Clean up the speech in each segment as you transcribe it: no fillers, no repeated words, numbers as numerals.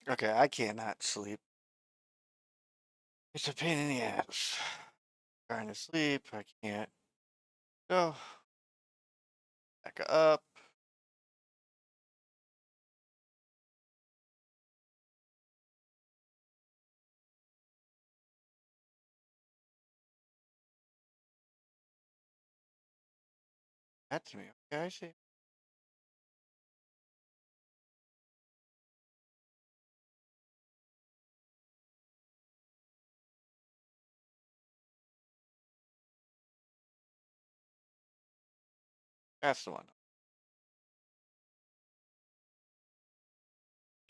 Okay, I cannot sleep. It's a pain in the ass. Trying to sleep, I can't go back up. That's me. Okay, I see. That's the one.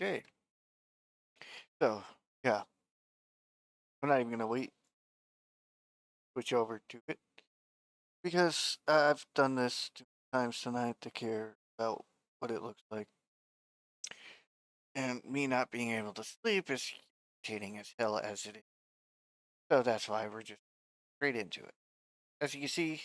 Okay. So, yeah, I'm not even gonna wait. Switch over to it because I've done this 2 times tonight to care about what it looks like, and me not being able to sleep is irritating as hell as it is. So that's why we're just straight into it. As you can see,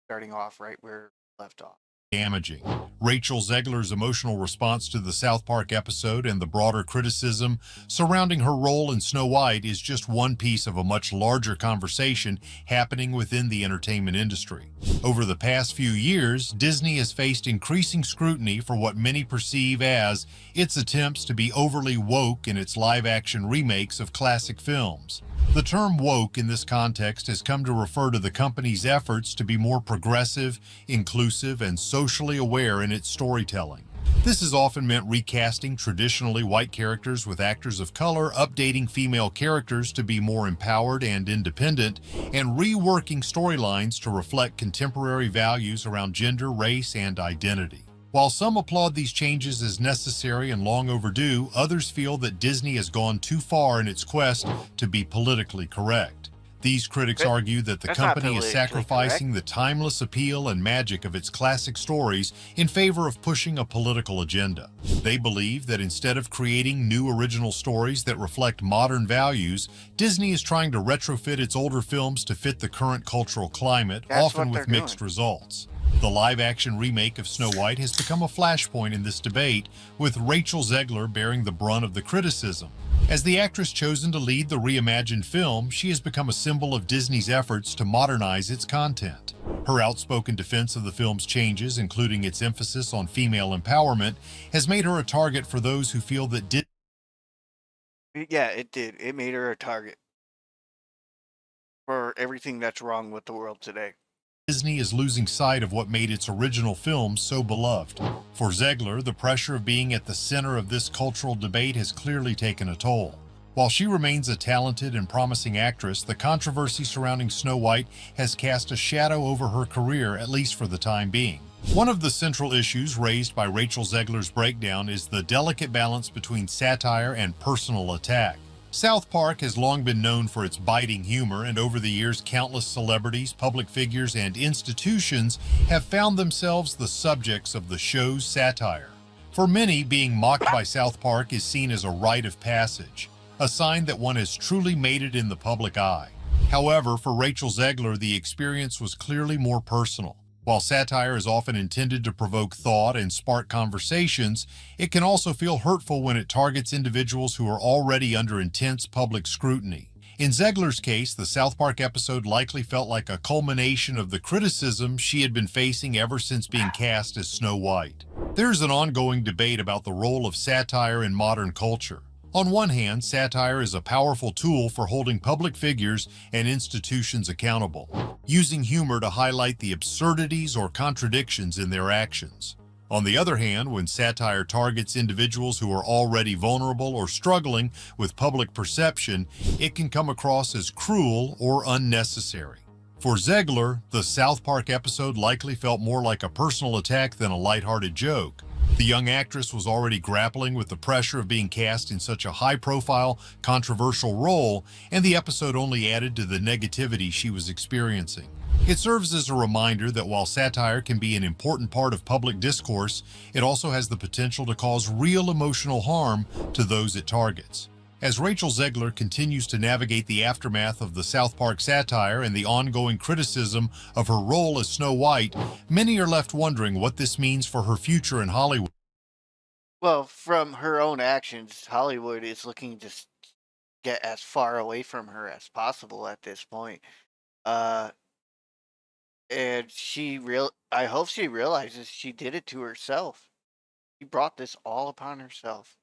starting off right where we left off. Damaging. Rachel Zegler's emotional response to the South Park episode and the broader criticism surrounding her role in Snow White is just one piece of a much larger conversation happening within the entertainment industry. Over the past few years, Disney has faced increasing scrutiny for what many perceive as its attempts to be overly woke in its live-action remakes of classic films. The term woke in this context has come to refer to the company's efforts to be more progressive, inclusive, and socially aware in its storytelling. This has often meant recasting traditionally white characters with actors of color, updating female characters to be more empowered and independent, and reworking storylines to reflect contemporary values around gender, race, and identity. While some applaud these changes as necessary and long overdue, others feel that Disney has gone too far in its quest to be politically correct. These critics But argue that the that's not company is politically correct. sacrificing the timeless appeal and magic of its classic stories in favor of pushing a political agenda. They believe that instead of creating new original stories that reflect modern values, Disney is trying to retrofit its older films to fit the current cultural climate, That's often what they're with doing. mixed results. The live-action remake of Snow White has become a flashpoint in this debate, with Rachel Zegler bearing the brunt of the criticism. As the actress chosen to lead the reimagined film, she has become a symbol of Disney's efforts to modernize its content. Her outspoken defense of the film's changes, including its emphasis on female empowerment, has made her a target for those who feel that Yeah, it did. It made her a target for everything that's wrong with the world today. Disney is losing sight of what made its original films so beloved. For Zegler, the pressure of being at the center of this cultural debate has clearly taken a toll. While she remains a talented and promising actress, the controversy surrounding Snow White has cast a shadow over her career, at least for the time being. One of the central issues raised by Rachel Zegler's breakdown is the delicate balance between satire and personal attack. South Park has long been known for its biting humor, and over the years, countless celebrities, public figures, and institutions have found themselves the subjects of the show's satire. For many, being mocked by South Park is seen as a rite of passage, a sign that one has truly made it in the public eye. However, for Rachel Zegler, the experience was clearly more personal. While satire is often intended to provoke thought and spark conversations, it can also feel hurtful when it targets individuals who are already under intense public scrutiny. In Zegler's case, the South Park episode likely felt like a culmination of the criticism she had been facing ever since being cast as Snow White. There's an ongoing debate about the role of satire in modern culture. On one hand, satire is a powerful tool for holding public figures and institutions accountable, using humor to highlight the absurdities or contradictions in their actions. On the other hand, when satire targets individuals who are already vulnerable or struggling with public perception, it can come across as cruel or unnecessary. For Zegler, the South Park episode likely felt more like a personal attack than a lighthearted joke. The young actress was already grappling with the pressure of being cast in such a high-profile, controversial role, and the episode only added to the negativity she was experiencing. It serves as a reminder that while satire can be an important part of public discourse, it also has the potential to cause real emotional harm to those it targets. As Rachel Zegler continues to navigate the aftermath of the South Park satire and the ongoing criticism of her role as Snow White, many are left wondering what this means for her future in Hollywood. Well, from her own actions, Hollywood is looking to get as far away from her as possible at this point. Uh, and I hope she realizes she did it to herself. She brought this all upon herself.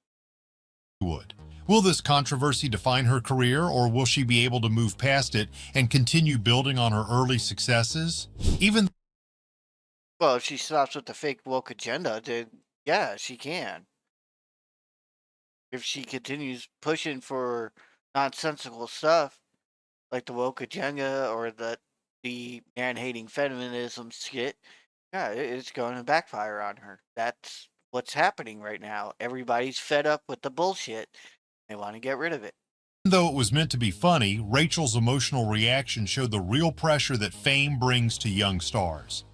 Would. Will this controversy define her career, or will she be able to move past it and continue building on her early successes? Even Well, if she stops with the fake woke agenda, then yeah, she can. If she continues pushing for nonsensical stuff like the woke agenda or the man hating feminism shit, yeah, it's going to backfire on her. That's what's happening right now. Everybody's fed up with the bullshit. They want to get rid of it. though it was meant to be funny, Rachel's emotional reaction showed the real pressure that fame brings to young stars.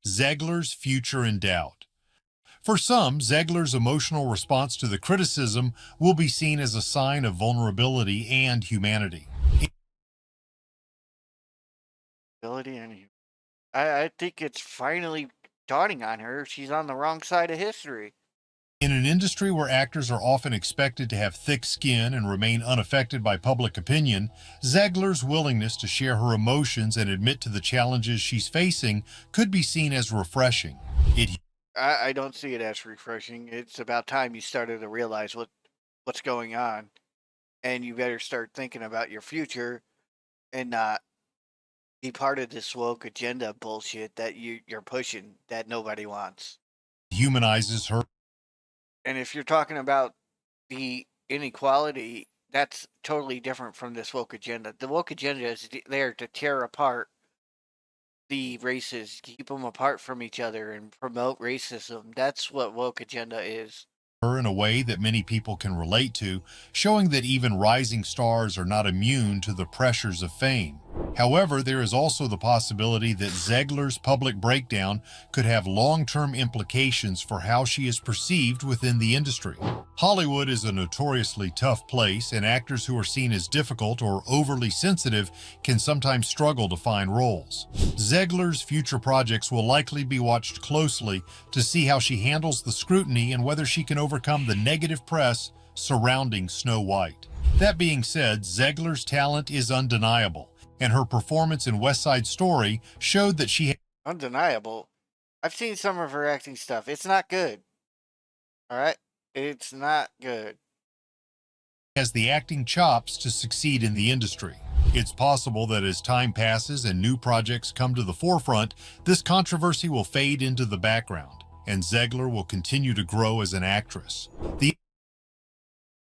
Zegler's future in doubt. For some, Zegler's emotional response to the criticism will be seen as a sign of vulnerability and humanity. Ability and I think it's finally dawning on her. She's on the wrong side of history. In an industry where actors are often expected to have thick skin and remain unaffected by public opinion, Zegler's willingness to share her emotions and admit to the challenges she's facing could be seen as refreshing. It I don't see it as refreshing. It's about time you started to realize what's going on, and you better start thinking about your future and not be part of this woke agenda bullshit that you're pushing that nobody wants. humanizes her. And if you're talking about the inequality, that's totally different from this woke agenda. The woke agenda is there to tear apart the races, keep them apart from each other, and promote racism. That's what woke agenda is. Her in a way that many people can relate to, showing that even rising stars are not immune to the pressures of fame. However, there is also the possibility that Zegler's public breakdown could have long-term implications for how she is perceived within the industry. Hollywood is a notoriously tough place, and actors who are seen as difficult or overly sensitive can sometimes struggle to find roles. Zegler's future projects will likely be watched closely to see how she handles the scrutiny and whether she can overcome the negative press surrounding Snow White. That being said, Zegler's talent is undeniable, and her performance in West Side Story showed that she Undeniable. I've seen some of her acting stuff. It's not good. All right? It's not good. has the acting chops to succeed in the industry. It's possible that as time passes and new projects come to the forefront, this controversy will fade into the background, and Zegler will continue to grow as an actress.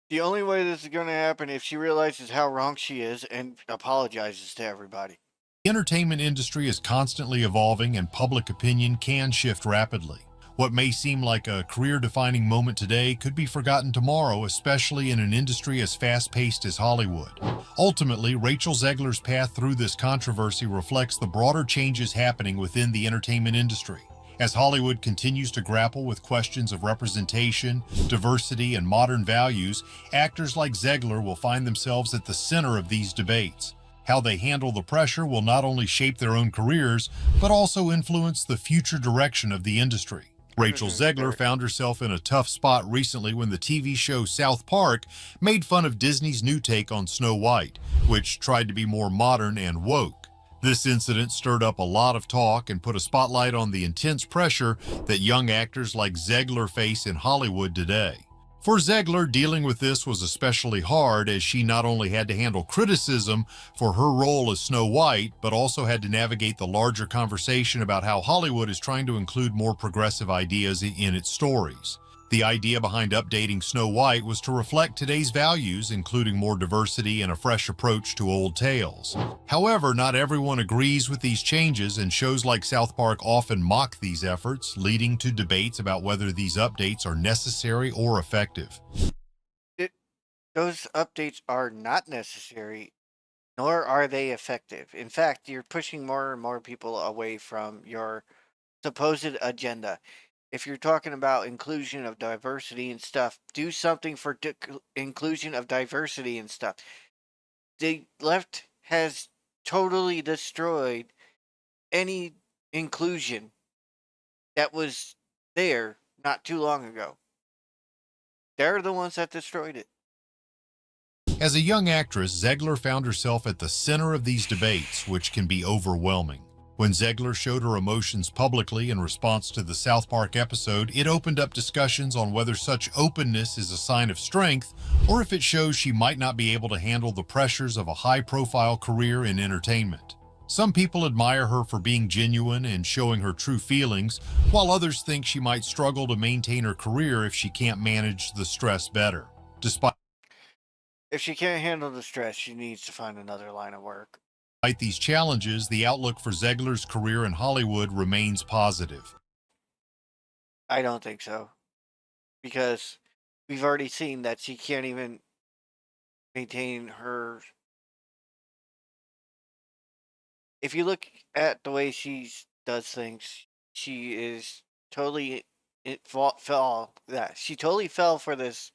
The only way this is going to happen if she realizes how wrong she is and apologizes to everybody. The entertainment industry is constantly evolving and public opinion can shift rapidly. What may seem like a career-defining moment today could be forgotten tomorrow, especially in an industry as fast-paced as Hollywood. Ultimately, Rachel Zegler's path through this controversy reflects the broader changes happening within the entertainment industry. As Hollywood continues to grapple with questions of representation, diversity, and modern values, actors like Zegler will find themselves at the center of these debates. How they handle the pressure will not only shape their own careers, but also influence the future direction of the industry. Rachel Zegler found herself in a tough spot recently when the TV show South Park made fun of Disney's new take on Snow White, which tried to be more modern and woke. This incident stirred up a lot of talk and put a spotlight on the intense pressure that young actors like Zegler face in Hollywood today. For Zegler, dealing with this was especially hard as she not only had to handle criticism for her role as Snow White, but also had to navigate the larger conversation about how Hollywood is trying to include more progressive ideas in its stories. The idea behind updating Snow White was to reflect today's values, including more diversity and a fresh approach to old tales. However, not everyone agrees with these changes, and shows like South Park often mock these efforts, leading to debates about whether these updates are necessary or effective. It, those updates are not necessary, nor are they effective. In fact, you're pushing more and more people away from your supposed agenda. If you're talking about inclusion of diversity and stuff, do something for inclusion of diversity and stuff. The left has totally destroyed any inclusion that was there not too long ago. They're the ones that destroyed it. As a young actress, Zegler found herself at the center of these debates, which can be overwhelming. When Zegler showed her emotions publicly in response to the South Park episode, it opened up discussions on whether such openness is a sign of strength or if it shows she might not be able to handle the pressures of a high-profile career in entertainment. Some people admire her for being genuine and showing her true feelings, while others think she might struggle to maintain her career if she can't manage the stress better. Despite If she can't handle the stress, she needs to find another line of work. these challenges, the outlook for Zegler's career in Hollywood remains positive. I don't think so. Because we've already seen that she can't even maintain her. If you look at the way she does things, she is totally she totally fell for this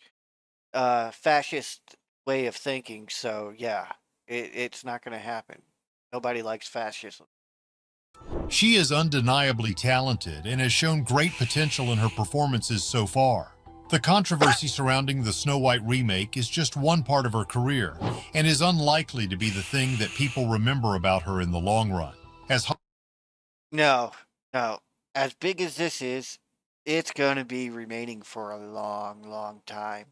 fascist way of thinking. So yeah, it's not going to happen. Nobody likes fascism. She is undeniably talented and has shown great potential in her performances so far. The controversy surrounding the Snow White remake is just one part of her career and is unlikely to be the thing that people remember about her in the long run. As No, no. As big as this is, it's going to be remaining for a long, long time.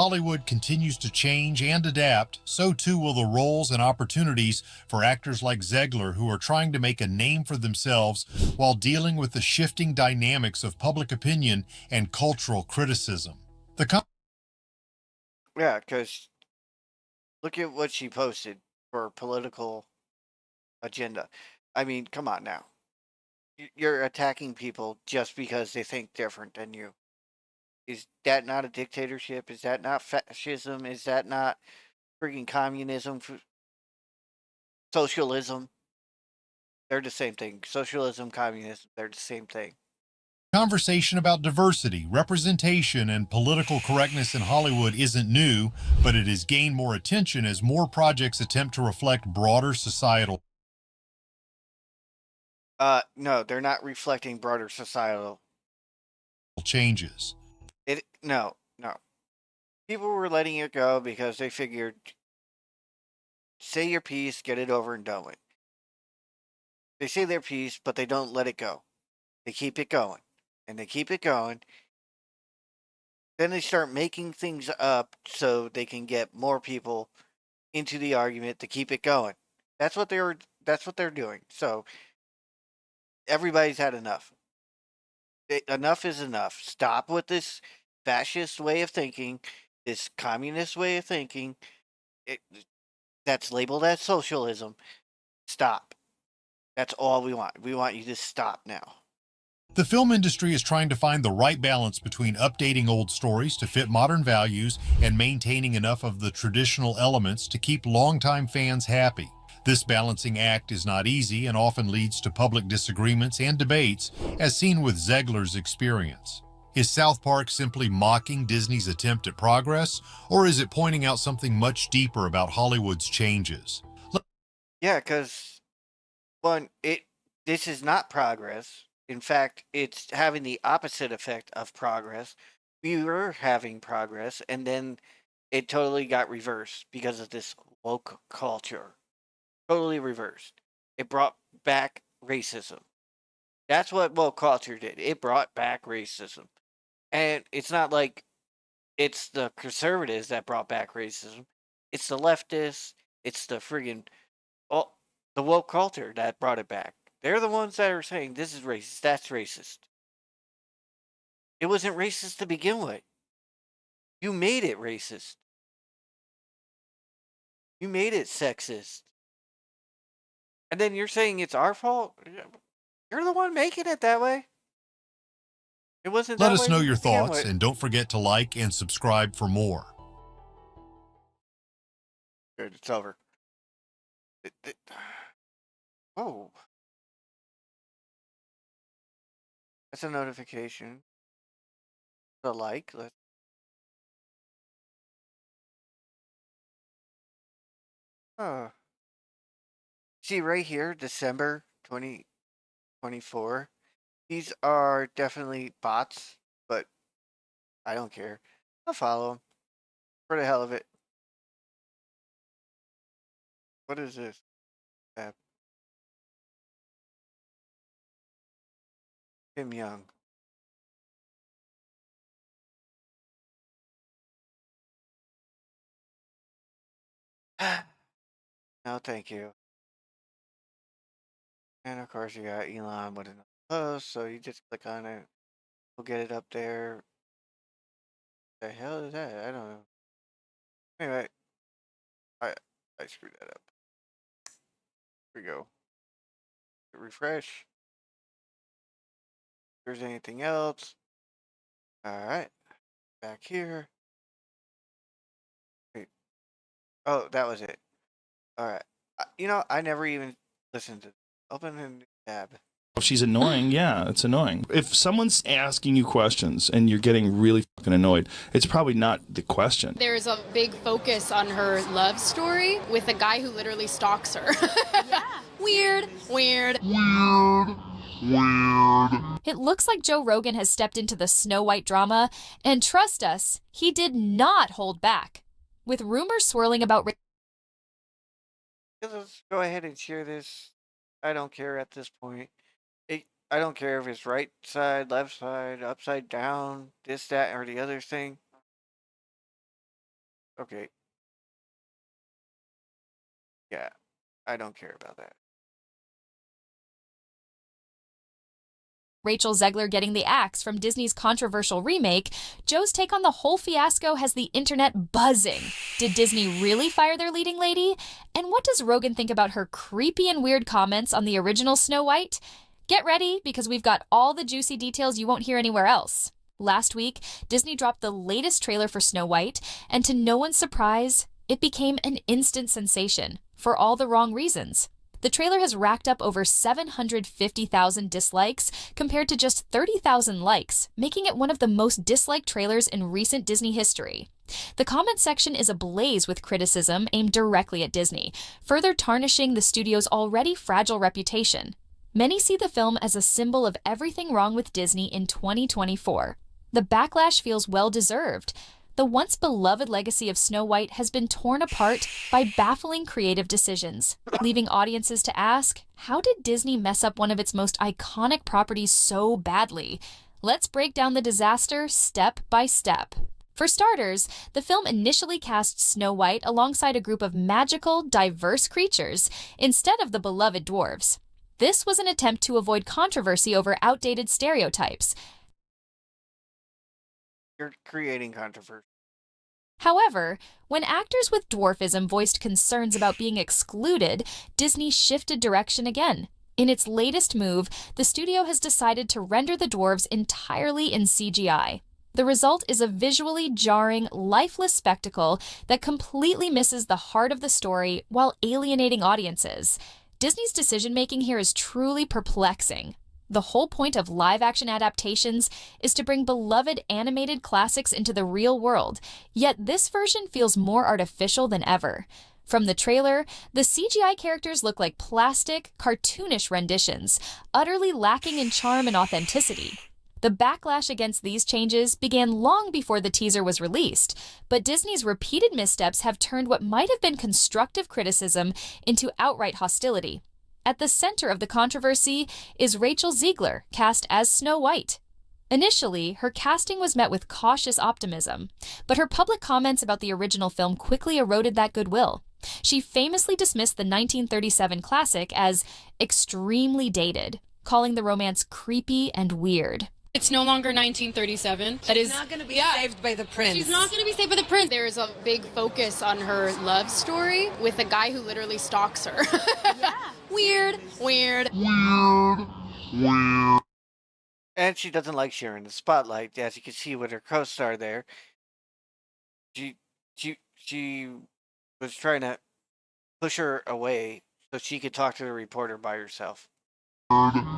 Hollywood continues to change and adapt, so too will the roles and opportunities for actors like Zegler who are trying to make a name for themselves while dealing with the shifting dynamics of public opinion and cultural criticism. The Yeah, because look at what she posted for political agenda. I mean, come on now. You're attacking people just because they think different than you. Is that not a dictatorship? Is that not fascism? Is that not freaking communism? Socialism? They're the same thing. Socialism, communism, they're the same thing. conversation about diversity, representation, and political correctness in Hollywood isn't new, but it has gained more attention as more projects attempt to reflect broader societal No, they're not reflecting broader societal. changes. No. People were letting it go because they figured, say your piece, get it over and done with. They say their piece, but they don't let it go. They keep it going, and they keep it going. Then they start making things up so they can get more people into the argument to keep it going. That's what they're. That's what they're doing. So everybody's had enough. Enough is enough. Stop with this fascist way of thinking, this communist way of thinking. It, that's labeled as socialism. Stop. That's all we want. We want you to stop now. The film industry is trying to find the right balance between updating old stories to fit modern values and maintaining enough of the traditional elements to keep longtime fans happy. This balancing act is not easy and often leads to public disagreements and debates, as seen with Zegler's experience. Is South Park simply mocking Disney's attempt at progress, or is it pointing out something much deeper about Hollywood's changes? Yeah, because this is not progress. In fact, it's having the opposite effect of progress. We were having progress, and then it totally got reversed because of this woke culture. Totally reversed. It brought back racism. That's what woke culture did. It brought back racism. And it's not like it's the conservatives that brought back racism. It's the leftists. It's the friggin' oh, the woke culture that brought it back. They're the ones that are saying this is racist, that's racist. It wasn't racist to begin with. You made it racist. You made it sexist. And then you're saying it's our fault? You're the one making it that way. It wasn't Let that us way know to your begin thoughts with. and don't forget to like and subscribe for more. Good, it's over. Oh, that's a notification. The like. Oh. See right here, December 2024. These are definitely bots, but I don't care. I'll follow him for the hell of it. What is this? App. Tim Young. No, thank you. And of course, you got Elon with another post, so you just click on it. We'll get it up there. The hell is that? I don't know. Anyway, I I screwed that up. Here we go. Refresh. If there's anything else. All right. Back here. Wait. Oh, that was it. All right. I never even listened to. Open a new tab. If she's annoying, yeah, it's annoying. If someone's asking you questions and you're getting really fucking annoyed, it's probably not the question. There's a big focus on her love story with a guy who literally stalks her. Yeah. Weird. It looks like Joe Rogan has stepped into the Snow White drama, and trust us, he did not hold back. With rumors swirling about... Let's go ahead and share this. I don't care at this point. I don't care if it's right side, left side, upside down, this, that, or the other thing. Okay. Yeah, I don't care about that. Rachel Zegler getting the axe from Disney's controversial remake, Joe's take on the whole fiasco has the internet buzzing. Did Disney really fire their leading lady? And what does Rogan think about her creepy and weird comments on the original Snow White? Get ready, because we've got all the juicy details you won't hear anywhere else. Last week, Disney dropped the latest trailer for Snow White, and to no one's surprise, it became an instant sensation, for all the wrong reasons. The trailer has racked up over 750,000 dislikes compared to just 30,000 likes, making it one of the most disliked trailers in recent Disney history. The comment section is ablaze with criticism aimed directly at Disney, further tarnishing the studio's already fragile reputation. Many see the film as a symbol of everything wrong with Disney in 2024. The backlash feels well-deserved. The once beloved legacy of Snow White has been torn apart by baffling creative decisions, leaving audiences to ask, how did Disney mess up one of its most iconic properties so badly? Let's break down the disaster step by step. For starters, the film initially cast Snow White alongside a group of magical, diverse creatures instead of the beloved dwarves. This was an attempt to avoid controversy over outdated stereotypes. You're creating controversy. However, when actors with dwarfism voiced concerns about being excluded, Disney shifted direction again. In its latest move, the studio has decided to render the dwarves entirely in CGI. The result is a visually jarring, lifeless spectacle that completely misses the heart of the story while alienating audiences. Disney's decision-making here is truly perplexing. The whole point of live-action adaptations is to bring beloved animated classics into the real world, yet this version feels more artificial than ever. From the trailer, the CGI characters look like plastic, cartoonish renditions, utterly lacking in charm and authenticity. The backlash against these changes began long before the teaser was released, but Disney's repeated missteps have turned what might have been constructive criticism into outright hostility. At the center of the controversy is Rachel Zegler, cast as Snow White. Initially, her casting was met with cautious optimism, but her public comments about the original film quickly eroded that goodwill. She famously dismissed the 1937 classic as extremely dated, calling the romance creepy and weird. It's no longer 1937. That is not going to be saved by the prince. She's not going to be saved by the prince. There's a big focus on her love story with a guy who literally stalks her. Yeah. Weird. And she doesn't like sharing the spotlight, as you can see with her co-star there. She was trying to push her away so she could talk to the reporter by herself.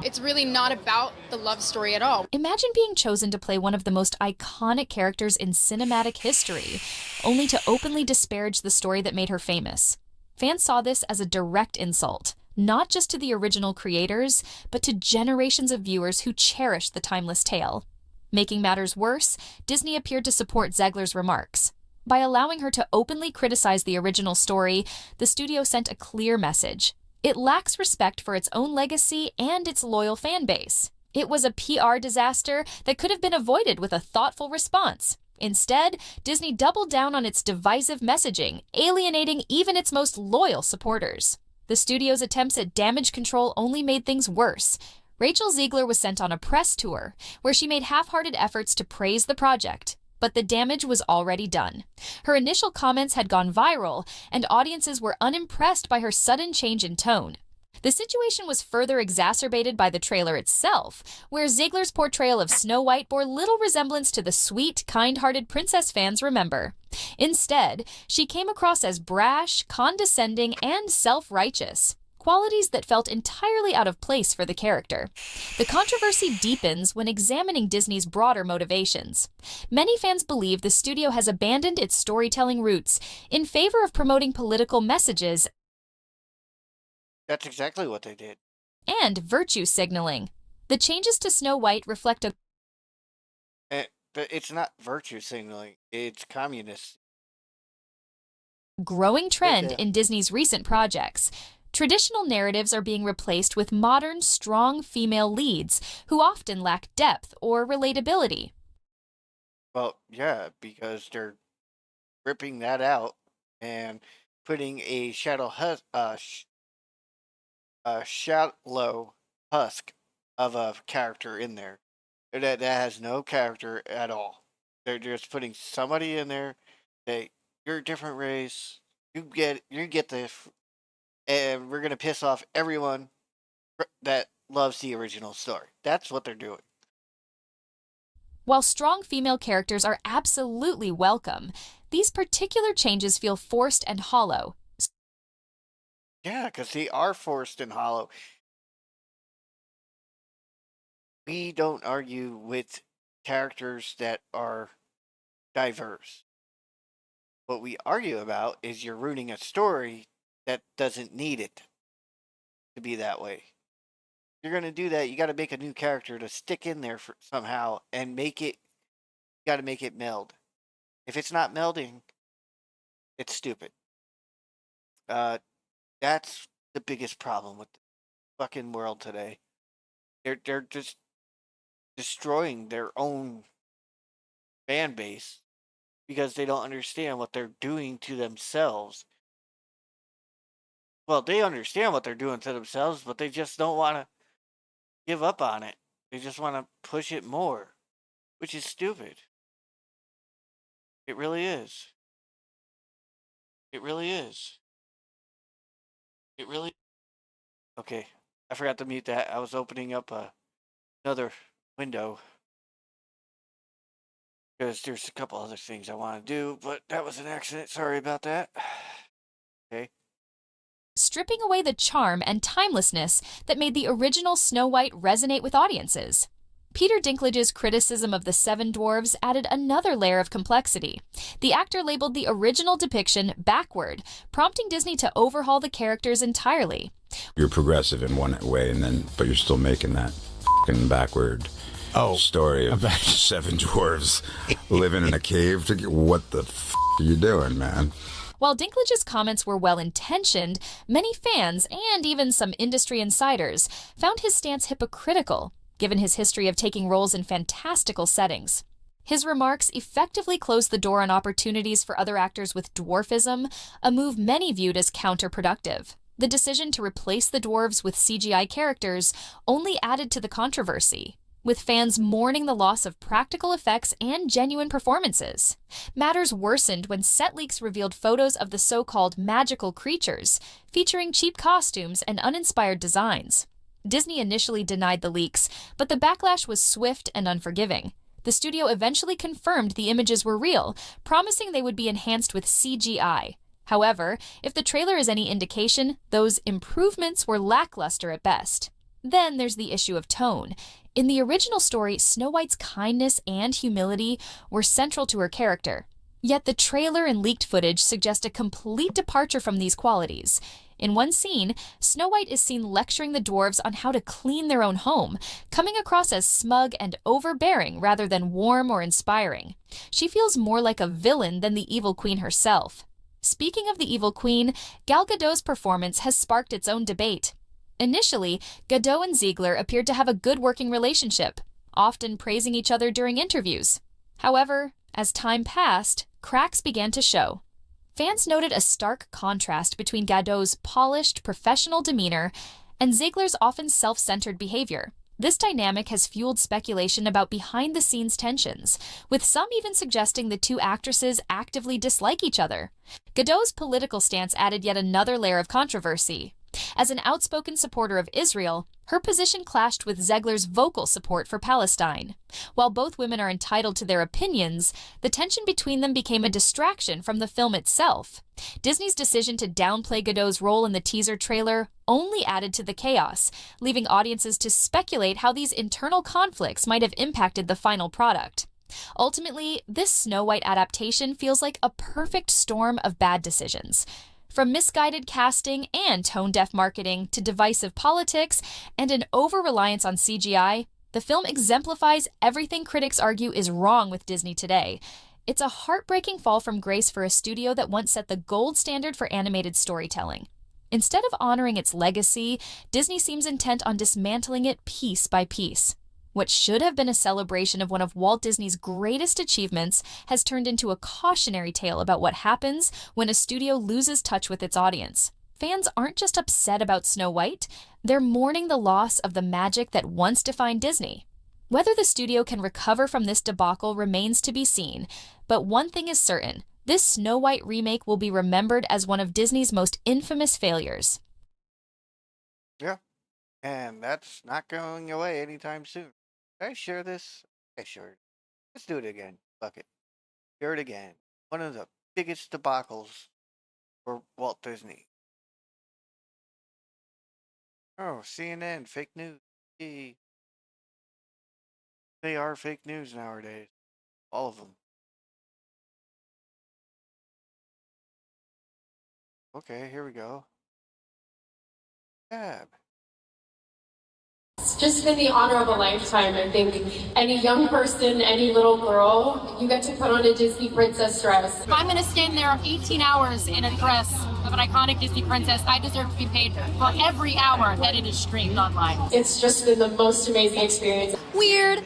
It's really not about the love story at all. Imagine being chosen to play one of the most iconic characters in cinematic history, only to openly disparage the story that made her famous. Fans saw this as a direct insult, not just to the original creators, but to generations of viewers who cherished the timeless tale. Making matters worse, Disney appeared to support Zegler's remarks. By allowing her to openly criticize the original story, the studio sent a clear message. It lacks respect for its own legacy and its loyal fan base. It was a PR disaster that could have been avoided with a thoughtful response. Instead, Disney doubled down on its divisive messaging, alienating even its most loyal supporters. The studio's attempts at damage control only made things worse. Rachel Zegler was sent on a press tour, where she made half-hearted efforts to praise the project. But the damage was already done. Her initial comments had gone viral, and audiences were unimpressed by her sudden change in tone. The situation was further exacerbated by the trailer itself, where Zegler's portrayal of Snow White bore little resemblance to the sweet, kind-hearted princess fans remember. Instead, she came across as brash, condescending, and self-righteous, qualities that felt entirely out of place for the character. The controversy deepens when examining Disney's broader motivations. Many fans believe the studio has abandoned its storytelling roots in favor of promoting political messages That's exactly what they did. and virtue signaling. The changes to Snow White reflect a But it's not virtue signaling, it's communist. growing trend there. in Disney's recent projects. Traditional narratives are being replaced with modern, strong female leads who often lack depth or relatability. Well, yeah, because they're ripping that out and putting a shallow husk of a character in there that has no character at all. They're just putting somebody in there. You're a different race. You get this, and we're gonna piss off everyone that loves the original story. That's what they're doing. While strong female characters are absolutely welcome, these particular changes feel forced and hollow. Yeah, because they are forced and hollow. We don't argue with characters that are diverse. What we argue about is you're ruining a story that doesn't need it to be that way. If you're going to do that, you got to make a new character to stick in there somehow and make it, you got to make it meld. If it's not melding, it's stupid. That's the biggest problem with the fucking world today. They're just destroying their own fan base because they don't understand what they're doing to themselves. Well, they understand what they're doing to themselves, but they just don't want to give up on it. They just want to push it more, which is stupid. It really is. It really is. It really. Okay, I forgot to mute that. I was opening up another window because there's a couple other things I want to do, but that was an accident. Sorry about that. Okay. Stripping away the charm and timelessness that made the original Snow White resonate with audiences. Peter Dinklage's criticism of the Seven Dwarfs added another layer of complexity. The actor labeled the original depiction backward, prompting Disney to overhaul the characters entirely. You're progressive in one way, but you're still making that fucking backward story of seven dwarves living in a cave. What the are you doing, man? While Dinklage's comments were well-intentioned, many fans, and even some industry insiders, found his stance hypocritical, given his history of taking roles in fantastical settings. His remarks effectively closed the door on opportunities for other actors with dwarfism, a move many viewed as counterproductive. The decision to replace the dwarves with CGI characters only added to the controversy, with fans mourning the loss of practical effects and genuine performances. Matters worsened when set leaks revealed photos of the so-called magical creatures, featuring cheap costumes and uninspired designs. Disney initially denied the leaks, but the backlash was swift and unforgiving. The studio eventually confirmed the images were real, promising they would be enhanced with CGI. However, if the trailer is any indication, those improvements were lackluster at best. Then there's the issue of tone. In the original story, Snow White's kindness and humility were central to her character. Yet the trailer and leaked footage suggest a complete departure from these qualities. In one scene, Snow White is seen lecturing the dwarves on how to clean their own home, coming across as smug and overbearing rather than warm or inspiring. She feels more like a villain than the evil queen herself. Speaking of the evil queen, Gal Gadot's performance has sparked its own debate. Initially, Gadot and Ziegler appeared to have a good working relationship, often praising each other during interviews. However, as time passed, cracks began to show. Fans noted a stark contrast between Gadot's polished, professional demeanor and Ziegler's often self-centered behavior. This dynamic has fueled speculation about behind-the-scenes tensions, with some even suggesting the two actresses actively dislike each other. Gadot's political stance added yet another layer of controversy. As an outspoken supporter of Israel, her position clashed with Ziegler's vocal support for Palestine. While both women are entitled to their opinions, the tension between them became a distraction from the film itself. Disney's decision to downplay Gadot's role in the teaser trailer only added to the chaos, leaving audiences to speculate how these internal conflicts might have impacted the final product. Ultimately, this Snow White adaptation feels like a perfect storm of bad decisions. From misguided casting and tone-deaf marketing to divisive politics and an over-reliance on CGI, the film exemplifies everything critics argue is wrong with Disney today. It's a heartbreaking fall from grace for a studio that once set the gold standard for animated storytelling. Instead of honoring its legacy, Disney seems intent on dismantling it piece by piece. What should have been a celebration of one of Walt Disney's greatest achievements has turned into a cautionary tale about what happens when a studio loses touch with its audience. Fans aren't just upset about Snow White, they're mourning the loss of the magic that once defined Disney. Whether the studio can recover from this debacle remains to be seen, but one thing is certain, this Snow White remake will be remembered as one of Disney's most infamous failures. Yeah. And that's not going away anytime soon. Did I share this? I shared it. Let's do it again. Fuck it. Share it again. One of the biggest debacles for Walt Disney. Oh, CNN, fake news. Yay. They are fake news nowadays. All of them. Okay, here we go. Tab. It's just been the honor of a lifetime. I think any young person, any little girl, you get to put on a Disney princess dress. If I'm going to stand there 18 hours in a dress of an iconic Disney princess, I deserve to be paid for every hour that it is streamed online. It's just been the most amazing experience. Weird.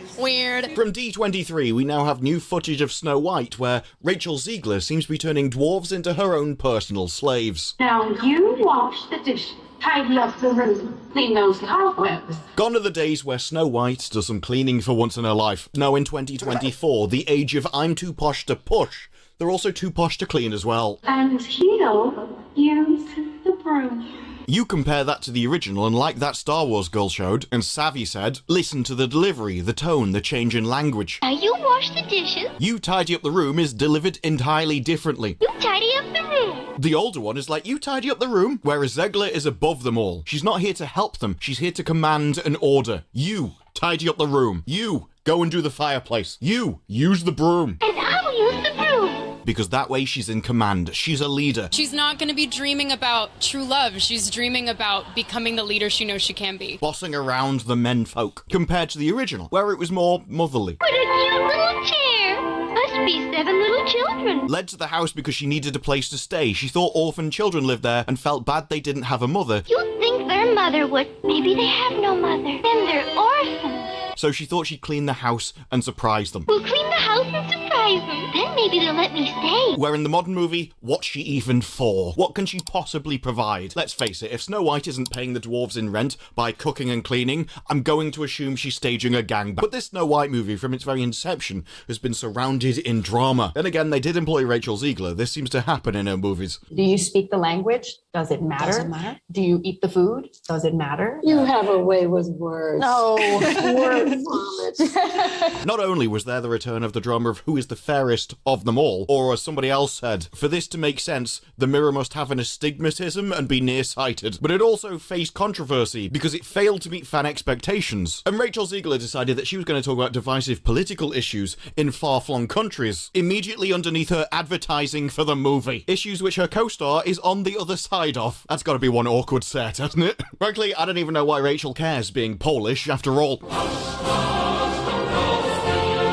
From D23, we now have new footage of Snow White, where Rachel Ziegler seems to be turning dwarves into her own personal slaves. Now you wash the dishes, tidy up the room, clean those cobwebs. Gone are the days where Snow White does some cleaning for once in her life. Now in 2024, the age of I'm too posh to push, they're also too posh to clean as well. And he'll use the broom. You compare that to the original, and like that Star Wars girl showed, and Savvy said, listen to the delivery, the tone, the change in language. Now you wash the dishes. You tidy up the room is delivered entirely differently. You tidy up the room. The older one is like, you tidy up the room, whereas Ziegler is above them all. She's not here to help them, she's here to command and order. You tidy up the room. You go and do the fireplace. You use the broom. And I'll use the broom. Because that way she's in command. She's a leader. She's not going to be dreaming about true love. She's dreaming about becoming the leader she knows she can be. Bossing around the menfolk. Compared to the original, where it was more motherly. What a cute little chair. Must be 7 little children. Led to the house because she needed a place to stay. She thought orphan children lived there and felt bad they didn't have a mother. You'd think their mother would. Maybe they have no mother. Then they're orphans. So she thought she'd clean the house and surprise them. We'll clean the house and surprise them. Then maybe they'll let me stay. Where in the modern movie, what's she even for? What can she possibly provide? Let's face it, if Snow White isn't paying the dwarves in rent by cooking and cleaning, I'm going to assume she's staging a gangbang. But this Snow White movie, from its very inception, has been surrounded in drama. Then again, they did employ Rachel Ziegler. This seems to happen in her movies. Do you speak the language? Does it matter? Does it matter? Do you eat the food? Does it matter? You have a way with words. No. Word vomit. Not only was there the return of the drama of who is the fairest of them all, or as somebody else said, for this to make sense, the mirror must have an astigmatism and be nearsighted. But it also faced controversy because it failed to meet fan expectations. And Rachel Ziegler decided that she was going to talk about divisive political issues in far-flung countries, immediately underneath her advertising for the movie. Issues which her co-star is on the other side of. That's got to be one awkward set, hasn't it? Frankly, I don't even know why Rachel cares, being Polish after all.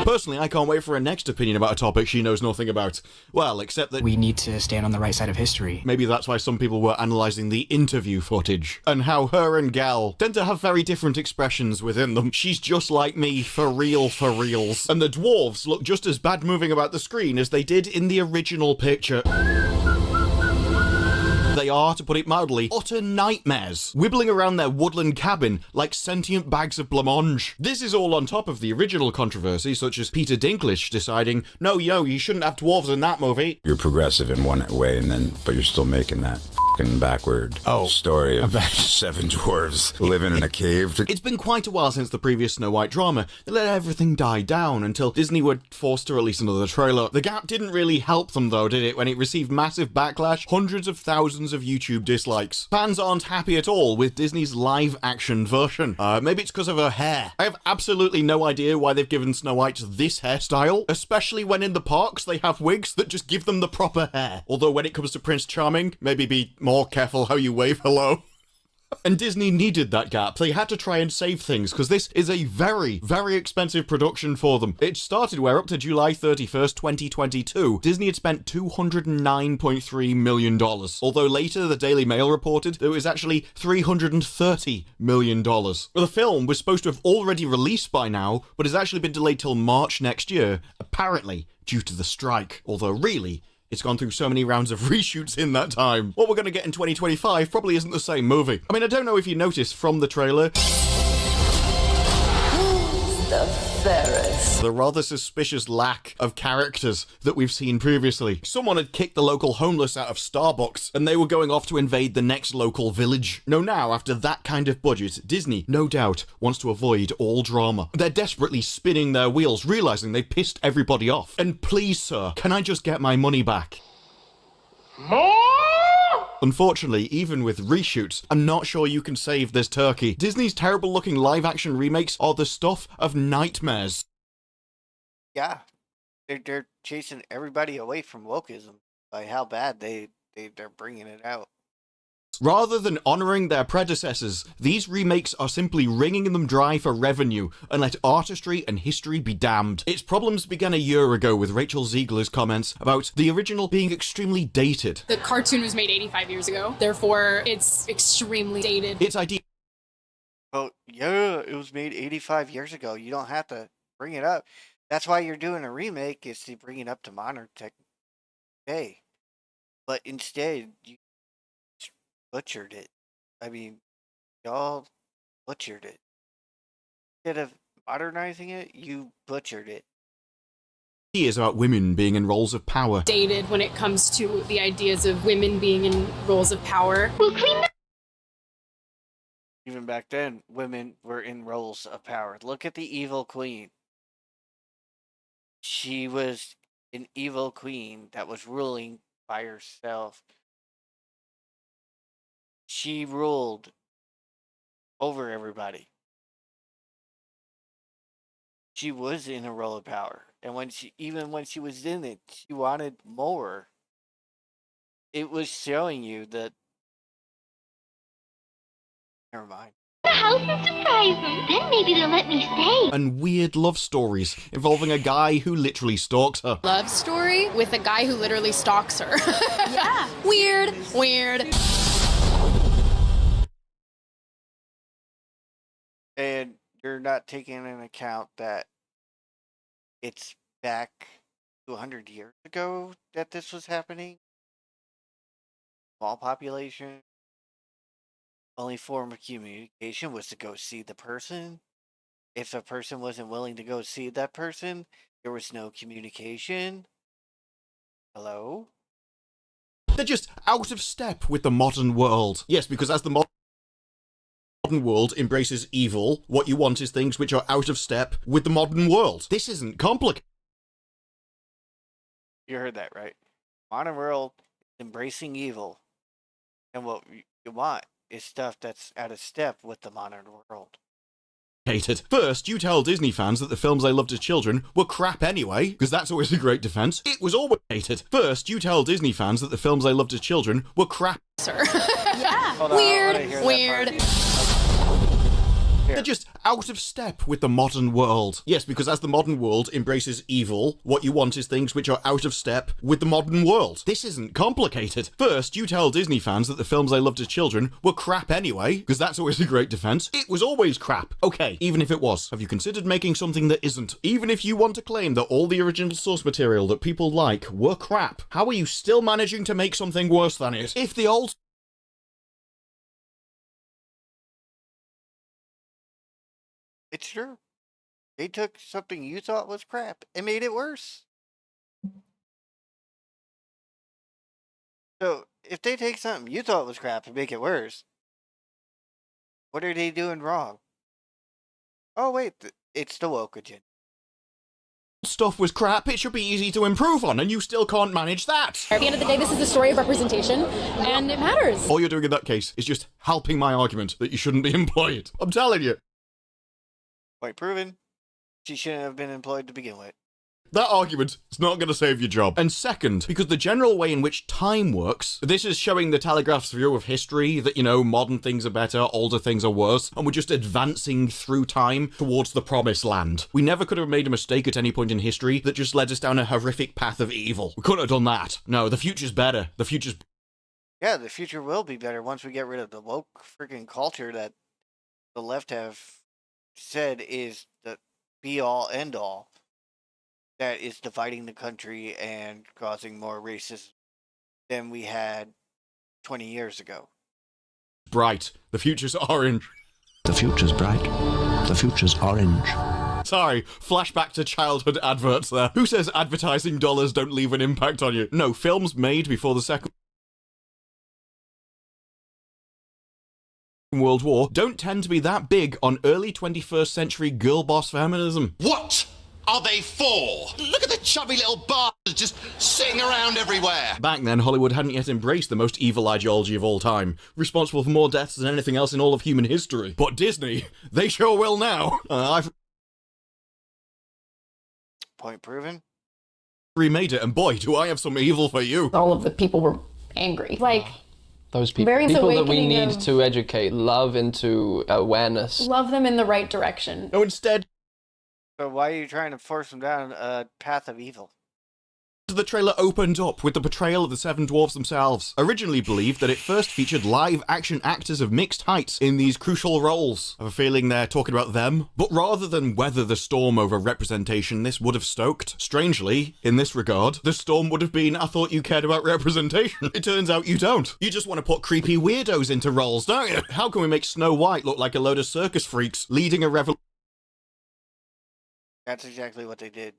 Personally, I can't wait for her next opinion about a topic she knows nothing about. Well, except that we need to stand on the right side of history. Maybe that's why some people were analysing the interview footage, and how her and Gal tend to have very different expressions within them. She's just like me, for real, for reals. And the dwarves look just as bad moving about the screen as they did in the original picture. They are, to put it mildly, utter nightmares, wibbling around their woodland cabin like sentient bags of blancmange. This is all on top of the original controversy, such as Peter Dinklage deciding, no, you shouldn't have dwarves in that movie. You're progressive in one way, but you're still making that backward story of 7 dwarves living in a cave. It's been quite a while since the previous Snow White drama. They let everything die down until Disney were forced to release another trailer. The gap didn't really help them though, did it, when it received massive backlash, hundreds of thousands of YouTube dislikes. Fans aren't happy at all with Disney's live-action version. Maybe it's because of her hair. I have absolutely no idea why they've given Snow White this hairstyle, especially when in the parks they have wigs that just give them the proper hair. Although when it comes to Prince Charming, maybe be more careful how you wave hello. And Disney needed that gap. They had to try and save things, because this is a very, very expensive production for them. It started where up to July 31st, 2022, Disney had spent $209.3 million. Although later, the Daily Mail reported that it was actually $330 million. Well, the film was supposed to have already released by now, but has actually been delayed till March next year, apparently due to the strike. Although really, it's gone through so many rounds of reshoots in that time. What we're going to get in 2025 probably isn't the same movie. I mean, I don't know if you noticed from the trailer, the rather suspicious lack of characters that we've seen previously. Someone had kicked the local homeless out of Starbucks, and they were going off to invade the next local village. No, now, after that kind of budget, Disney, no doubt, wants to avoid all drama. They're desperately spinning their wheels, realising they pissed everybody off. And please, sir, can I just get my money back? Unfortunately, even with reshoots, I'm not sure you can save this turkey. Disney's terrible-looking live-action remakes are the stuff of nightmares. Yeah, they're chasing everybody away from wokeism by how bad they're bringing it out. Rather than honouring their predecessors, these remakes are simply wringing them dry for revenue and let artistry and history be damned. Its problems began a year ago with Rachel Ziegler's comments about the original being extremely dated. The cartoon was made 85 years ago, therefore it's extremely dated. Its idea... Well, yeah, it was made 85 years ago. You don't have to bring it up. That's why you're doing a remake, is to bring it up to modern tech day. But instead, you butchered it. I mean, y'all butchered it. Instead of modernizing it, you butchered it. Ideas about women being in roles of power. Dated when it comes to the ideas of women being in roles of power. Even back then, women were in roles of power. Look at the evil queen. She was an evil queen that was ruling by herself. She ruled over everybody. She was in a role of power. And even when she was in it, she wanted more. It was showing you that... Never mind. The house and surprise them. Then maybe they'll let me stay. And weird love stories involving a guy who literally stalks her. Love story with a guy who literally stalks her. Yeah. Weird. And you're not taking into account that it's back 200 years ago that this was happening. Small population. Only form of communication was to go see the person. If a person wasn't willing to go see that person, there was no communication. Hello? They're just out of step with the modern world. Yes, because as the modern world embraces evil, what you want is things which are out of step with the modern world. This isn't complicated. You heard that right. Modern world is embracing evil, and what you want is stuff that's out of step with the modern world. Hated. First, you tell Disney fans that the films they loved as children were crap anyway, because that's always a great defense. It was always hated. First, you tell Disney fans that the films they loved as children were crap. Sir. Hold on, I Weird, wanna hear that weird. They're just out of step with the modern world. Yes, because as the modern world embraces evil, what you want is things which are out of step with the modern world. This isn't complicated. First, you tell Disney fans that the films they loved as children were crap anyway, because that's always a great defense. It was always crap. Okay, even if it was, have you considered making something that isn't? Even if you want to claim that all the original source material that people like were crap, how are you still managing to make something worse than it? If the old It's true. They took something you thought was crap and made it worse. So, if they take something you thought was crap and make it worse, what are they doing wrong? Oh, wait, it's the woke agenda. stuff was crap, it should be easy to improve on, and you still can't manage that. At the end of the day, this is a story of representation, and it matters. All you're doing in that case is just helping my argument that you shouldn't be employed. I'm telling you. Point proven. She shouldn't have been employed to begin with. That argument is not going to save your job. And second, because the general way in which time works, this is showing the Telegraph's view of history that, modern things are better, older things are worse, and we're just advancing through time towards the promised land. We never could have made a mistake at any point in history that just led us down a horrific path of evil. We couldn't have done that. No, the future's better. The future's... Yeah, the future will be better once we get rid of the woke freaking culture that the left have said is the be-all, end-all. That is dividing the country and causing more racism than we had 20 years ago. Bright. The future's orange. The future's bright. The future's orange. Sorry, flashback to childhood adverts there. Who says advertising dollars don't leave an impact on you? No, films made before the Second World War don't tend to be that big on early 21st century girl boss feminism. What are they for? Look at the chubby little bastards just sitting around everywhere. Back then, Hollywood hadn't yet embraced the most evil ideology of all time, responsible for more deaths than anything else in all of human history. But Disney, they sure will now. I've Point proven. remade it, and boy, do I have some evil for you. All of the people were angry. Like, those people, Various people that we awakening need of- to educate, love into awareness. love them in the right direction. No, instead, So why are you trying to force them down a path of evil? the trailer opened up with the portrayal of the Seven Dwarfs themselves. Originally believed that it first featured live-action actors of mixed heights in these crucial roles. I have a feeling they're talking about them. But rather than weather the storm over representation this would have stoked, strangely, in this regard, the storm would have been, I thought you cared about representation. It turns out you don't. You just want to put creepy weirdos into roles, don't you? How can we make Snow White look like a load of circus freaks leading a revolution That's exactly what they did.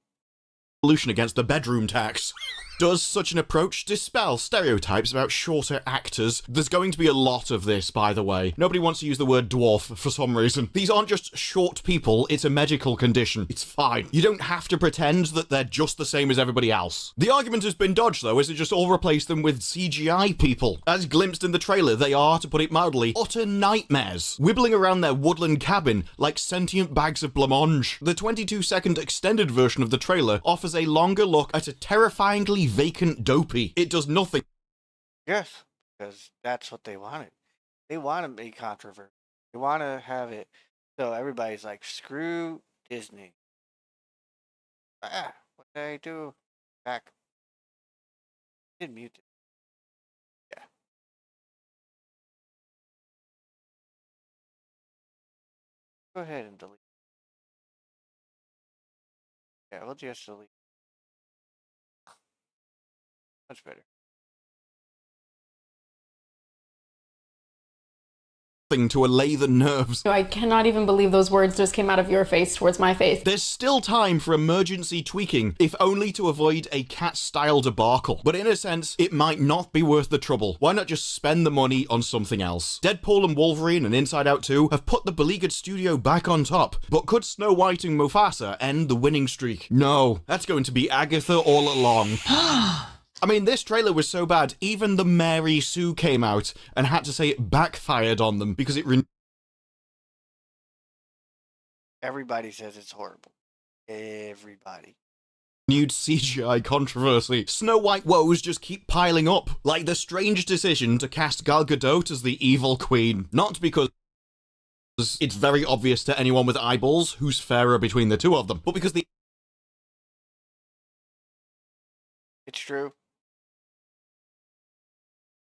against the bedroom tax? Does such an approach dispel stereotypes about shorter actors? There's going to be a lot of this, by the way. Nobody wants to use the word dwarf for some reason. These aren't just short people, it's a medical condition. It's fine. You don't have to pretend that they're just the same as everybody else. The argument has been dodged, though, as it just all replaced them with CGI people. As glimpsed in the trailer, they are, to put it mildly, utter nightmares, wibbling around their woodland cabin like sentient bags of blancmange. The 22-second extended version of the trailer offers a longer look at a terrifyingly vacant dopey. It does nothing. Yes, because that's what they wanted. They want to make controversy. They want to have it so everybody's like, screw Disney. What did I do? Back. Did mute it. Yeah. Go ahead and delete. Yeah, we'll just delete. Much better. thing to allay the nerves. I cannot even believe those words just came out of your face towards my face. There's still time for emergency tweaking, if only to avoid a cat-style debacle. But in a sense, it might not be worth the trouble. Why not just spend the money on something else? Deadpool and Wolverine and Inside Out 2 have put the beleaguered studio back on top. But could Snow White and Mufasa end the winning streak? No. That's going to be Agatha all along. I mean, this trailer was so bad, even the Mary Sue came out and had to say it backfired on them because it Everybody says it's horrible. Everybody. renewed CGI controversy. Snow White woes just keep piling up, like the strange decision to cast Gal Gadot as the evil queen. Not because it's very obvious to anyone with eyeballs who's fairer between the two of them, but because It's true.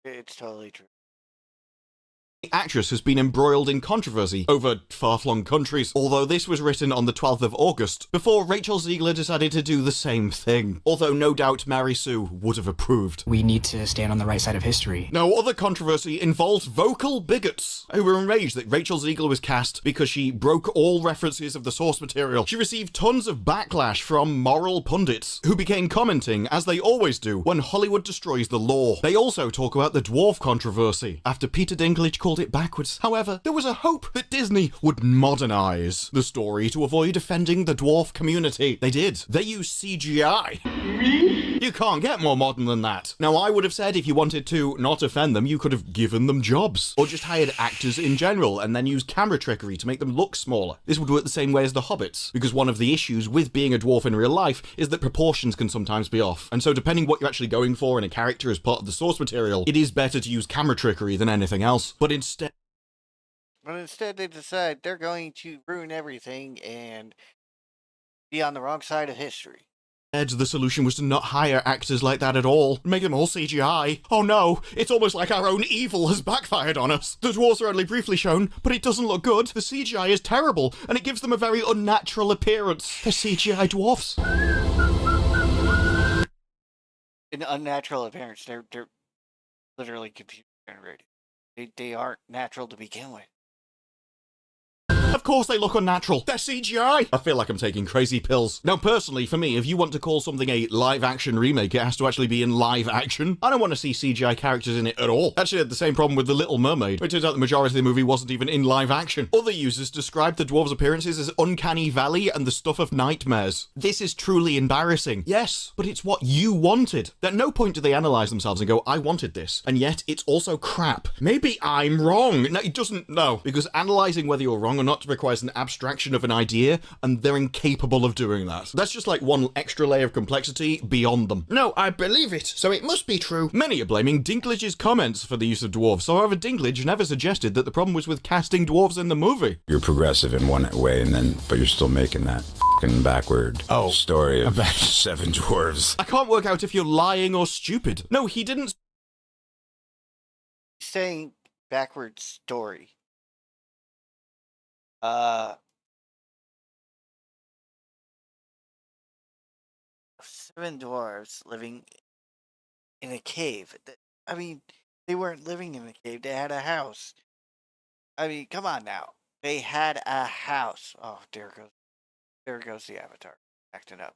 It's totally true. the actress has been embroiled in controversy over far-flung countries, although this was written on the 12th of August, before Rachel Ziegler decided to do the same thing. Although no doubt Mary Sue would have approved. We need to stand on the right side of history. No other controversy involved vocal bigots who were enraged that Rachel Ziegler was cast because she broke all references of the source material. She received tons of backlash from moral pundits who began commenting, as they always do, when Hollywood destroys the law. They also talk about the dwarf controversy, after Peter Dinklage called it backwards. However, there was a hope that Disney would modernize the story to avoid offending the dwarf community. They did. They used CGI. You can't get more modern than that. Now, I would have said if you wanted to not offend them, you could have given them jobs, or just hired actors in general and then used camera trickery to make them look smaller. This would work the same way as the Hobbits, because one of the issues with being a dwarf in real life is that proportions can sometimes be off. And so depending what you're actually going for in a character as part of the source material, it is better to use camera trickery than anything else. But instead they decide they're going to ruin everything and be on the wrong side of history. the solution was to not hire actors like that at all, make them all CGI. Oh no, it's almost like our own evil has backfired on us. The dwarves are only briefly shown, but it doesn't look good. The CGI is terrible, and it gives them a very unnatural appearance. They're CGI dwarfs. An unnatural appearance. They're literally computer generated. They aren't natural to begin with. Of course they look unnatural. They're CGI. I feel like I'm taking crazy pills. Now, personally, for me, if you want to call something a live-action remake, it has to actually be in live action. I don't want to see CGI characters in it at all. Actually, I had the same problem with The Little Mermaid. It turns out the majority of the movie wasn't even in live action. Other users described the dwarves' appearances as Uncanny Valley and the stuff of nightmares. This is truly embarrassing. Yes, but it's what you wanted. At no point do they analyze themselves and go, I wanted this. And yet, it's also crap. Maybe I'm wrong. No, it doesn't, no. Because analyzing whether you're wrong or not requires an abstraction of an idea, and they're incapable of doing that. That's just like one extra layer of complexity beyond them. No, I believe it, so it must be true. Many are blaming Dinklage's comments for the use of dwarves. However, Dinklage never suggested that the problem was with casting dwarves in the movie. You're progressive in one way, but you're still making that fucking backward story of seven dwarves. I can't work out if you're lying or stupid. No, he didn't. Saying backward story. Seven dwarves living in a cave. I mean, they weren't living in a cave. They had a house. I mean, come on now. They had a house. Oh, there goes the Avatar acting up.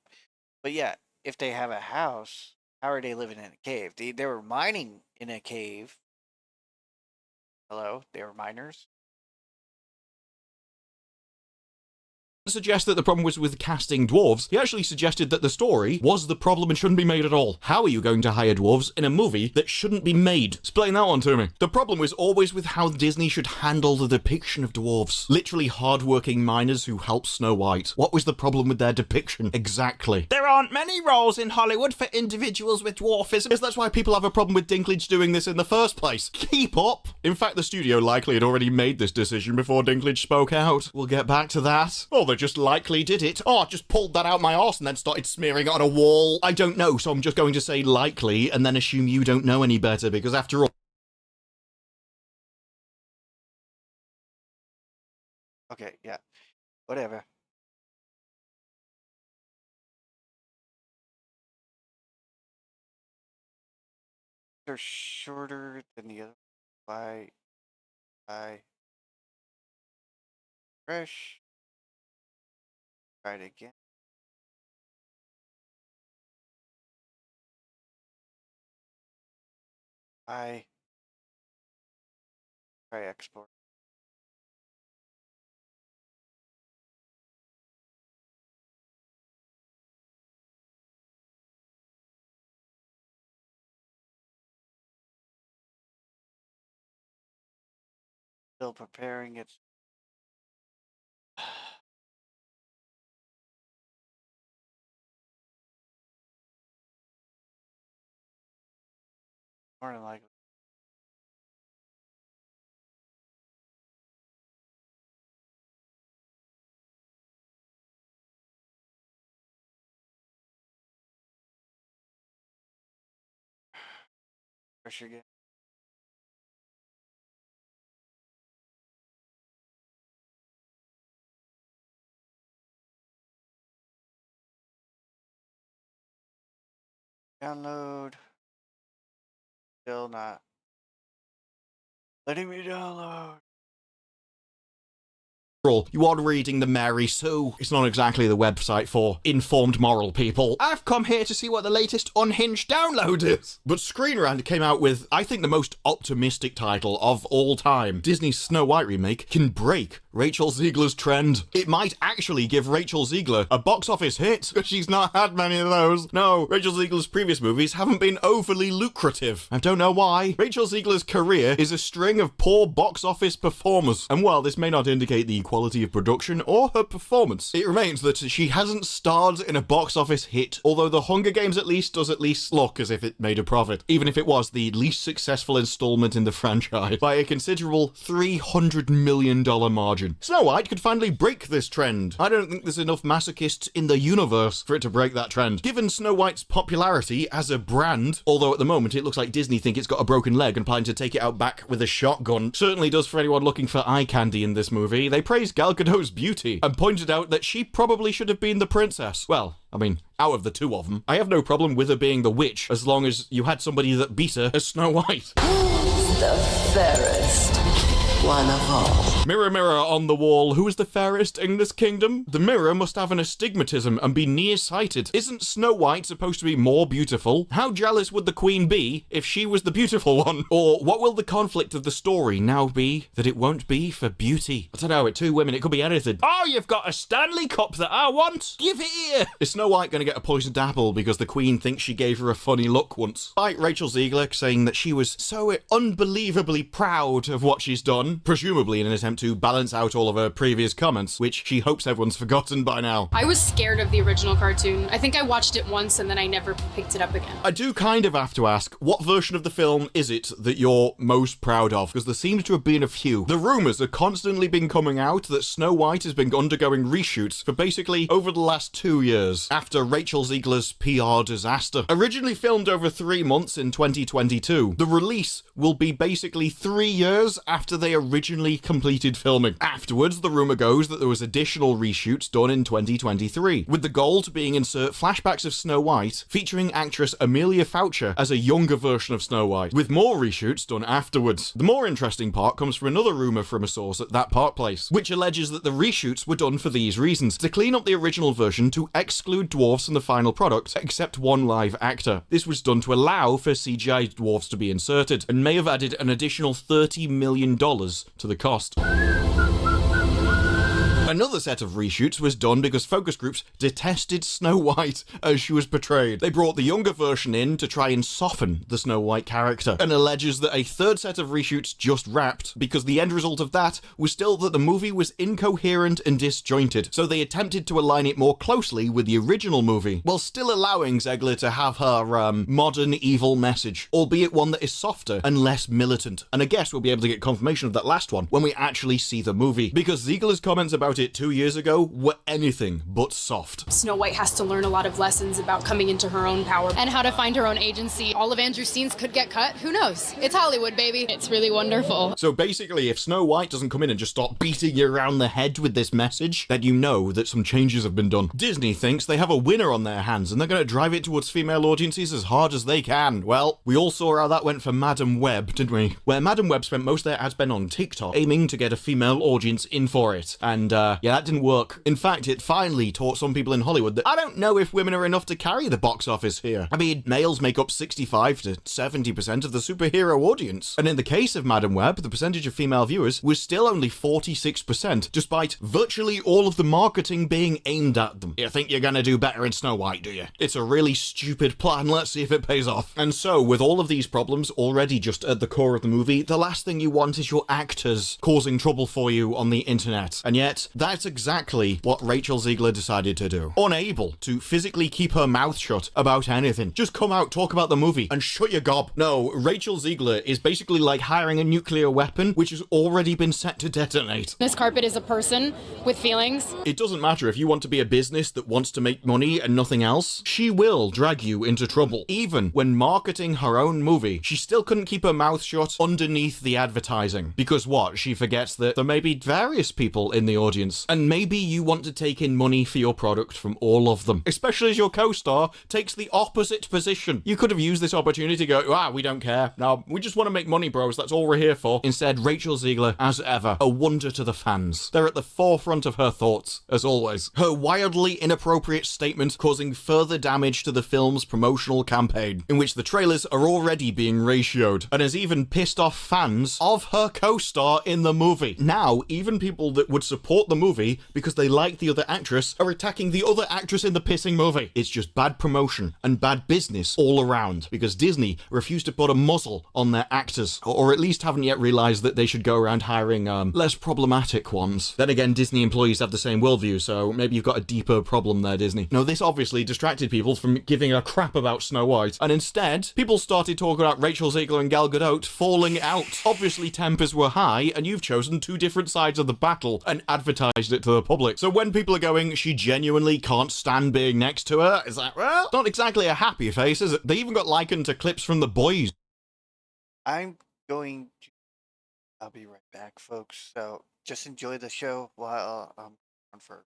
But yeah, if they have a house, how are they living in a cave? They were mining in a cave. Hello, they were miners. Suggest that the problem was with casting dwarves. He actually suggested that the story was the problem and shouldn't be made at all. How are you going to hire dwarves in a movie that shouldn't be made? Explain that one to me. The problem was always with how Disney should handle the depiction of dwarves. Literally hard-working miners who help Snow White. What was the problem with their depiction? Exactly. There aren't many roles in Hollywood for individuals with dwarfism. That's why people have a problem with Dinklage doing this in the first place. Keep up! In fact, the studio likely had already made this decision before Dinklage spoke out. We'll get back to that. Oh, they just likely did it. Oh, I just pulled that out my arse and then started smearing it on a wall. I don't know, so I'm just going to say likely and then assume you don't know any better, because after all... Okay, yeah. Whatever. They're shorter than the other. Why? Fresh. Try it again. I try export. Still preparing it. More than likely. Pressure again. Download. Still not letting me download. You are reading the Mary Sue. It's not exactly the website for informed moral people. I've come here to see what the latest unhinged download is. But Screen Rant came out with, I think, the most optimistic title of all time. Disney's Snow White remake can break Rachel Ziegler's trend. It might actually give Rachel Ziegler a box office hit, because she's not had many of those. No, Rachel Ziegler's previous movies haven't been overly lucrative. I don't know why. Rachel Ziegler's career is a string of poor box office performers. And while this may not indicate the quality of production or her performance, it remains that she hasn't starred in a box office hit, although The Hunger Games at least look as if it made a profit, even if it was the least successful installment in the franchise, by a considerable $300 million margin. Snow White could finally break this trend. I don't think there's enough masochists in the universe for it to break that trend. Given Snow White's popularity as a brand, although at the moment it looks like Disney think it's got a broken leg and plan to take it out back with a shotgun, certainly does for anyone looking for eye candy in this movie. They praised Gal Gadot's beauty and pointed out that she probably should have been the princess. Well, I mean, out of the two of them, I have no problem with her being the witch as long as you had somebody that beat her as Snow White. The fairest one of all. Mirror, mirror on the wall, who is the fairest in this kingdom? The mirror must have an astigmatism and be nearsighted. Isn't Snow White supposed to be more beautiful? How jealous would the queen be if she was the beautiful one? Or what will the conflict of the story now be that it won't be for beauty? I don't know, with two women, it could be anything. Oh, you've got a Stanley Cup that I want? Give it here! Is Snow White going to get a poisoned apple because the queen thinks she gave her a funny look once? Despite Rachel Ziegler saying that she was so unbelievably proud of what she's done, presumably in an attempt to balance out all of her previous comments, which she hopes everyone's forgotten by now. I was scared of the original cartoon. I think I watched it once and then I never picked it up again. I do kind of have to ask, what version of the film is it that you're most proud of? Because there seems to have been a few. The rumours have constantly been coming out that Snow White has been undergoing reshoots for basically over the last 2 years, after Rachel Ziegler's PR disaster. Originally filmed over 3 months in 2022, the release will be basically 3 years after they originally completed filming. Afterwards, the rumour goes that there was additional reshoots done in 2023, with the goal to being insert flashbacks of Snow White featuring actress Amelia Foucher as a younger version of Snow White, with more reshoots done afterwards. The more interesting part comes from another rumour from a source at that park place, which alleges that the reshoots were done for these reasons: to clean up the original version to exclude dwarfs from the final product, except one live actor. This was done to allow for CGI dwarfs to be inserted, and may have added an additional $30 million to the cost. Another set of reshoots was done because focus groups detested Snow White as she was portrayed. They brought the younger version in to try and soften the Snow White character, and alleges that a third set of reshoots just wrapped because the end result of that was still that the movie was incoherent and disjointed, so they attempted to align it more closely with the original movie, while still allowing Ziegler to have her modern evil message, albeit one that is softer and less militant. And I guess we'll be able to get confirmation of that last one when we actually see the movie, because Ziegler's comments about it it 2 years ago were anything but soft. Snow White has to learn a lot of lessons about coming into her own power and how to find her own agency. All of Andrew's scenes could get cut. Who knows? It's Hollywood, baby. It's really wonderful. So basically, if Snow White doesn't come in and just start beating you around the head with this message, then you know that some changes have been done. Disney thinks they have a winner on their hands and they're going to drive it towards female audiences as hard as they can. Well, we all saw how that went for Madam Web, didn't we? Where Madam Web spent most of their ad spend on TikTok, aiming to get a female audience in for it. And yeah, that didn't work. In fact, it finally taught some people in Hollywood that I don't know if women are enough to carry the box office here. I mean, males make up 65 to 70% of the superhero audience. And in the case of Madam Web, the percentage of female viewers was still only 46%, despite virtually all of the marketing being aimed at them. You think you're gonna do better in Snow White, do you? It's a really stupid plan. Let's see if it pays off. And so, with all of these problems already just at the core of the movie, the last thing you want is your actors causing trouble for you on the internet. And yet, that's exactly what Rachel Ziegler decided to do. Unable to physically keep her mouth shut about anything. Just come out, talk about the movie, and shut your gob. No, Rachel Ziegler is basically like hiring a nuclear weapon, which has already been set to detonate. Miss Carpet is a person with feelings. It doesn't matter if you want to be a business that wants to make money and nothing else. She will drag you into trouble. Even when marketing her own movie, she still couldn't keep her mouth shut underneath the advertising. Because what? She forgets that there may be various people in the audience, and maybe you want to take in money for your product from all of them. Especially as your co-star takes the opposite position. You could have used this opportunity to go, we don't care. No, we just want to make money, bros. That's all we're here for. Instead, Rachel Ziegler, as ever, a wonder to the fans. They're at the forefront of her thoughts, as always. Her wildly inappropriate statement causing further damage to the film's promotional campaign, in which the trailers are already being ratioed, and has even pissed off fans of her co-star in the movie. Now, even people that would support the movie because they like the other actress are attacking the other actress in the pissing movie. It's just bad promotion and bad business all around, because Disney refused to put a muzzle on their actors, or at least haven't yet realized that they should go around hiring less problematic ones. Then again, Disney employees have the same worldview, so maybe you've got a deeper problem there, Disney. No, this obviously distracted people from giving a crap about Snow White, and instead, people started talking about Rachel Ziegler and Gal Gadot falling out. Obviously, tempers were high, and you've chosen two different sides of the battle and advertised it to the public. So when people are going, she genuinely can't stand being next to her, it's like, well, not exactly a happy face, is it? They even got likened to clips from The Boys. I'm going to... I'll be right back, folks. So just enjoy the show while I'm on for...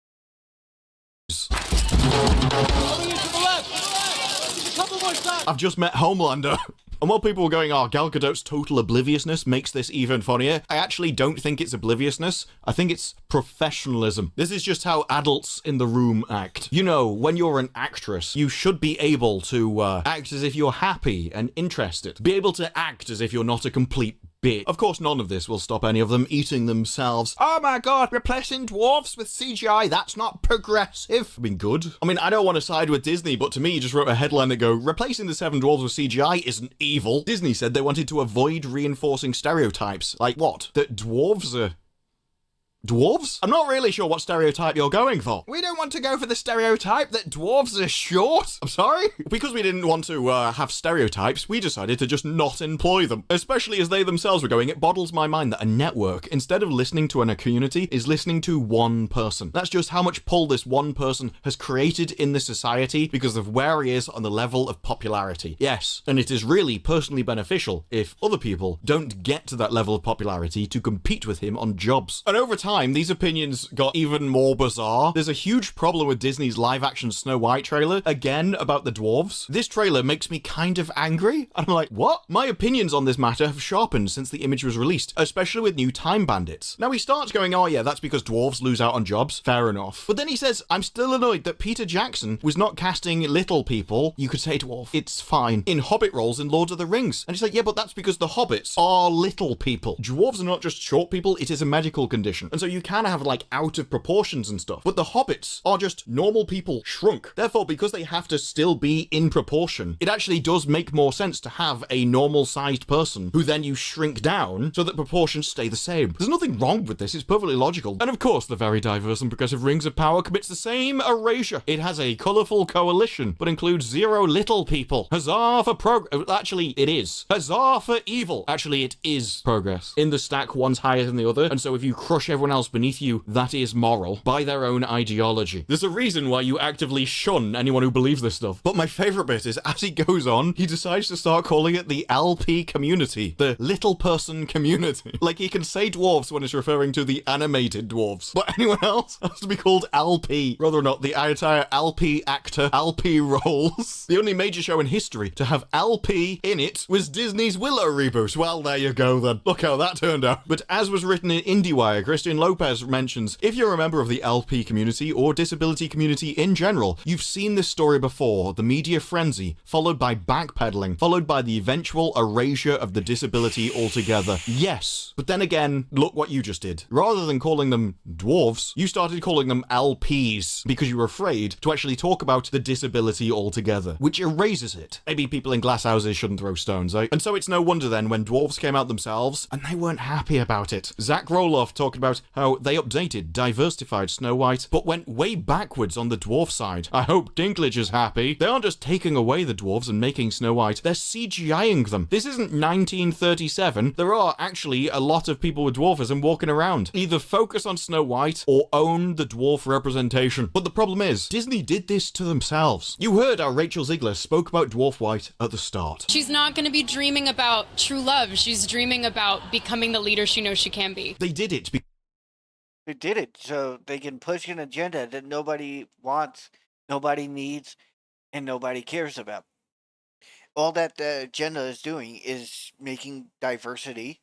I've just met Homelander. And while people were going, Gal Gadot's total obliviousness makes this even funnier, I actually don't think it's obliviousness. I think it's professionalism. This is just how adults in the room act. You know, when you're an actress, you should be able to act as if you're happy and interested. Be able to act as if you're not a complete bitch. Of course, none of this will stop any of them eating themselves. Oh my god, replacing dwarfs with CGI, that's not progressive. I mean, good. I mean, I don't want to side with Disney, but to me, you just wrote a headline that go, replacing the 7 dwarves with CGI isn't evil. Disney said they wanted to avoid reinforcing stereotypes. Like what? That dwarves are... dwarves? I'm not really sure what stereotype you're going for. We don't want to go for the stereotype that dwarves are short. I'm sorry? Because we didn't want to have stereotypes, we decided to just not employ them. Especially as they themselves were going, it boggles my mind that a network, instead of listening to a community, is listening to one person. That's just how much pull this one person has created in the society because of where he is on the level of popularity. Yes, and it is really personally beneficial if other people don't get to that level of popularity to compete with him on jobs. And over time, these opinions got even more bizarre. There's a huge problem with Disney's live-action Snow White trailer, again about the dwarves. This trailer makes me kind of angry, and I'm like, what? My opinions on this matter have sharpened since the image was released, especially with new Time Bandits. Now he starts going, oh yeah, that's because dwarves lose out on jobs. Fair enough. But then he says, I'm still annoyed that Peter Jackson was not casting little people, you could say dwarf, it's fine, in Hobbit roles in Lord of the Rings. And he's like, yeah, but that's because the Hobbits are little people. Dwarves are not just short people, it is a medical condition. And so you can have like out of proportions and stuff, but the hobbits are just normal people shrunk. Therefore, because they have to still be in proportion, it actually does make more sense to have a normal sized person who then you shrink down so that proportions stay the same. There's nothing wrong with this, it's perfectly logical. And of course, the very diverse and progressive Rings of Power commits the same erasure. It has a colourful coalition, but includes 0 little people. Huzzah for actually, it is. Huzzah for evil. Actually, it is progress. In the stack, one's higher than the other, and so if you crush everyone everyone else beneath you that is moral by their own ideology. There's a reason why you actively shun anyone who believes this stuff. But my favorite bit is, as he goes on, he decides to start calling it the LP community, the little person community. Like, he can say dwarves when it's referring to the animated dwarves, but anyone else has to be called LP, whether or not the entire LP actor, LP roles. The only major show in history to have LP in it was Disney's Willow reboot. Well, there you go then. Look how that turned out. But as was written in IndieWire, Christian Lopez mentions, if you're a member of the LP community or disability community in general, you've seen this story before, the media frenzy, followed by backpedaling, followed by the eventual erasure of the disability altogether. Yes, but then again, look what you just did. Rather than calling them dwarves, you started calling them LPs because you were afraid to actually talk about the disability altogether, which erases it. Maybe people in glass houses shouldn't throw stones, eh? And so it's no wonder then when dwarves came out themselves, and they weren't happy about it. Zach Roloff talked about how they updated, diversified Snow White, but went way backwards on the dwarf side. I hope Dinklage is happy. They aren't just taking away the dwarves and making Snow White, they're CGIing them. This isn't 1937. There are actually a lot of people with dwarfism walking around. Either focus on Snow White or own the dwarf representation. But the problem is, Disney did this to themselves. You heard how Rachel Ziegler spoke about Dwarf White at the start. She's not going to be dreaming about true love. She's dreaming about becoming the leader she knows she can be. They did it. They did it so they can push an agenda that nobody wants, nobody needs, and nobody cares about. All that the agenda is doing is making diversity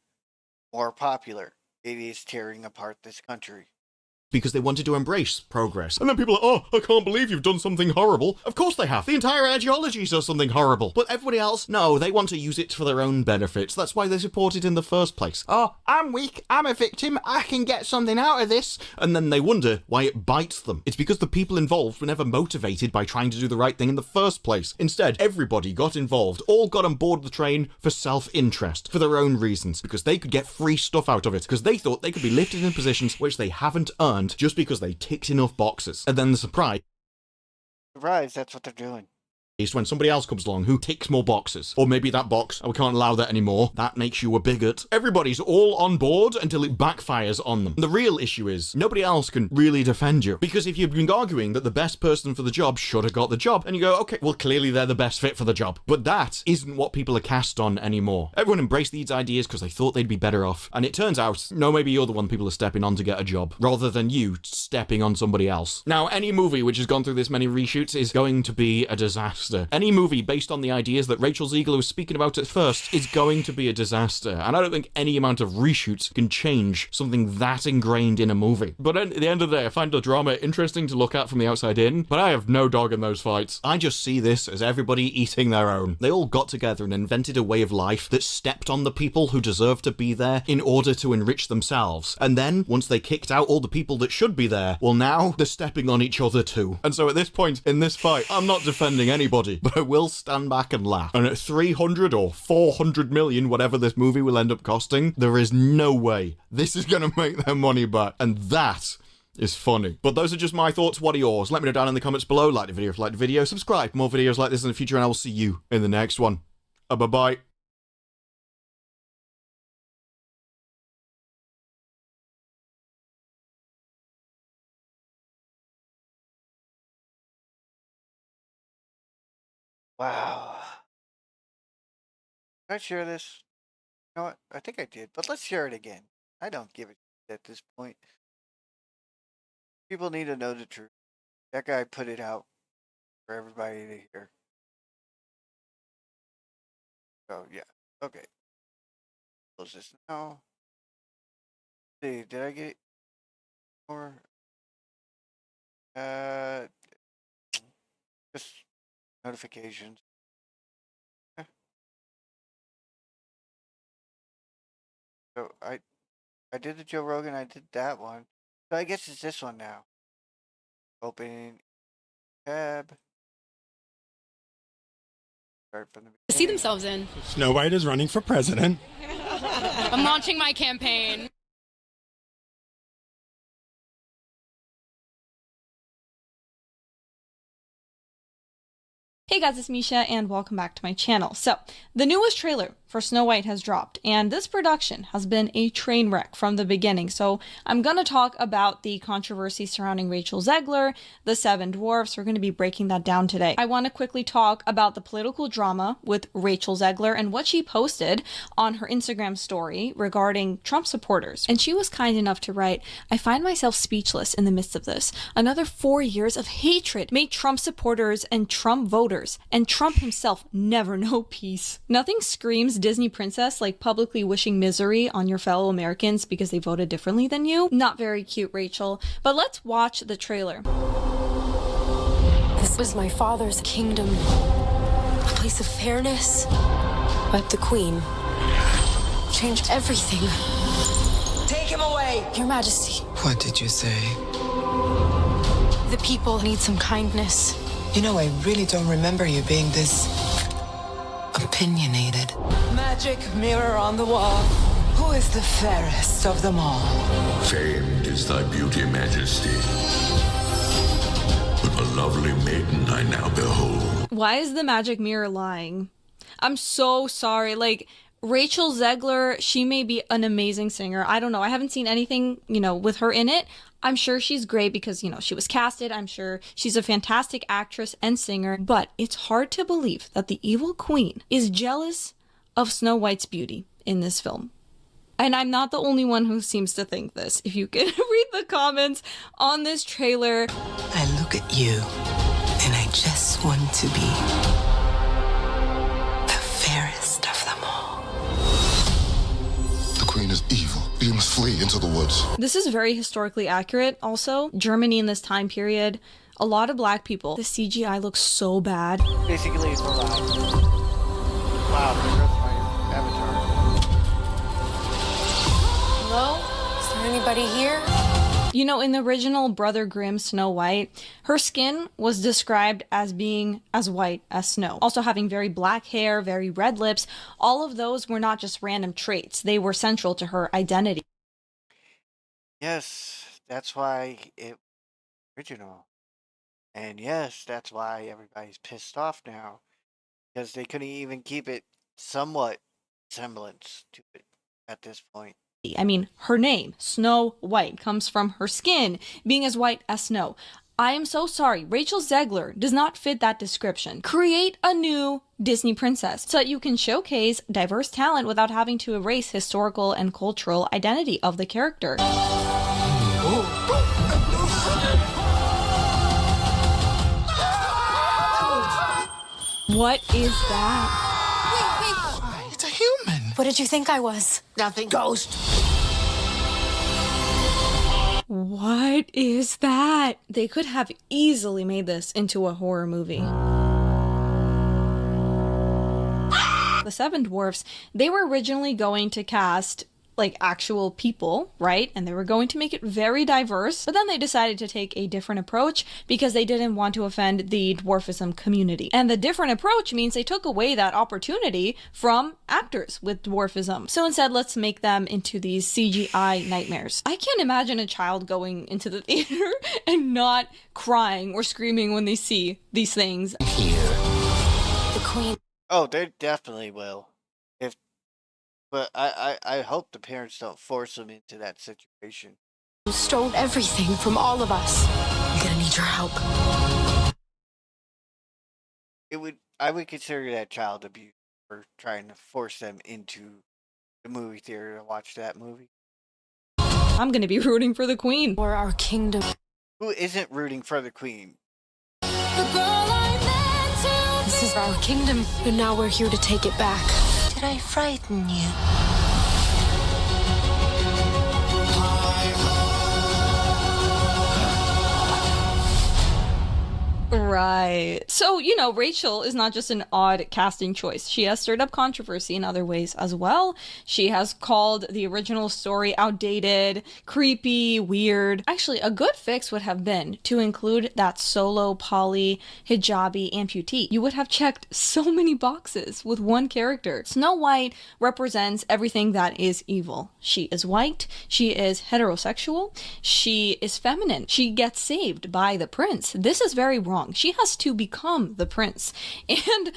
more popular. It is tearing apart this country. Because they wanted to embrace progress. And then people are, oh, I can't believe you've done something horrible. Of course they have. The entire ideology does something horrible. But everybody else, no, they want to use it for their own benefits. That's why they support it in the first place. Oh, I'm weak, I'm a victim, I can get something out of this. And then they wonder why it bites them. It's because the people involved were never motivated by trying to do the right thing in the first place. Instead, everybody got involved, all got on board the train for self-interest, for their own reasons, because they could get free stuff out of it, because they thought they could be lifted in positions which they haven't earned just because they ticked enough boxes. And then the surprise, that's what they're doing. is when somebody else comes along who ticks more boxes. Or maybe that box, we can't allow that anymore. That makes you a bigot. Everybody's all on board until it backfires on them. The real issue is, nobody else can really defend you. Because if you've been arguing that the best person for the job should have got the job, and you go, okay, well, clearly they're the best fit for the job. But that isn't what people are cast on anymore. Everyone embraced these ideas because they thought they'd be better off. And it turns out, no, maybe you're the one people are stepping on to get a job, rather than you stepping on somebody else. Now, any movie which has gone through this many reshoots is going to be a disaster. Any movie based on the ideas that Rachel Ziegler was speaking about at first is going to be a disaster. And I don't think any amount of reshoots can change something that ingrained in a movie. But at the end of the day, I find the drama interesting to look at from the outside in, but I have no dog in those fights. I just see this as everybody eating their own. They all got together and invented a way of life that stepped on the people who deserve to be there in order to enrich themselves. And then, once they kicked out all the people that should be there, well, now they're stepping on each other too. And so at this point in this fight, I'm not defending anybody, but I will stand back and laugh. And at 300 or 400 million, whatever this movie will end up costing, there is no way this is going to make their money back. And that is funny. But those are just my thoughts. What are yours? Let me know down in the comments below. Like the video if you like the video. Subscribe for more videos like this in the future, and I will see you in the next one. Bye-bye. Wow. Did I share this? You know what? I think I did, but let's share it again. I don't give a shit at this point. People need to know the truth. That guy put it out for everybody to hear. So, yeah. Okay. Close this now. Let's see, did I get more? Just notifications. So I did the Joe Rogan, I did that one. So I guess it's this one now. Open tab. Start from the beginning. See themselves in. Snow White is running for president. I'm launching my campaign. Hey guys, it's Misha and welcome back to my channel. So, the newest trailer for Snow White has dropped, and this production has been a train wreck from the beginning. So I'm going to talk about the controversy surrounding Rachel Zegler, the Seven Dwarfs. We're going to be breaking that down today. I want to quickly talk about the political drama with Rachel Zegler and what she posted on her Instagram story regarding Trump supporters. And she was kind enough to write, "I find myself speechless in the midst of this. Another 4 years of hatred made Trump supporters and Trump voters and Trump himself never know peace. Nothing screams Disney princess like publicly wishing misery on your fellow Americans because they voted differently than you. Not very cute, Rachel. But let's watch the trailer." This was my father's kingdom, a place of fairness, but the Queen changed everything. Take him away! Your Majesty, What did you say? the people need some kindness. You know, I really don't remember you being this opinionated. Magic mirror on the wall. Who is the fairest of them all? Famed is thy beauty, Majesty. But a lovely maiden I now behold. Why is the magic mirror lying? I'm so sorry. Like, Rachel Zegler, she may be an amazing singer. I don't know. I haven't seen anything, with her in it. I'm sure she's great because, she was casted. I'm sure she's a fantastic actress and singer. But it's hard to believe that the evil queen is jealous of Snow White's beauty in this film. And I'm not the only one who seems to think this. If you can read the comments on this trailer. I look at you, and I just want to be the fairest of them all. The queen is evil. You must flee into the woods. This is very historically accurate. Also, Germany in this time period, a lot of black people. The CGI looks so bad. Basically, it's a lie. Wow, there goes my avatar. Hello? Is there anybody here? In the original Brother Grimm Snow White, her skin was described as being as white as snow. Also having very black hair, very red lips. All of those were not just random traits. They were central to her identity. Yes, that's why it was original. And yes, that's why everybody's pissed off now. Because they couldn't even keep it somewhat semblance to it at this point. I mean, her name, Snow White, comes from her skin being as white as snow. I am so sorry. Rachel Zegler does not fit that description. Create a new Disney princess so that you can showcase diverse talent without having to erase historical and cultural identity of the character. What is that? It's a human. What did you think I was? Nothing. Ghost. What is that? They could have easily made this into a horror movie. The Seven Dwarfs, they were originally going to cast actual people, right? And they were going to make it very diverse, but then they decided to take a different approach because they didn't want to offend the dwarfism community. And the different approach means they took away that opportunity from actors with dwarfism. So instead, let's make them into these CGI nightmares. I can't imagine a child going into the theater and not crying or screaming when they see these things. The Queen. Oh, they definitely will. But I hope the parents don't force them into that situation. You stole everything from all of us. I'm gonna need your help. I would consider that child abuse for trying to force them into the movie theater to watch that movie. I'm gonna be rooting for the Queen. Or our kingdom. Who isn't rooting for the Queen? This is our kingdom, and now we're here to take it back. Did I frighten you? Right. So, Rachel is not just an odd casting choice. She has stirred up controversy in other ways as well. She has called the original story outdated, creepy, weird. Actually, a good fix would have been to include that solo poly hijabi amputee. You would have checked so many boxes with one character. Snow White represents everything that is evil. She is white. She is heterosexual. She is feminine. She gets saved by the prince. This is very wrong. She She has to become the prince. And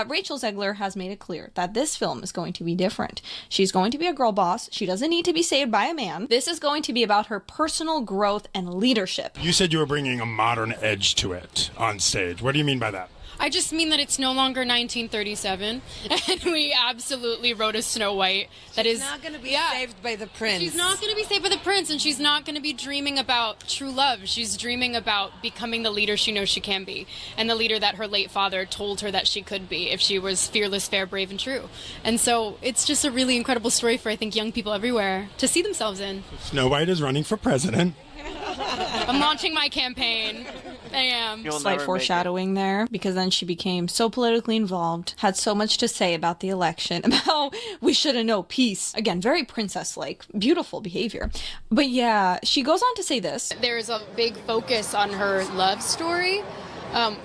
Rachel Zegler has made it clear that this film is going to be different. She's going to be a girl boss. She doesn't need to be saved by a man. This is going to be about her personal growth and leadership. You said you were bringing a modern edge to it on stage. What do you mean by that? I just mean that it's no longer 1937, and we absolutely wrote a Snow White that is not going to be saved by the prince. She's not going to be saved by the prince, and she's not going to be dreaming about true love. She's dreaming about becoming the leader she knows she can be, and the leader that her late father told her that she could be if she was fearless, fair, brave, and true. And so it's just a really incredible story for, I think, young people everywhere to see themselves in. Snow White is running for president. I'm launching my campaign. I am. Slight foreshadowing there, because then she became so politically involved, had so much to say about the election, about how we shouldn't know peace. Again, very princess-like, beautiful behavior. But yeah, she goes on to say this. There's a big focus on her love story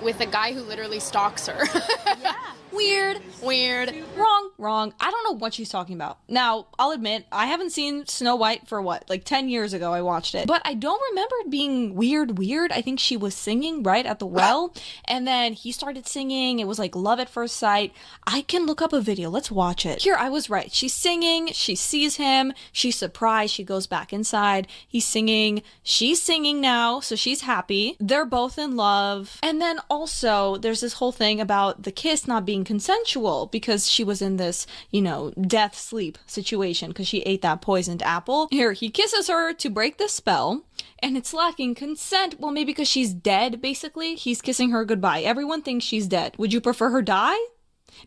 with a guy who literally stalks her. Weird. Wrong. I don't know what she's talking about. Now, I'll admit, I haven't seen Snow White for like 10 years ago I watched it. But I don't remember it being weird. I think she was singing right at the well. And then he started singing. It was like love at first sight. I can look up a video. Let's watch it. Here, I was right. She's singing. She sees him. She's surprised. She goes back inside. He's singing. She's singing now. So she's happy. They're both in love. And then also, there's this whole thing about the kiss not being consensual because she was in this, death sleep situation because she ate that poisoned apple. Here, he kisses her to break the spell, and it's lacking consent. Well, maybe because she's dead, basically. He's kissing her goodbye. Everyone thinks she's dead. Would you prefer her die?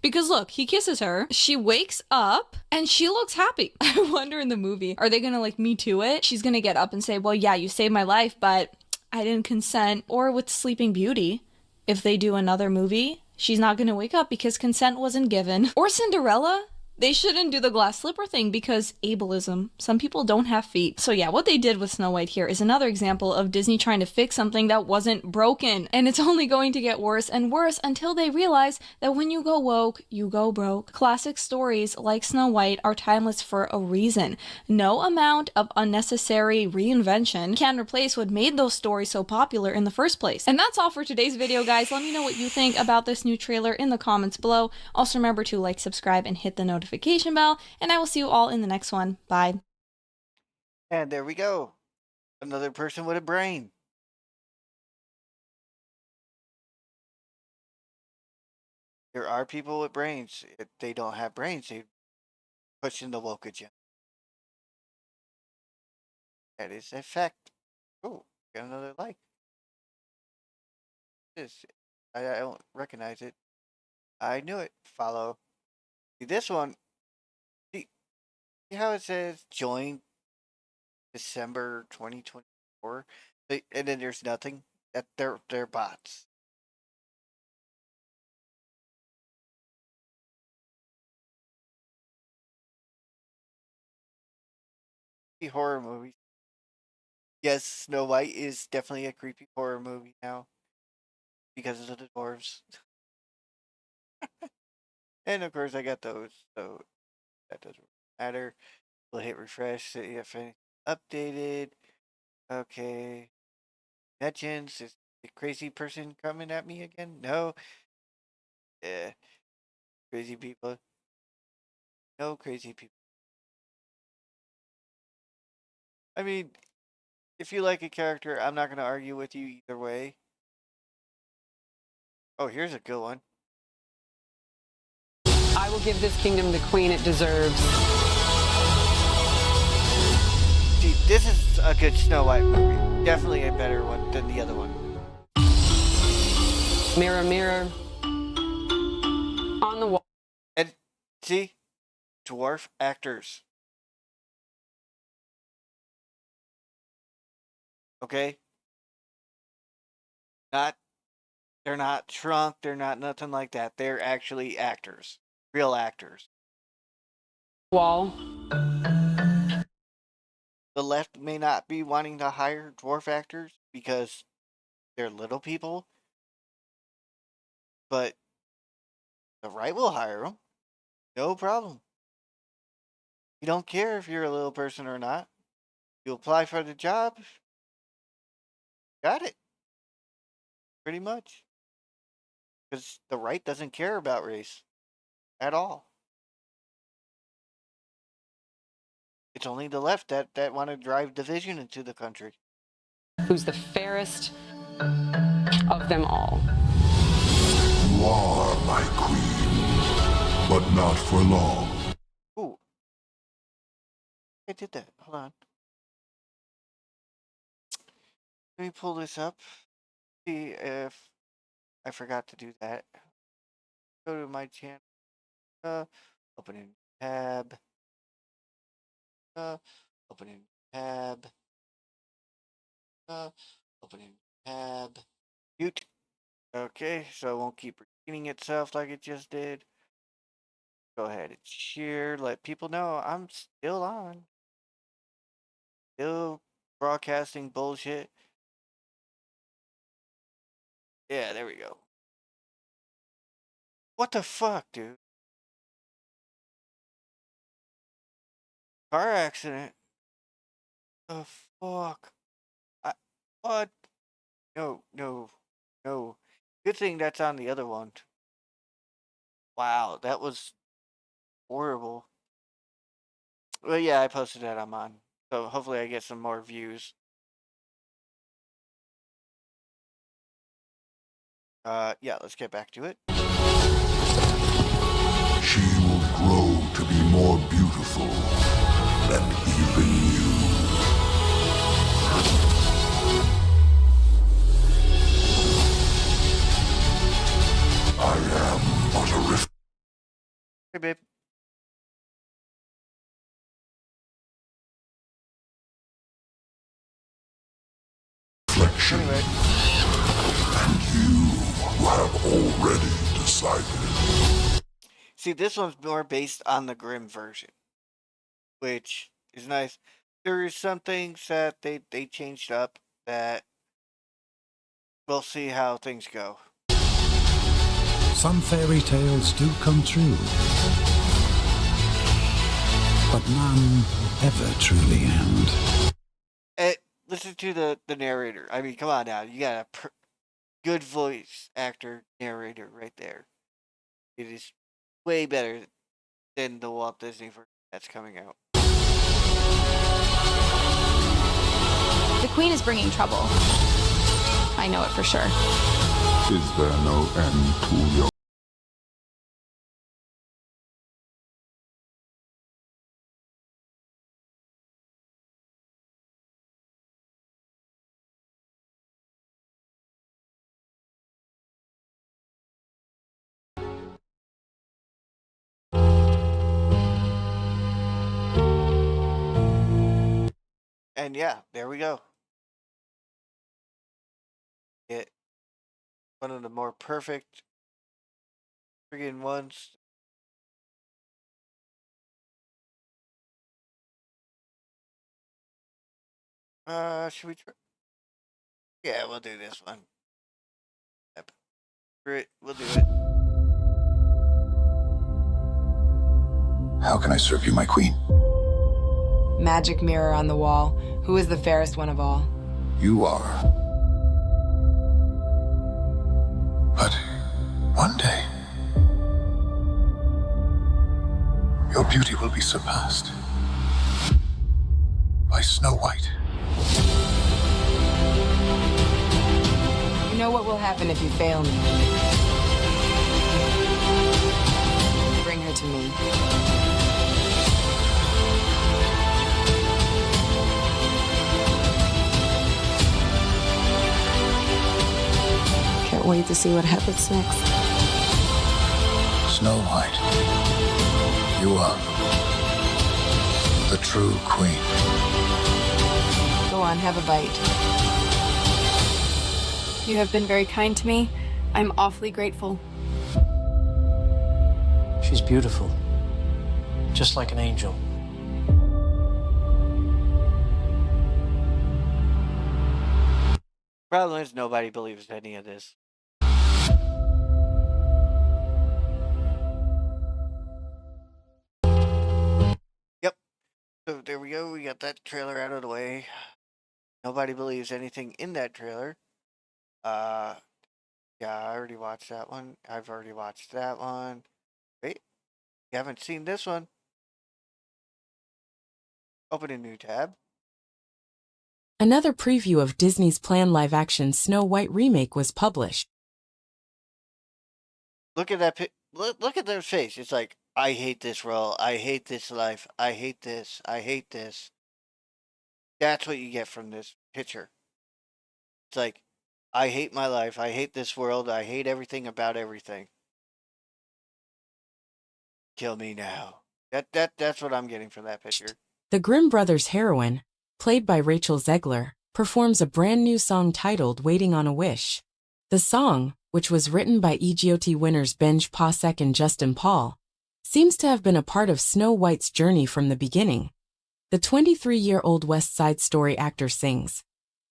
Because look, he kisses her, she wakes up, and she looks happy. I wonder in the movie, are they gonna Me Too it? She's gonna get up and say, well, yeah, you saved my life, but I didn't consent. Or with Sleeping Beauty, if they do another movie, she's not gonna wake up because consent wasn't given. Or Cinderella, they shouldn't do the glass slipper thing because ableism. Some people don't have feet. So yeah, what they did with Snow White here is another example of Disney trying to fix something that wasn't broken. And it's only going to get worse and worse until they realize that when you go woke, you go broke. Classic stories like Snow White are timeless for a reason. No amount of unnecessary reinvention can replace what made those stories so popular in the first place. And that's all for today's video, guys. Let me know what you think about this new trailer in the comments below. Also remember to like, subscribe, and hit the notification bell, and I will see you all in the next one. Bye. And there we go. Another person with a brain. There are people with brains. If they don't have brains, they push in the woke agenda. That is a fact. Oh, got another like. I don't recognize it. I knew it. Follow. See, this one, see how it says join December 2024? And then there's nothing? They're bots. Horror movies. Yes, Snow White is definitely a creepy horror movie now because of the dwarves. And of course, I got those, so that doesn't matter. We'll hit refresh, see if anything updated. Okay. Legends, is the crazy person coming at me again? No. Yeah. Crazy people. No crazy people. I mean, if you like a character, I'm not going to argue with you either way. Oh, here's a good one. I will give this kingdom the queen it deserves. See, this is a good Snow White movie. Definitely a better one than the other one. Mirror, mirror on the wall. And see, dwarf actors. Okay? They're not shrunk, they're not nothing like that. They're actually actors. Real actors. Wall. The left may not be wanting to hire dwarf actors because they're little people, but the right will hire them. No problem. You don't care if you're a little person or not. You apply for the job. Got it. Pretty much. Because the right doesn't care about race at all. It's only the left that want to drive division into the country. Who's the fairest of them all? You are my queen, but not for long. Ooh. I did that. Hold on. Let me pull this up. See if I forgot to do that. Go to my channel. Open in tab. Open in tab. Open in tab. Mute. Okay, so it won't keep repeating itself like it just did. Go ahead and share. Let people know I'm still on. Still broadcasting bullshit. Yeah, there we go. What the fuck, dude? Car accident? The fuck? What? No, no, no. Good thing that's on the other one. Wow, that was horrible. Well, yeah, I posted that on mine. So hopefully I get some more views. Yeah, let's get back to it. She will grow to be more beautiful than even you. I am but a Hey, babe. reflection. Anyway. And you have already decided. See, this one's more based on the Grimm version, which is nice. There is some things that they changed up that we'll see how things go. Some fairy tales do come true, but none ever truly end. Listen to the narrator. I mean, come on now. You got a good voice actor narrator right there. It is way better than the Walt Disney version that's coming out. The Queen is bringing trouble. I know it for sure. Is there no end to your... And yeah, there we go. It one of the more perfect friggin' ones. Should we try? Yeah, we'll do this one. Yep. Great, we'll do it. How can I serve you, my queen? Magic mirror on the wall. Who is the fairest one of all? You are. But one day, your beauty will be surpassed by Snow White. You know what will happen if you fail me. Bring her to me. Can't wait to see what happens next. Snow White, you are the true queen. Go on, have a bite. You have been very kind to me. I'm awfully grateful. She's beautiful. Just like an angel. Problem is, nobody believes any of this. Yep. So there we go. We got that trailer out of the way. Nobody believes anything in that trailer. Yeah, I already watched that one. I've already watched that one. Wait, you haven't seen this one? Open a new tab. Another preview of Disney's planned live-action Snow White remake was published. Look at that. Look at their face. It's like, I hate this role. I hate this life. I hate this. I hate this. That's what you get from this picture. It's like, I hate my life. I hate this world. I hate everything about everything. Kill me now. That's what I'm getting from that picture. The Grimm brothers' heroine, played by Rachel Zegler, performs a brand new song titled Waiting on a Wish. The song, which was written by EGOT winners Benj Pasek and Justin Paul, seems to have been a part of Snow White's journey from the beginning. The 23-year-old West Side Story actor sings,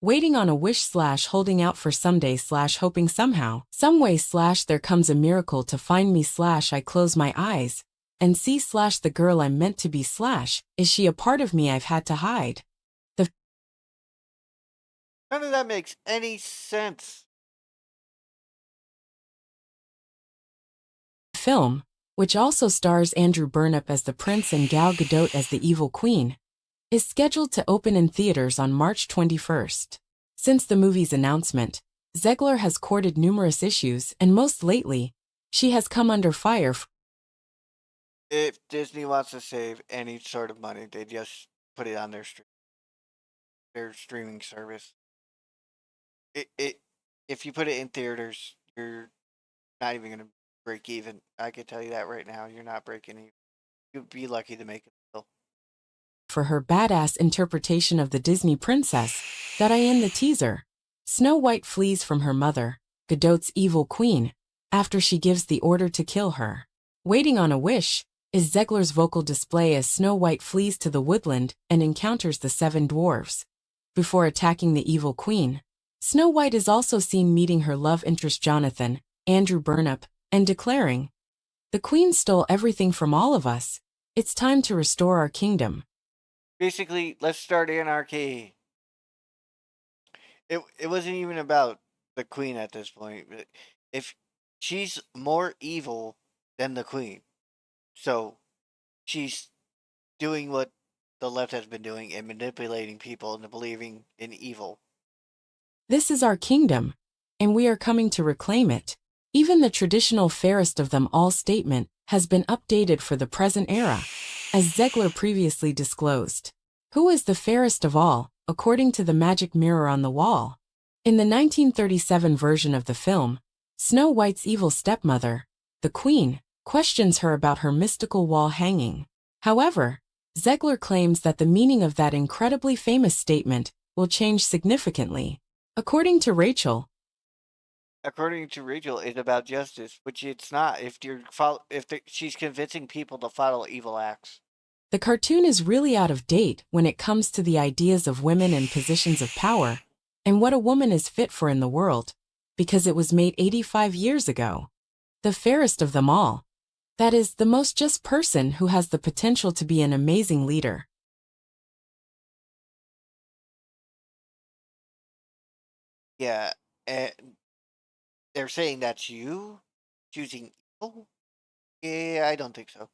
waiting on a wish / holding out for someday / hoping somehow, some way / there comes a miracle to find me / I close my eyes and see / the girl I'm meant to be / is she a part of me I've had to hide. None of that makes any sense. Film, which also stars Andrew Burnap as the prince and Gal Gadot as the evil queen, is scheduled to open in theaters on March 21st. Since the movie's announcement, Zegler has courted numerous issues and most lately, she has come under fire. If Disney wants to save any sort of money, they just put it on their streaming service. If you put it in theaters, you're not even going to break even. I can tell you that right now. You're not breaking even. You'd be lucky to make it still. For her badass interpretation of the Disney princess that I in the teaser. Snow White flees from her mother, Gadot's evil queen, after she gives the order to kill her. Waiting on a Wish is Zegler's vocal display as Snow White flees to the woodland and encounters the 7 dwarves. Before attacking the evil queen, Snow White is also seen meeting her love interest Jonathan, Andrew Burnap, and declaring, "The queen stole everything from all of us. It's time to restore our kingdom." Basically, let's start anarchy. It wasn't even about the queen at this point. If she's more evil than the queen, so she's doing what the left has been doing and manipulating people into believing in evil. This is our kingdom, and we are coming to reclaim it. Even the traditional fairest of them all statement has been updated for the present era, as Zegler previously disclosed. Who is the fairest of all, according to the magic mirror on the wall? In the 1937 version of the film, Snow White's evil stepmother, the Queen, questions her about her mystical wall hanging. However, Zegler claims that the meaning of that incredibly famous statement will change significantly. According to Rachel, it's about justice, which it's not. She's convincing people to follow evil acts. the cartoon is really out of date when it comes to the ideas of women in positions of power and what a woman is fit for in the world, because it was made 85 years ago. The fairest of them all. That is, the most just person who has the potential to be an amazing leader. Yeah, and they're saying that's you choosing evil? Yeah, I don't think so.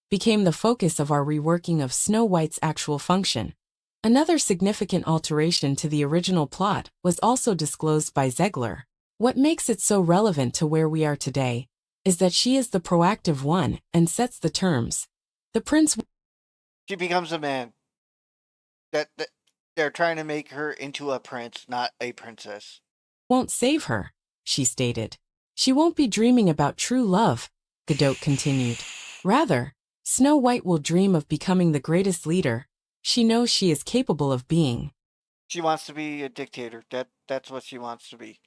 Became the focus of our reworking of Snow White's actual function. Another significant alteration to the original plot was also disclosed by Zegler. What makes it so relevant to where we are today is that she is the proactive one and sets the terms. The prince... She becomes a man. That they're trying to make her into a prince, not a princess. Won't save her, she stated. She won't be dreaming about true love, Gadot continued. Rather, Snow White will dream of becoming the greatest leader she knows she is capable of being. She wants to be a dictator. That's what she wants to be.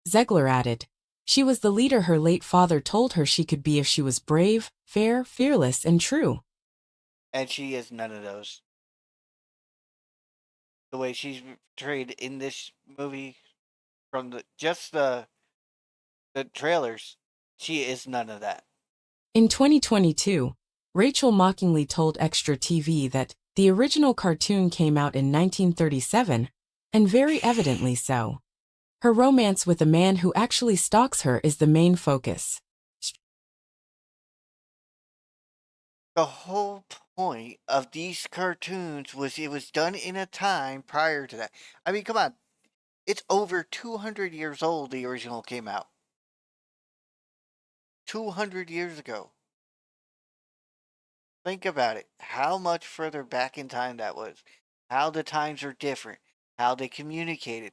Zegler added, she was the leader her late father told her she could be if she was brave, fair, fearless, and true. And she is none of those. The way she's portrayed in this movie, from the trailers, she is none of that. In 2022, Rachel mockingly told Extra TV that the original cartoon came out in 1937, and very evidently so. Her romance with a man who actually stalks her is the main focus. The whole point of these cartoons was it was done in a time prior to that. I mean, come on. It's over 200 years old the original came out. 200 years ago. Think about it. How much further back in time that was. How the times are different. How they communicated.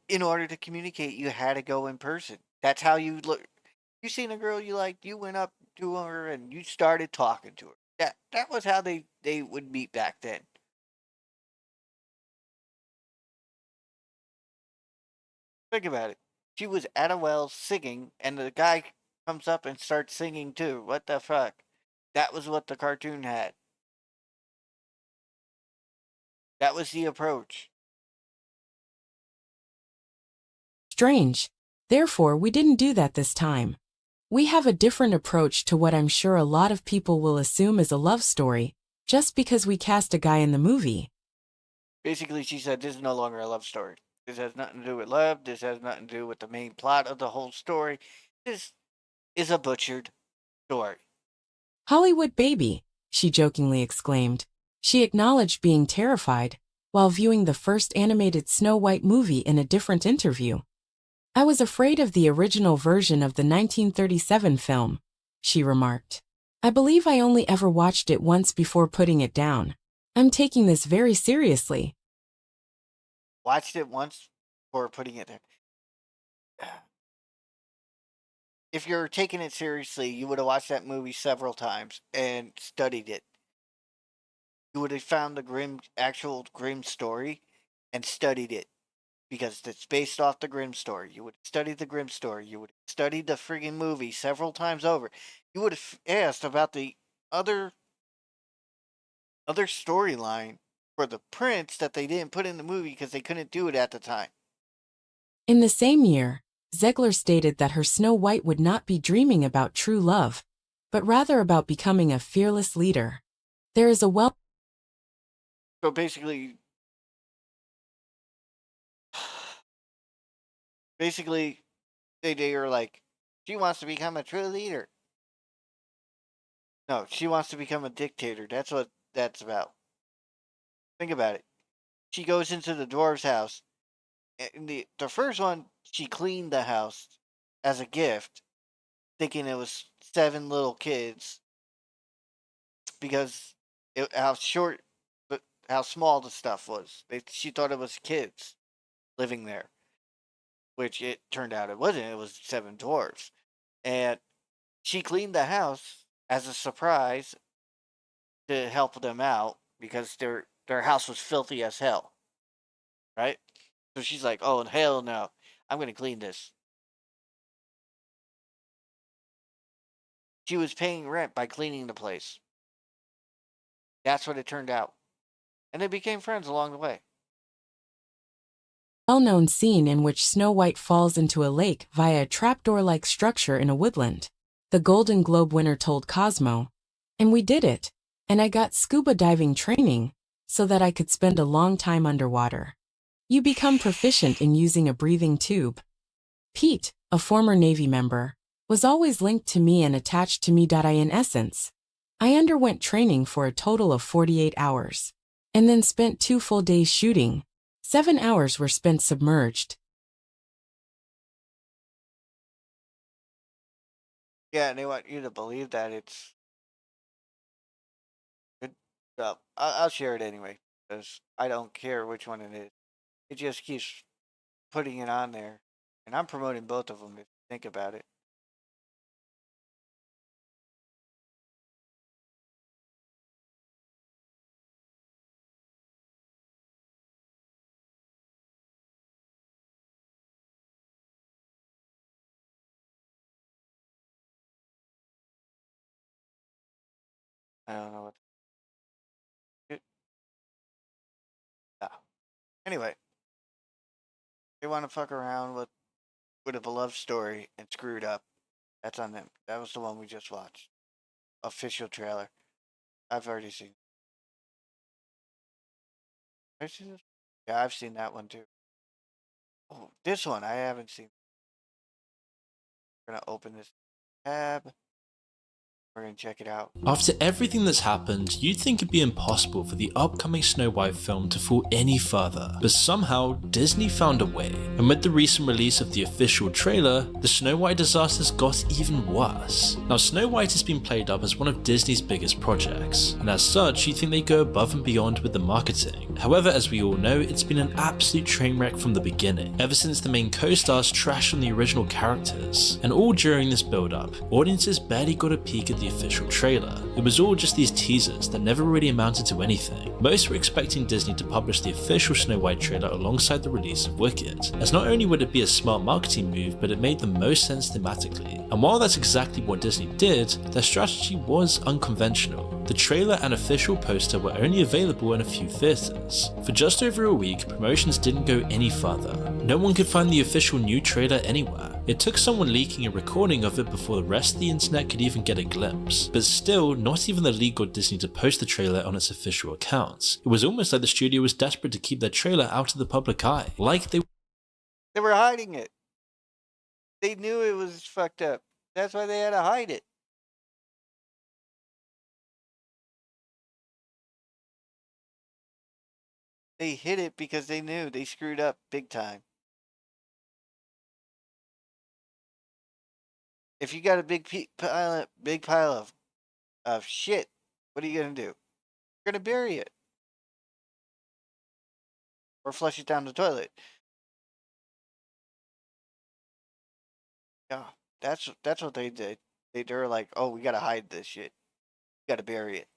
In order to communicate, you had to go in person. That's how you look. You seen a girl you liked, you went up to her and you started talking to her. That was how they would meet back then. Think about it. She was at a well singing, and the guy comes up and starts singing too. What the fuck? That was what the cartoon had. That was the approach. Strange. Therefore, we didn't do that this time. We have a different approach to what I'm sure a lot of people will assume is a love story, just because we cast a guy in the movie. Basically, she said this is no longer a love story. This has nothing to do with love. This has nothing to do with the main plot of the whole story. This is a butchered story. Hollywood baby, she jokingly exclaimed. She acknowledged being terrified while viewing the first animated Snow White movie in a different interview. I was afraid of the original version of the 1937 film, she remarked. I believe I only ever watched it once before putting it down. I'm taking this very seriously. Watched it once before putting it there. If you're taking it seriously, you would have watched that movie several times and studied it. You would have found the actual Grimm story and studied it. Because it's based off the Grimm story. You would have studied the Grimm story. You would have studied the friggin' movie several times over. You would have asked about the other storyline for the prince that they didn't put in the movie because they couldn't do it at the time. In the same year, Zegler stated that her Snow White would not be dreaming about true love, but rather about becoming a fearless leader. There is a So basically, they are like, she wants to become a true leader. No, she wants to become a dictator. That's what that's about. Think about it. She goes into the dwarf's house. And the first one, she cleaned the house as a gift, thinking it was 7 little kids. Because how small the stuff was. She thought it was kids living there. Which it turned out it wasn't. It was 7 dwarves. And she cleaned the house as a surprise to help them out because their house was filthy as hell. Right? So she's like, oh, hell no. I'm going to clean this. She was paying rent by cleaning the place. That's what it turned out. And they became friends along the way. well-known scene in which Snow White falls into a lake via a trapdoor-like structure in a woodland. The Golden Globe winner told Cosmo, "And we did it. And I got scuba diving training so that I could spend a long time underwater. You become proficient in using a breathing tube." Pete, a former Navy member, was always linked to me and attached to me. In essence, I underwent training for a total of 48 hours, and then spent 2 full days shooting. 7 hours were spent submerged. Yeah, and they want you to believe that it's good stuff. I'll share it anyway, because I don't care which one it is. It just keeps putting it on there. And I'm promoting both of them if you think about it. I don't know what. Yeah. Anyway, they want to fuck around with a beloved story and screw it up. That's on them. That was the one we just watched. Official trailer. I've already seen. Have you seen this? Yeah, I've seen that one too. Oh, this one I haven't seen. We're gonna open this tab. We're gonna check it out. After everything that's happened, you'd think it'd be impossible for the upcoming Snow White film to fall any further, but somehow Disney found a way. And with the recent release of the official trailer, the Snow White disasters got even worse. Now, Snow White has been played up as one of Disney's biggest projects, and as such, you'd think they go above and beyond with the marketing. However, as we all know, it's been an absolute train wreck from the beginning, ever since the main co-stars trashed on the original characters. And all during this build-up, audiences barely got a peek at the official trailer. It was all just these teasers that never really amounted to anything. Most were expecting Disney to publish the official Snow White trailer alongside the release of Wicked, as not only would it be a smart marketing move, but it made the most sense thematically. And while that's exactly what Disney did, their strategy was unconventional. The trailer and official poster were only available in a few theaters. For just over a week, promotions didn't go any further. No one could find the official new trailer anywhere. It took someone leaking a recording of it before the rest of the internet could even get a glimpse. But still, not even the leak got Disney to post the trailer on its official accounts. It was almost like the studio was desperate to keep their trailer out of the public eye. Like they were hiding it. They knew it was fucked up. That's why they had to hide it. They hid it because they knew they screwed up big time. If you got a big pile of shit, what are you gonna do? You're gonna bury it or flush it down the toilet. Yeah, that's what they did. They were like, oh, we gotta hide this shit. We gotta bury it.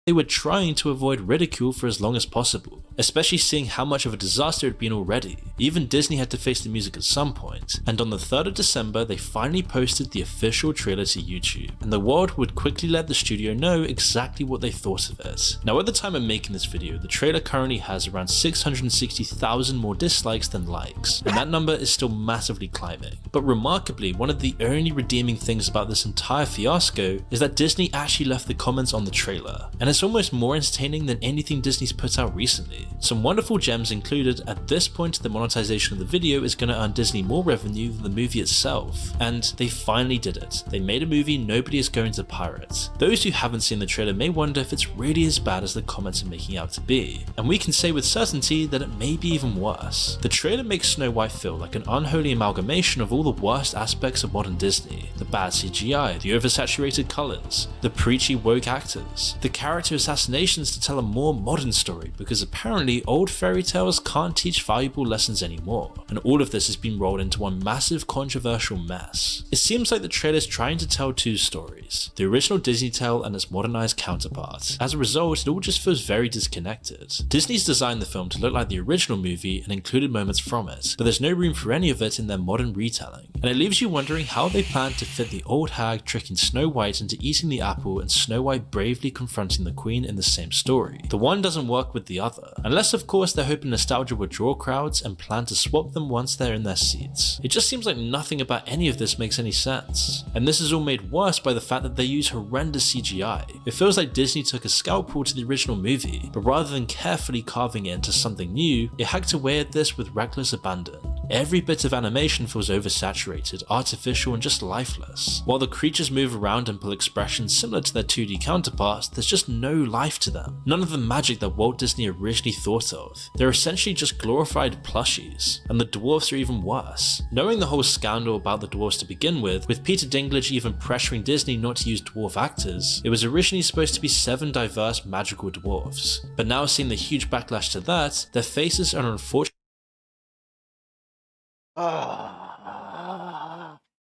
They were trying to avoid ridicule for as long as possible, especially seeing how much of a disaster it had been already. Even Disney had to face the music at some point, and on the 3rd of December they finally posted the official trailer to YouTube, and the world would quickly let the studio know exactly what they thought of it. Now, at the time of making this video, the trailer currently has around 660,000 more dislikes than likes, and that number is still massively climbing. But remarkably, one of the only redeeming things about this entire fiasco is that Disney actually left the comments on the trailer, and it's almost more entertaining than anything Disney's put out recently. Some wonderful gems included. At this point, the monetization of the video is going to earn Disney more revenue than the movie itself, and they finally did it. They made a movie nobody is going to pirate. Those who haven't seen the trailer may wonder if it's really as bad as the comments are making out to be, and we can say with certainty that it may be even worse. The trailer makes Snow White feel like an unholy amalgamation of all the worst aspects of modern Disney: the bad CGI, the oversaturated colors, the preachy woke actors, the character assassinations to tell a more modern story, because apparently old fairy tales can't teach valuable lessons anymore, and all of this has been rolled into one massive controversial mess. It seems like the trailer is trying to tell two stories: the original Disney tale and its modernized counterpart. As a result, it all just feels very disconnected. Disney's designed the film to look like the original movie and included moments from it, but there's no room for any of it in their modern retelling, and it leaves you wondering how they plan to fit the old hag tricking Snow White into eating the apple and Snow White bravely confronting the Queen in the same story. The one doesn't work with the other, unless of course they're hoping nostalgia would draw crowds and plan to swap them once they're in their seats. It just seems like nothing about any of this makes any sense, and this is all made worse by the fact that they use horrendous CGI. It feels like Disney took a scalpel to the original movie, but rather than carefully carving it into something new, it hacked away at this with reckless abandon. Every bit of animation feels oversaturated, artificial, and just lifeless. While the creatures move around and pull expressions similar to their 2D counterparts, there's just no life to them. None of the magic that Walt Disney originally thought of. They're essentially just glorified plushies, and the dwarfs are even worse. Knowing the whole scandal about the dwarfs to begin with Peter Dinklage even pressuring Disney not to use dwarf actors, it was originally supposed to be 7 diverse magical dwarfs. But now seeing the huge backlash to that, their faces are unfortunately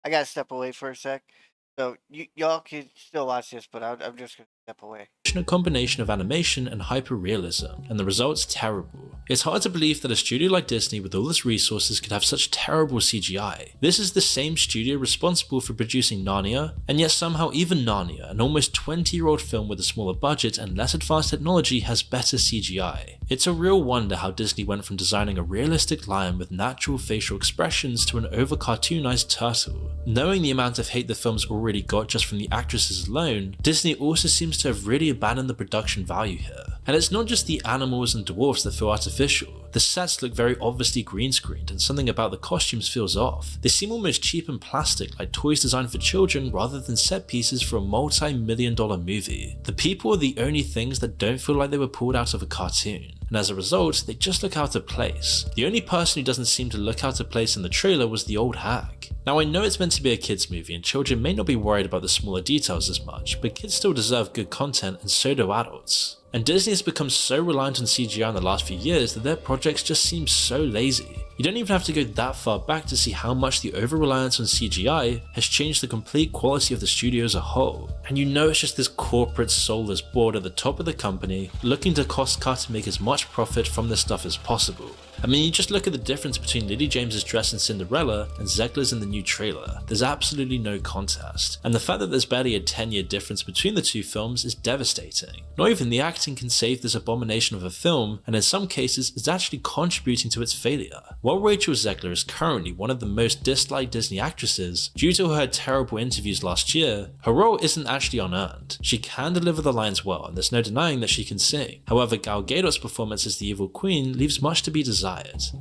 I gotta step away for a sec. So y'all can still watch this, but I'm just gonna step away. A combination of animation and hyper-realism, and the result's terrible. It's hard to believe that a studio like Disney with all its resources could have such terrible CGI. This is the same studio responsible for producing Narnia, and yet somehow even Narnia, an almost 20-year-old film with a smaller budget and less advanced technology, has better CGI. It's a real wonder how Disney went from designing a realistic lion with natural facial expressions to an over-cartoonized turtle. Knowing the amount of hate the film's already got just from the actresses alone, Disney also seems to have really abandoned the production value here. And it's not just the animals and dwarfs that feel artificial. The sets look very obviously green screened and something about the costumes feels off. They seem almost cheap and plastic, like toys designed for children rather than set pieces for a multi-million-dollar movie. The people are the only things that don't feel like they were pulled out of a cartoon, and as a result, they just look out of place. The only person who doesn't seem to look out of place in the trailer was the old hag. Now I know it's meant to be a kids movie and children may not be worried about the smaller details as much, but kids still deserve good content and so do adults. And Disney has become so reliant on CGI in the last few years that their projects just seem so lazy. You don't even have to go that far back to see how much the over-reliance on CGI has changed the complete quality of the studio as a whole. And you know it's just this corporate soulless board at the top of the company looking to cost cut and make as much profit from this stuff as possible. I mean, you just look at the difference between Lily James's dress in Cinderella and Zegler's in the new trailer. There's absolutely no contest. And the fact that there's barely a 10-year difference between the two films is devastating. Not even the acting can save this abomination of a film, and in some cases, it's actually contributing to its failure. While Rachel Zegler is currently one of the most disliked Disney actresses, due to her terrible interviews last year, her role isn't actually unearned. She can deliver the lines well, and there's no denying that she can sing. However, Gal Gadot's performance as the evil queen leaves much to be desired.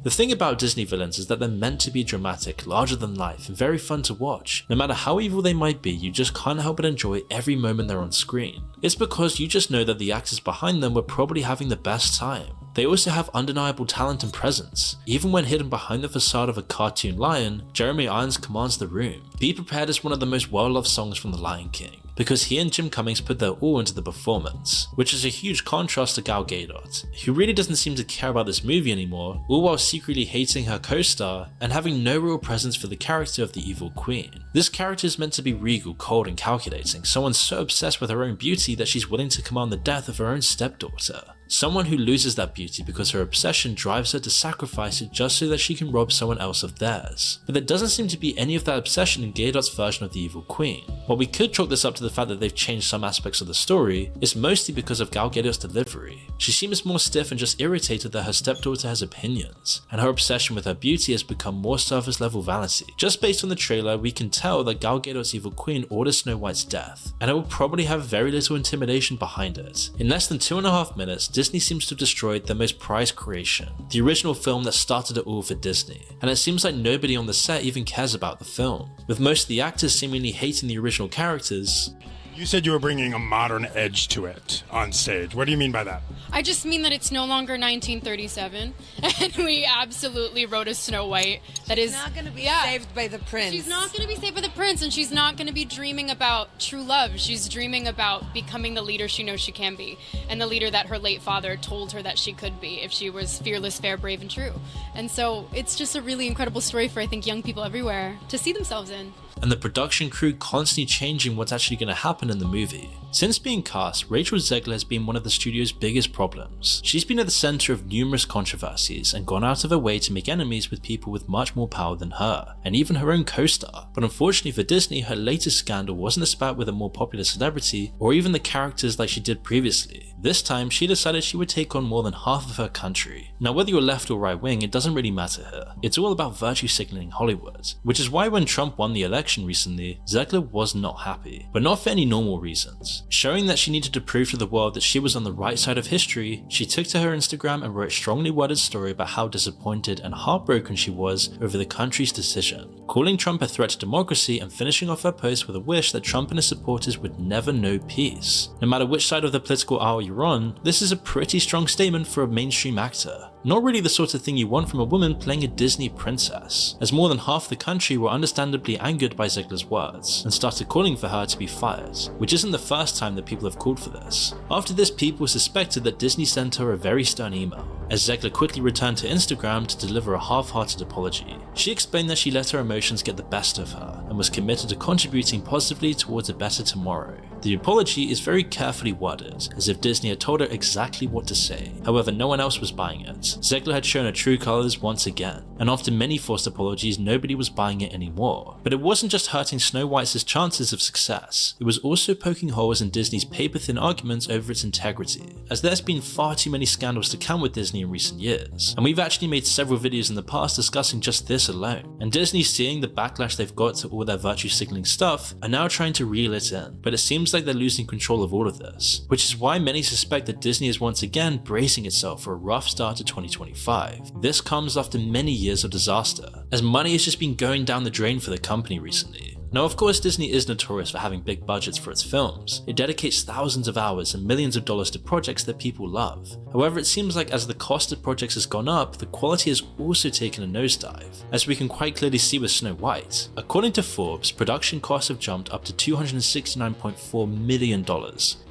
The thing about Disney villains is that they're meant to be dramatic, larger than life, and very fun to watch. No matter how evil they might be, you just can't help but enjoy every moment they're on screen. It's because you just know that the actors behind them were probably having the best time. They also have undeniable talent and presence. Even when hidden behind the facade of a cartoon lion, Jeremy Irons commands the room. Be Prepared is one of the most well-loved songs from The Lion King, because he and Jim Cummings put their all into the performance, which is a huge contrast to Gal Gadot, who really doesn't seem to care about this movie anymore, all while secretly hating her co-star and having no real presence for the character of the evil queen. This character is meant to be regal, cold and calculating, someone so obsessed with her own beauty that she's willing to command the death of her own stepdaughter. Someone who loses that beauty because her obsession drives her to sacrifice it just so that she can rob someone else of theirs. But there doesn't seem to be any of that obsession in Gadot's version of the evil queen. While we could chalk this up to the fact that they've changed some aspects of the story, it's mostly because of Gal Gadot's delivery. She seems more stiff and just irritated that her stepdaughter has opinions, and her obsession with her beauty has become more surface level vanity. Just based on the trailer, we can tell that Gal Gadot's evil queen orders Snow White's death, and it will probably have very little intimidation behind it. In less than 2.5 minutes, Disney seems to have destroyed their most prized creation, the original film that started it all for Disney, and it seems like nobody on the set even cares about the film, with most of the actors seemingly hating the original characters. You said you were bringing a modern edge to it on stage. What do you mean by that? I just mean that it's no longer 1937, and we absolutely wrote a Snow White that is not going to be saved by the prince. She's not going to be saved by the prince, and she's not going to be dreaming about true love. She's dreaming about becoming the leader she knows she can be, and the leader that her late father told her that she could be if she was fearless, fair, brave, and true. And so it's just a really incredible story for, I think, young people everywhere to see themselves in. And the production crew constantly changing what's actually going to happen in the movie. Since being cast, Rachel Zegler has been one of the studio's biggest problems. She's been at the center of numerous controversies and gone out of her way to make enemies with people with much more power than her, and even her own co-star. But unfortunately for Disney, her latest scandal wasn't a spat with a more popular celebrity or even the characters like she did previously. This time, she decided she would take on more than half of her country. Now, whether you're left or right wing, it doesn't really matter here. It's all about virtue signaling Hollywood, which is why when Trump won the election recently, Zegler was not happy, but not for any normal reasons. Showing that she needed to prove to the world that she was on the right side of history, she took to her Instagram and wrote a strongly worded story about how disappointed and heartbroken she was over the country's decision, calling Trump a threat to democracy and finishing off her post with a wish that Trump and his supporters would never know peace. No matter which side of the political aisle you're on, this is a pretty strong statement for a mainstream actor. Not really the sort of thing you want from a woman playing a Disney princess, as more than half the country were understandably angered by Zegler's words and started calling for her to be fired, which isn't the first time that people have called for this. After this, people suspected that Disney sent her a very stern email, as Zegler quickly returned to Instagram to deliver a half-hearted apology. She explained that she let her emotions get the best of her and was committed to contributing positively towards a better tomorrow. The apology is very carefully worded, as if Disney had told her exactly what to say. However, no one else was buying it. Zegler had shown her true colors once again, and after many forced apologies, nobody was buying it anymore. But it wasn't just hurting Snow White's chances of success, it was also poking holes in Disney's paper-thin arguments over its integrity, as there's been far too many scandals to count with Disney in recent years, and we've actually made several videos in the past discussing just this alone. And Disney, seeing the backlash they've got to all their virtue signaling stuff, are now trying to reel it in, but it seems seems like they're losing control of all of this, which is why many suspect that Disney is once again bracing itself for a rough start to 2025. This comes after many years of disaster, as money has just been going down the drain for the company recently. Now, of course, Disney is notorious for having big budgets for its films. It dedicates thousands of hours and millions of dollars to projects that people love. However, it seems like as the cost of projects has gone up, the quality has also taken a nosedive, as we can quite clearly see with Snow White. According to Forbes, production costs have jumped up to $269.4 million,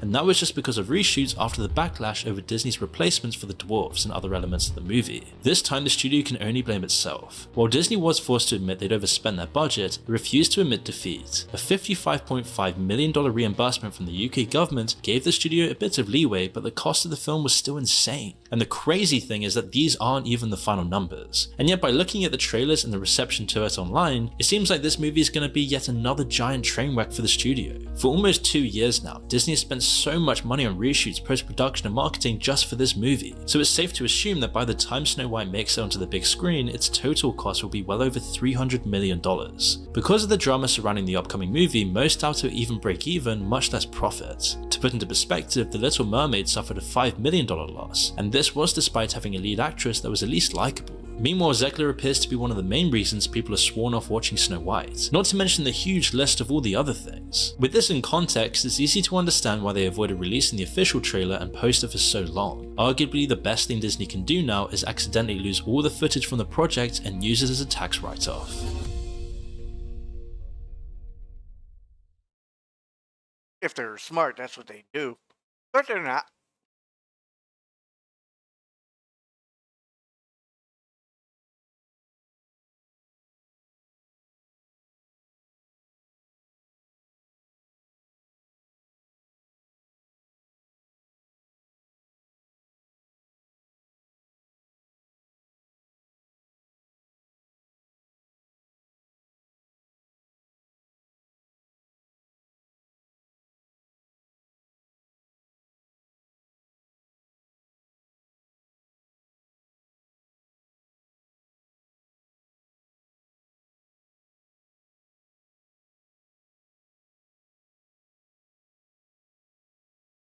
and that was just because of reshoots after the backlash over Disney's replacements for the dwarfs and other elements of the movie. This time, the studio can only blame itself. While Disney was forced to admit they'd overspent their budget, it refused to admit defeat. A $55.5 million reimbursement from the UK government gave the studio a bit of leeway, but the cost of the film was still insane. And the crazy thing is that these aren't even the final numbers. And yet by looking at the trailers and the reception to it online, it seems like this movie is going to be yet another giant train wreck for the studio. For almost 2 years now, Disney has spent so much money on reshoots, post-production and marketing just for this movie. So it's safe to assume that by the time Snow White makes it onto the big screen, its total cost will be well over $300 million. Because of the drama surrounding the upcoming movie, most doubt it will even break even, much less profit. To put into perspective, The Little Mermaid suffered a $5 million loss, and this was despite having a lead actress that was at least likable. Meanwhile, Zegler appears to be one of the main reasons people are sworn off watching Snow White, not to mention the huge list of all the other things. With this in context, it's easy to understand why they avoided releasing the official trailer and poster for so long. Arguably, the best thing Disney can do now is accidentally lose all the footage from the project and use it as a tax write-off. If they're smart, that's what they do. But they're not.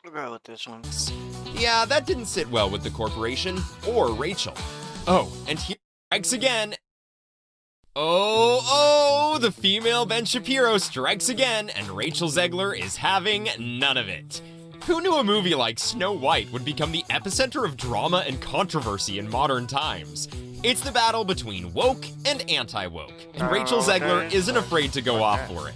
We'll go with this one. Yeah, that didn't sit well with the corporation or Rachel. Oh, and here strikes again. Oh, the female Ben Shapiro strikes again, and Rachel Zegler is having none of it. Who knew a movie like Snow White would become the epicenter of drama and controversy in modern times? It's the battle between woke and anti-woke, and Rachel Zegler isn't afraid to go off for it.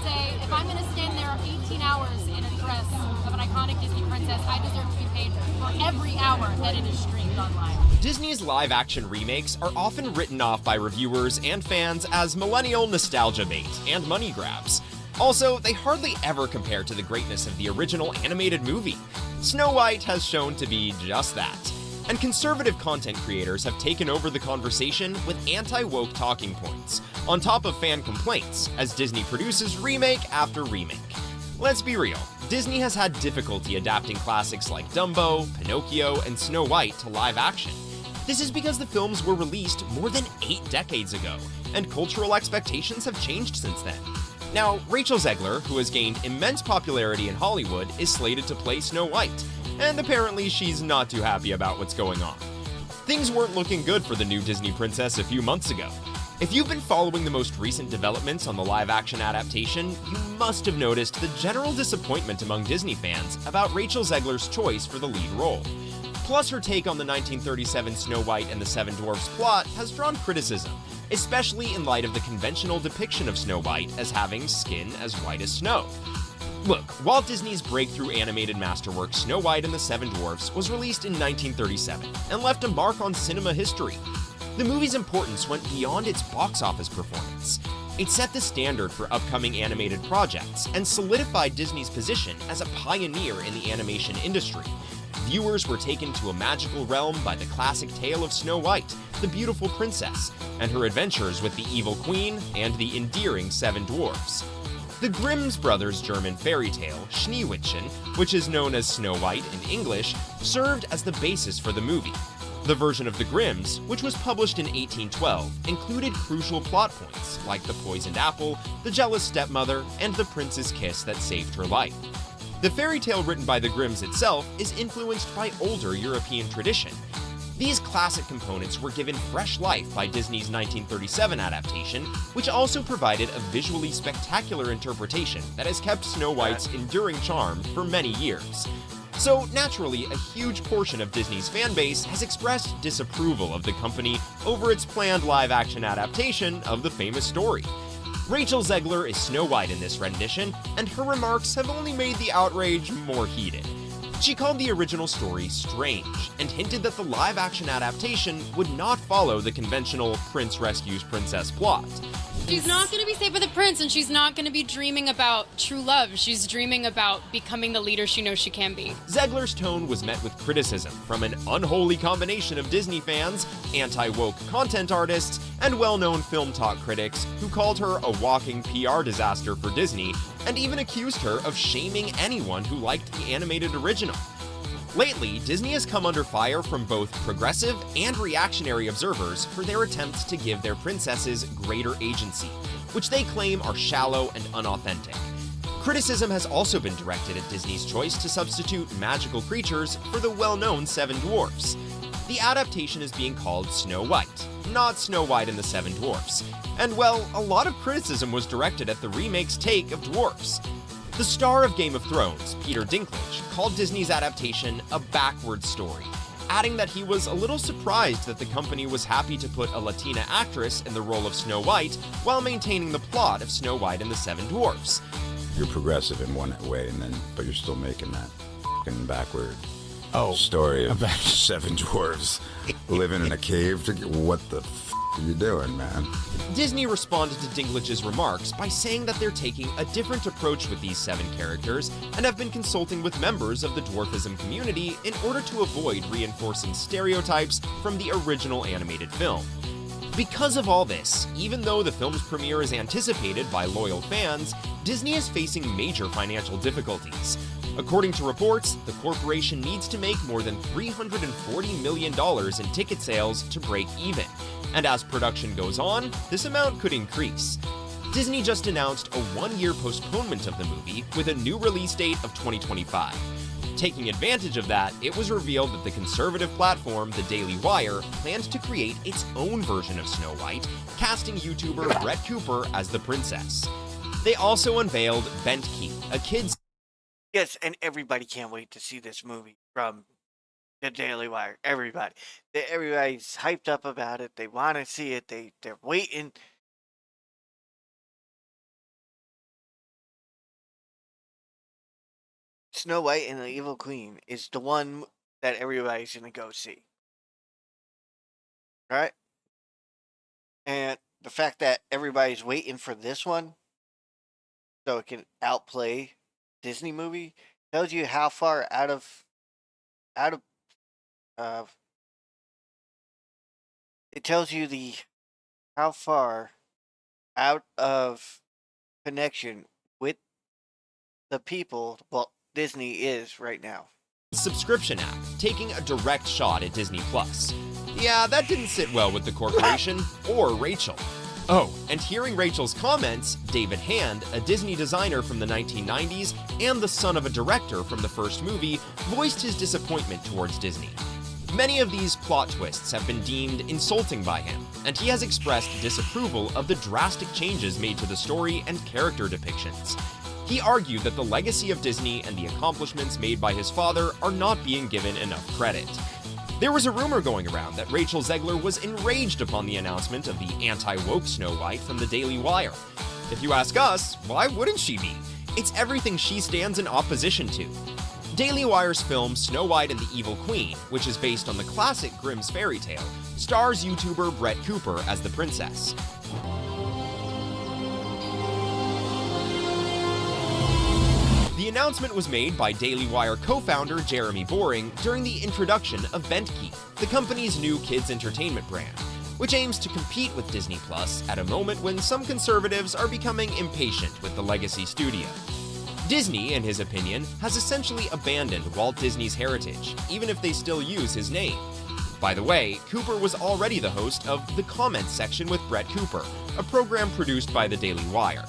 Say, if I'm gonna stand there 18 hours in a dress of an iconic Disney princess, I deserve to be paid for every hour that it is streamed online. Disney's live-action remakes are often written off by reviewers and fans as millennial nostalgia bait and money grabs. Also, they hardly ever compare to the greatness of the original animated movie. Snow White has shown to be just that. And conservative content creators have taken over the conversation with anti-woke talking points, on top of fan complaints, as Disney produces remake after remake. Let's be real, Disney has had difficulty adapting classics like Dumbo, Pinocchio, and Snow White to live action. This is because the films were released more than 8 decades ago, and cultural expectations have changed since then. Now, Rachel Zegler, who has gained immense popularity in Hollywood, is slated to play Snow White, and apparently she's not too happy about what's going on. Things weren't looking good for the new Disney princess a few months ago. If you've been following the most recent developments on the live-action adaptation, you must have noticed the general disappointment among Disney fans about Rachel Zegler's choice for the lead role. Plus, her take on the 1937 Snow White and the Seven Dwarfs plot has drawn criticism, especially in light of the conventional depiction of Snow White as having skin as white as snow. Look, Walt Disney's breakthrough animated masterwork Snow White and the Seven Dwarfs was released in 1937 and left a mark on cinema history. The movie's importance went beyond its box office performance. It set the standard for upcoming animated projects and solidified Disney's position as a pioneer in the animation industry. Viewers were taken to a magical realm by the classic tale of Snow White, the beautiful princess, and her adventures with the evil queen and the endearing Seven Dwarfs. The Grimm's brothers' German fairy tale, Schneewittchen, which is known as Snow White in English, served as the basis for the movie. The version of The Grimms, which was published in 1812, included crucial plot points like the poisoned apple, the jealous stepmother, and the prince's kiss that saved her life. The fairy tale written by the Grimms itself is influenced by older European tradition. These classic components were given fresh life by Disney's 1937 adaptation, which also provided a visually spectacular interpretation that has kept Snow White's enduring charm for many years. So naturally, a huge portion of Disney's fan base has expressed disapproval of the company over its planned live-action adaptation of the famous story. Rachel Zegler is Snow White in this rendition, and her remarks have only made the outrage more heated. She called the original story strange, and hinted that the live-action adaptation would not follow the conventional prince rescues princess plot. She's not going to be saved by the prince, and she's not going to be dreaming about true love. She's dreaming about becoming the leader she knows she can be. Zegler's tone was met with criticism from an unholy combination of Disney fans, anti-woke content artists, and well-known film talk critics who called her a walking PR disaster for Disney, and even accused her of shaming anyone who liked the animated original. Lately, Disney has come under fire from both progressive and reactionary observers for their attempts to give their princesses greater agency, which they claim are shallow and unauthentic. Criticism has also been directed at Disney's choice to substitute magical creatures for the well-known Seven Dwarfs. The adaptation is being called Snow White, not Snow White and the Seven Dwarfs, and well, a lot of criticism was directed at the remake's take of dwarfs. The star of Game of Thrones, Peter Dinklage, called Disney's adaptation a backward story, adding that he was a little surprised that the company was happy to put a Latina actress in the role of Snow White while maintaining the plot of Snow White and the Seven Dwarfs. You're progressive in one way, but you're still making that fucking backward story of seven dwarves living in a cave. What the f*** are you doing, man? Disney responded to Dinklage's remarks by saying that they're taking a different approach with these 7 characters and have been consulting with members of the dwarfism community in order to avoid reinforcing stereotypes from the original animated film. Because of all this, even though the film's premiere is anticipated by loyal fans, Disney is facing major financial difficulties. According to reports, the corporation needs to make more than $340 million in ticket sales to break even, and as production goes on, this amount could increase. Disney just announced a 1-year postponement of the movie with a new release date of 2025. Taking advantage of that, it was revealed that the conservative platform The Daily Wire planned to create its own version of Snow White, casting YouTuber Brett Cooper as the princess. They also unveiled Bentkey, a kid's... Yes, and everybody can't wait to see this movie from The Daily Wire. Everybody's hyped up about it. They want to see it. They're waiting. Snow White and the Evil Queen is the one that everybody's going to go see. Right? And the fact that everybody's waiting for this one so it can outplay Disney movie tells you how far out of it tells you how far out of connection with the people Disney is right now. Subscription app, taking a direct shot at Disney Plus. Yeah, that didn't sit well with the corporation or Rachel. Oh, and hearing Rachel's comments, David Hand, a Disney designer from the 1990s and the son of a director from the first movie, voiced his disappointment towards Disney. Many of these plot twists have been deemed insulting by him, and he has expressed disapproval of the drastic changes made to the story and character depictions. He argued that the legacy of Disney and the accomplishments made by his father are not being given enough credit. There was a rumor going around that Rachel Zegler was enraged upon the announcement of the anti-woke Snow White from the Daily Wire. If you ask us, why wouldn't she be? It's everything she stands in opposition to. Daily Wire's film Snow White and the Evil Queen, which is based on the classic Grimm's fairy tale, stars YouTuber Brett Cooper as the princess. The announcement was made by Daily Wire co-founder Jeremy Boring during the introduction of Bentkey, the company's new kids entertainment brand, which aims to compete with Disney Plus at a moment when some conservatives are becoming impatient with the legacy studio. Disney, in his opinion, has essentially abandoned Walt Disney's heritage, even if they still use his name. By the way, Cooper was already the host of The Comments Section with Brett Cooper, a program produced by the Daily Wire.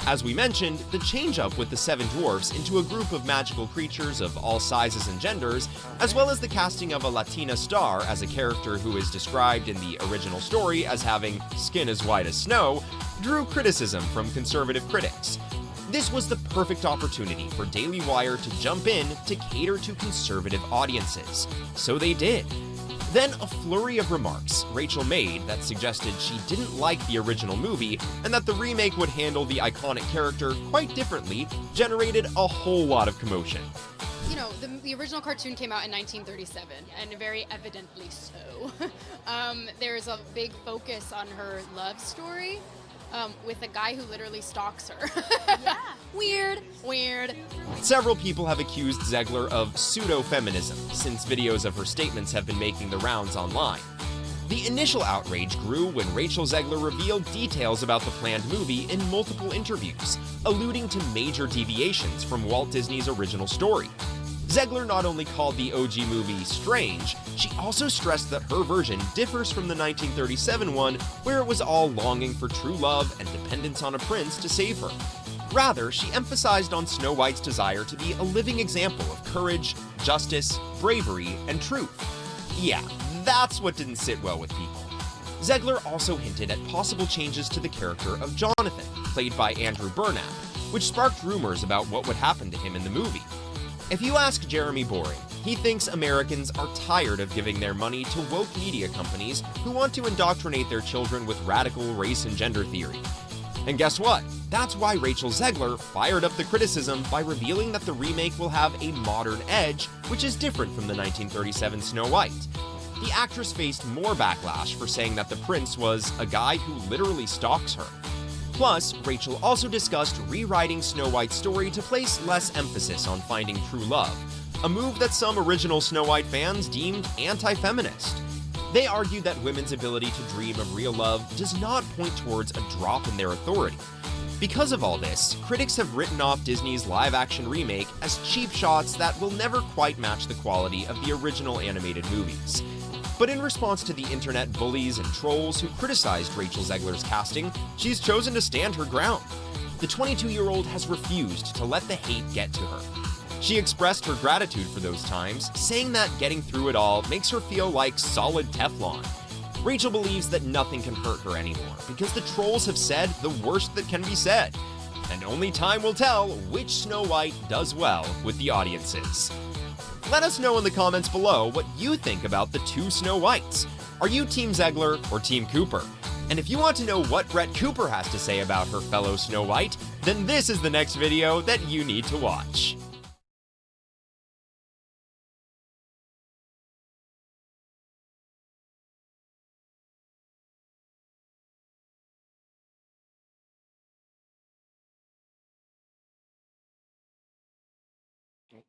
As we mentioned, the change-up with the Seven Dwarfs into a group of magical creatures of all sizes and genders, as well as the casting of a Latina star as a character who is described in the original story as having skin as white as snow, drew criticism from conservative critics. This was the perfect opportunity for Daily Wire to jump in to cater to conservative audiences. So they did. Then a flurry of remarks Rachel made that suggested she didn't like the original movie and that the remake would handle the iconic character quite differently generated a whole lot of commotion. You know, the original cartoon came out in 1937, and very evidently so. There's a big focus on her love story with a guy who literally stalks her. Yeah. Weird. Several people have accused Zegler of pseudo-feminism, since videos of her statements have been making the rounds online. The initial outrage grew when Rachel Zegler revealed details about the planned movie in multiple interviews, alluding to major deviations from Walt Disney's original story. Zegler not only called the OG movie strange, she also stressed that her version differs from the 1937 one, where it was all longing for true love and dependence on a prince to save her. Rather, she emphasized on Snow White's desire to be a living example of courage, justice, bravery, and truth. Yeah, that's what didn't sit well with people. Zegler also hinted at possible changes to the character of Jonathan, played by Andrew Burnap, which sparked rumors about what would happen to him in the movie. If you ask Jeremy Boring, he thinks Americans are tired of giving their money to woke media companies who want to indoctrinate their children with radical race and gender theory. And guess what? That's why Rachel Zegler fired up the criticism by revealing that the remake will have a modern edge, which is different from the 1937 Snow White. The actress faced more backlash for saying that the prince was a guy who literally stalks her. Plus, Rachel also discussed rewriting Snow White's story to place less emphasis on finding true love, a move that some original Snow White fans deemed anti-feminist. They argued that women's ability to dream of real love does not point towards a drop in their authority. Because of all this, critics have written off Disney's live-action remake as cheap shots that will never quite match the quality of the original animated movies. But in response to the internet bullies and trolls who criticized Rachel Zegler's casting, she's chosen to stand her ground. The 22-year-old has refused to let the hate get to her. She expressed her gratitude for those times, saying that getting through it all makes her feel like solid Teflon. Rachel believes that nothing can hurt her anymore because the trolls have said the worst that can be said. And only time will tell which Snow White does well with the audiences. Let us know in the comments below what you think about the two Snow Whites. Are you Team Zegler or Team Cooper? And if you want to know what Brett Cooper has to say about her fellow Snow White, then this is the next video that you need to watch.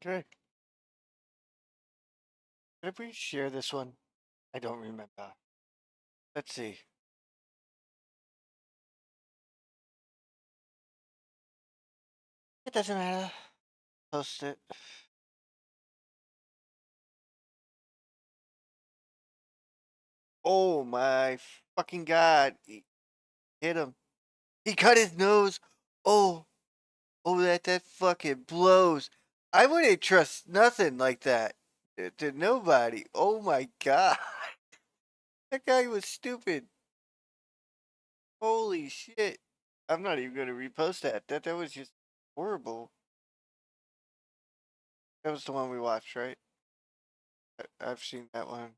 Okay. Did we share this one? I don't remember. Let's see. It doesn't matter. Post it. Oh my fucking god. He hit him. He cut his nose. Oh, that fucking blows. I wouldn't trust nothing like that to nobody. Oh my god. That guy was stupid. Holy shit. I'm not even going to repost that. That was just horrible. That was the one we watched, right? I've seen that one.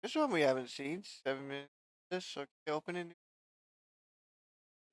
This one we haven't seen. 7 minutes. This okay, open it.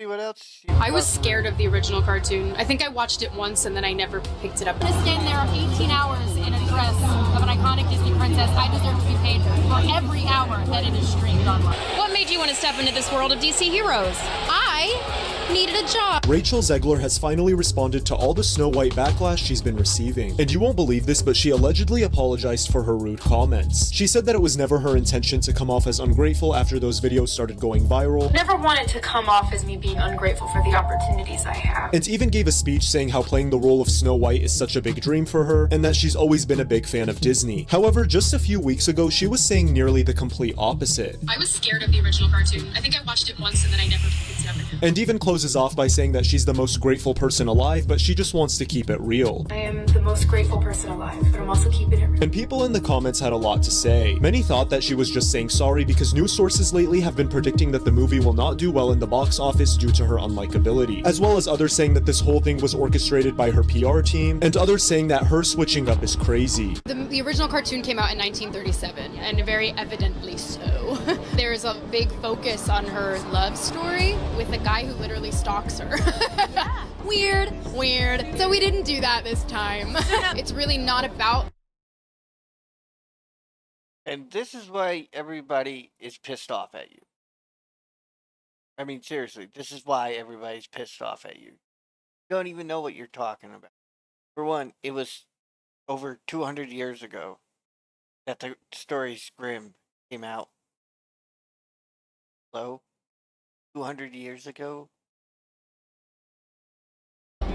See what else? I was scared of the original cartoon. I think I watched it once and then I never picked it up. I'm gonna stand there 18 hours in a dress of an iconic Disney princess. I deserve to be paid for every hour that it is streamed online. What made you want to step into this world of DC heroes? I needed a job. Rachel Zegler has finally responded to all the Snow White backlash she's been receiving. And you won't believe this, but she allegedly apologized for her rude comments. She said that it was never her intention to come off as ungrateful after those videos started going viral. Never wanted to come off as me being ungrateful for the opportunities I have. and even gave a speech saying how playing the role of Snow White is such a big dream for her, and that she's always been a big fan of Disney. However, just a few weeks ago, she was saying nearly the complete opposite. I was scared of the original cartoon. I think I watched it once and then I never picked it up again. And even closes off by saying that she's the most grateful person alive, but she just wants to keep it real. I am the most grateful person alive, but I'm also keeping it real. And people in the comments had a lot to say. Many thought that she was just saying sorry because news sources lately have been predicting that the movie will not do well in the box office due to her unlikability, as well as others saying that this whole thing was orchestrated by her PR team, and others saying that her switching up is crazy. The original cartoon came out in 1937, and very evidently so. There's a big focus on her love story with a guy who literally stalks her. Yeah. Weird. So we didn't do that this time. It's really not about... And this is why everybody is pissed off at you. I mean, seriously, this is why everybody's pissed off at you. You don't even know what you're talking about. For one, it was over 200 years ago that the stories Grimm came out. Hello? 200 years ago?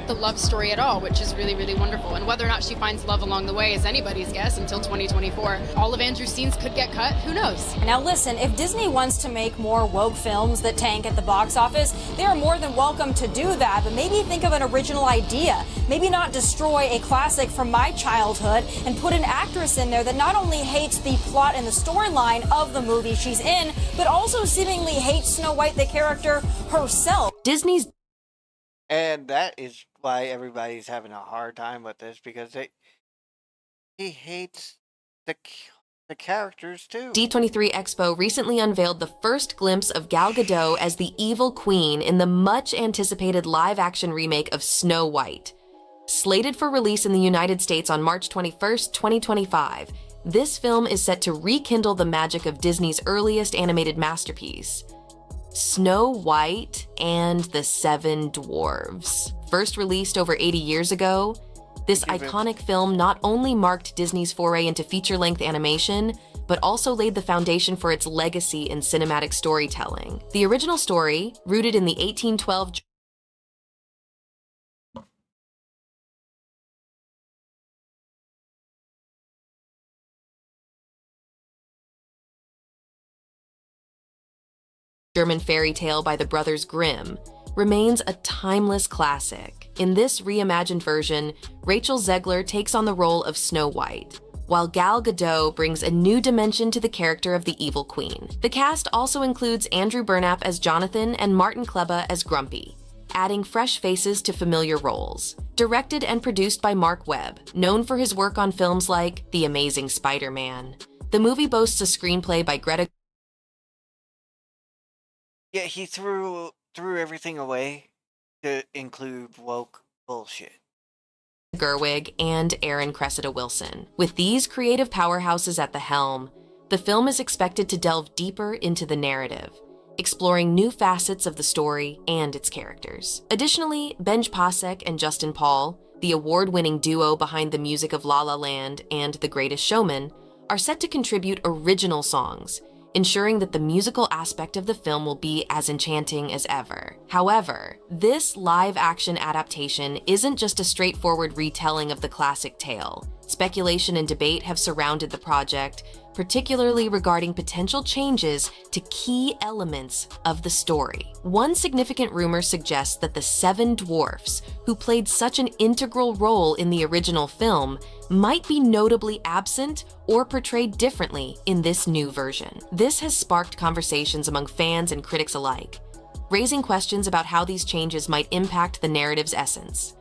the love story at all, which is really, really wonderful. And whether or not she finds love along the way is anybody's guess until 2024. All of Andrew's scenes could get cut. Who knows? Now listen, if Disney wants to make more woke films that tank at the box office, they are more than welcome to do that. But maybe think of an original idea. Maybe not destroy a classic from my childhood and put an actress in there that not only hates the plot and the storyline of the movie she's in, but also seemingly hates Snow White, the character herself. Disney's... And that is why everybody's having a hard time with this, because he hates the characters too. D23 Expo recently unveiled the first glimpse of Gal Gadot as the evil queen in the much-anticipated live-action remake of Snow White. Slated for release in the United States on March 21st, 2025, this film is set to rekindle the magic of Disney's earliest animated masterpiece, Snow White and the Seven Dwarfs. First released over 80 years ago, this iconic film not only marked Disney's foray into feature-length animation, but also laid the foundation for its legacy in cinematic storytelling. The original story, rooted in the 1812 German fairy tale by the Brothers Grimm, remains a timeless classic. In this reimagined version, Rachel Zegler takes on the role of Snow White, while Gal Gadot brings a new dimension to the character of the evil queen. The cast also includes Andrew Burnap as Jonathan and Martin Kleba as Grumpy, adding fresh faces to familiar roles. Directed and produced by Mark Webb, known for his work on films like The Amazing Spider-Man. The movie boasts a screenplay by Greta. Yeah, he threw everything away to include woke bullshit. Gerwig and Aaron Cressida Wilson. With these creative powerhouses at the helm, the film is expected to delve deeper into the narrative, exploring new facets of the story and its characters. Additionally, Benj Pasek and Justin Paul, the award-winning duo behind the music of La La Land and The Greatest Showman, are set to contribute original songs, ensuring that the musical aspect of the film will be as enchanting as ever. However, this live-action adaptation isn't just a straightforward retelling of the classic tale. Speculation and debate have surrounded the project, particularly regarding potential changes to key elements of the story. One significant rumor suggests that the Seven Dwarfs, who played such an integral role in the original film, might be notably absent or portrayed differently in this new version. This has sparked conversations among fans and critics alike, raising questions about how these changes might impact the narrative's essence.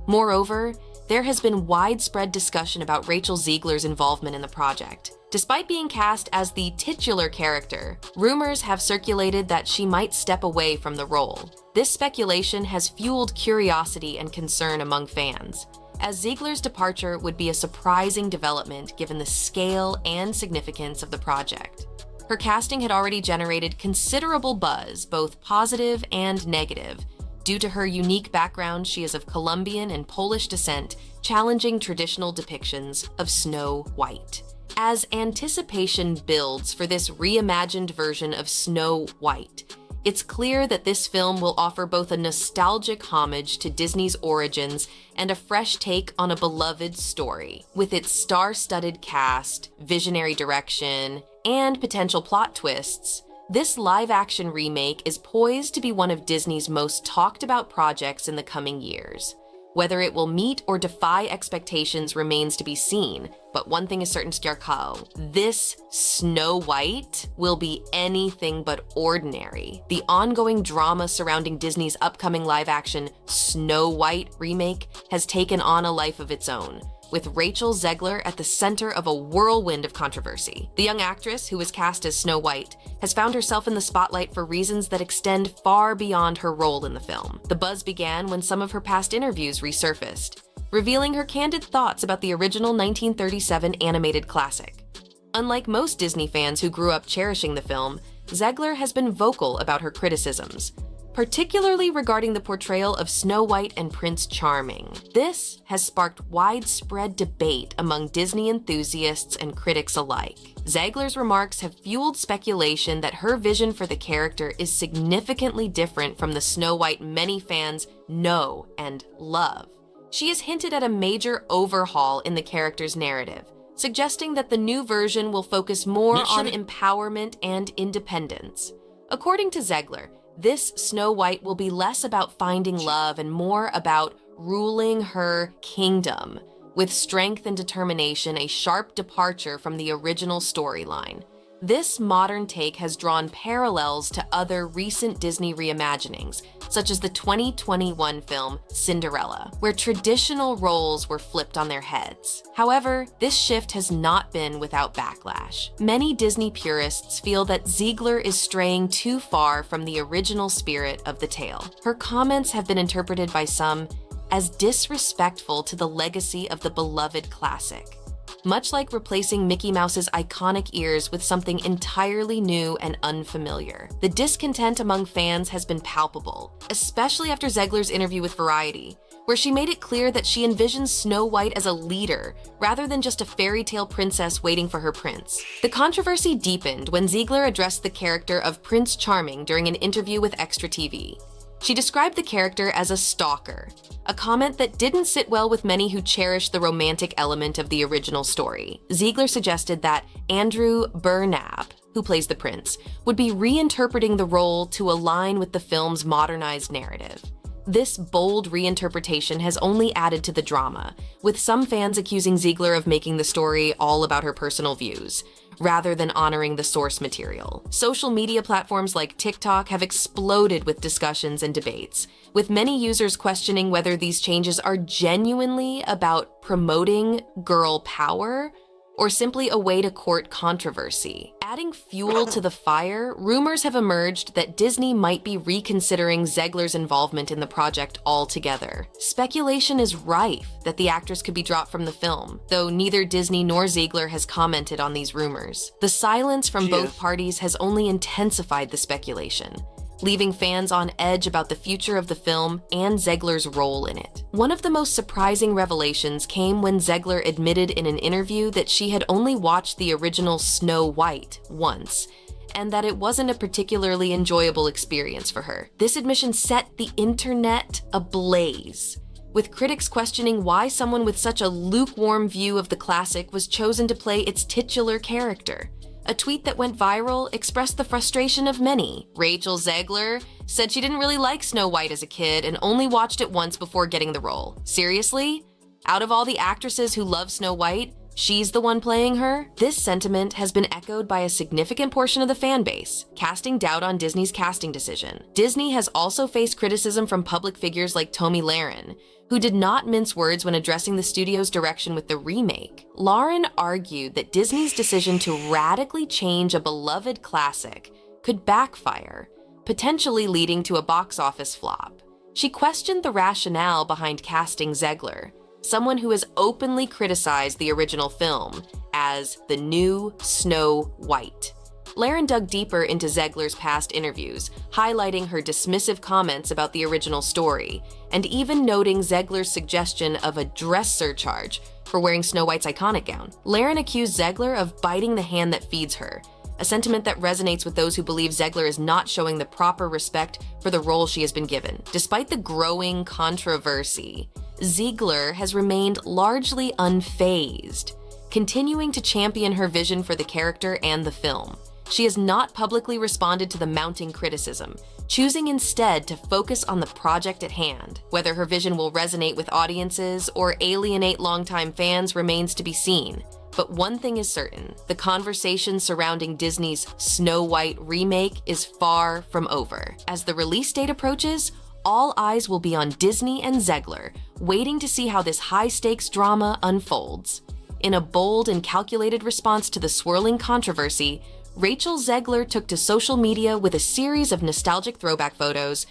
Moreover, there has been widespread discussion about Rachel Zegler's involvement in the project. Despite being cast as the titular character, rumors have circulated that she might step away from the role. This speculation has fueled curiosity and concern among fans, as Zegler's departure would be a surprising development given the scale and significance of the project. Her casting had already generated considerable buzz, both positive and negative. Due to her unique background, she is of Colombian and Polish descent, challenging traditional depictions of Snow White. As anticipation builds for this reimagined version of Snow White, It's clear that this film will offer both a nostalgic homage to Disney's origins and a fresh take on a beloved story. With its star-studded cast, visionary direction, and potential plot twists, this live-action remake is poised to be one of Disney's most talked-about projects in the coming years. Whether it will meet or defy expectations remains to be seen, but one thing is certain, Skjarkal, this Snow White will be anything but ordinary. The ongoing drama surrounding Disney's upcoming live-action Snow White remake has taken on a life of its own, with Rachel Zegler at the center of a whirlwind of controversy. The young actress, who was cast as Snow White, has found herself in the spotlight for reasons that extend far beyond her role in the film. The buzz began when some of her past interviews resurfaced, revealing her candid thoughts about the original 1937 animated classic. Unlike most Disney fans who grew up cherishing the film, Zegler has been vocal about her criticisms, particularly regarding the portrayal of Snow White and Prince Charming. This has sparked widespread debate among Disney enthusiasts and critics alike. Zegler's remarks have fueled speculation that her vision for the character is significantly different from the Snow White many fans know and love. She has hinted at a major overhaul in the character's narrative, suggesting that the new version will focus more on empowerment and independence. According to Zegler, this Snow White will be less about finding love and more about ruling her kingdom, with strength and determination, a sharp departure from the original storyline. This modern take has drawn parallels to other recent Disney reimaginings, such as the 2021 film Cinderella, where traditional roles were flipped on their heads. However, this shift has not been without backlash. Many Disney purists feel that Zegler is straying too far from the original spirit of the tale. Her comments have been interpreted by some as disrespectful to the legacy of the beloved classic. Much like replacing Mickey Mouse's iconic ears with something entirely new and unfamiliar. The discontent among fans has been palpable, especially after Zegler's interview with Variety, where she made it clear that she envisions Snow White as a leader, rather than just a fairy tale princess waiting for her prince. The controversy deepened when Zegler addressed the character of Prince Charming during an interview with Extra TV. She described the character as a stalker, a comment that didn't sit well with many who cherish the romantic element of the original story. Zegler suggested that Andrew Burnap, who plays the prince, would be reinterpreting the role to align with the film's modernized narrative. This bold reinterpretation has only added to the drama, with some fans accusing Zegler of making the story all about her personal views, rather than honoring the source material. Social media platforms like TikTok have exploded with discussions and debates, with many users questioning whether these changes are genuinely about promoting girl power or simply a way to court controversy. Adding fuel to the fire, rumors have emerged that Disney might be reconsidering Zegler's involvement in the project altogether. Speculation is rife that the actress could be dropped from the film, though neither Disney nor Zegler has commented on these rumors. The silence from both parties has only intensified the speculation, leaving fans on edge about the future of the film and Zegler's role in it. One of the most surprising revelations came when Zegler admitted in an interview that she had only watched the original Snow White once, and that it wasn't a particularly enjoyable experience for her. This admission set the internet ablaze, with critics questioning why someone with such a lukewarm view of the classic was chosen to play its titular character. A tweet that went viral expressed the frustration of many. Rachel Zegler said she didn't really like Snow White as a kid and only watched it once before getting the role. Seriously? Out of all the actresses who love Snow White, she's the one playing her? This sentiment has been echoed by a significant portion of the fan base, casting doubt on Disney's casting decision. Disney has also faced criticism from public figures like Tomi Lahren, who did not mince words when addressing the studio's direction with the remake. Lahren argued that Disney's decision to radically change a beloved classic could backfire, potentially leading to a box office flop. She questioned the rationale behind casting Zegler, someone who has openly criticized the original film, as the new Snow White. Lahren dug deeper into Zegler's past interviews, highlighting her dismissive comments about the original story, and even noting Zegler's suggestion of a dress surcharge for wearing Snow White's iconic gown. Lahren accused Zegler of biting the hand that feeds her, a sentiment that resonates with those who believe Zegler is not showing the proper respect for the role she has been given. Despite the growing controversy, Ziegler has remained largely unfazed, continuing to champion her vision for the character and the film. She has not publicly responded to the mounting criticism, choosing instead to focus on the project at hand. Whether her vision will resonate with audiences or alienate longtime fans remains to be seen. But one thing is certain, the conversation surrounding Disney's Snow White remake is far from over. As the release date approaches, all eyes will be on Disney and Zegler, waiting to see how this high-stakes drama unfolds. In a bold and calculated response to the swirling controversy, Rachel Zegler took to social media with a series of nostalgic throwback photos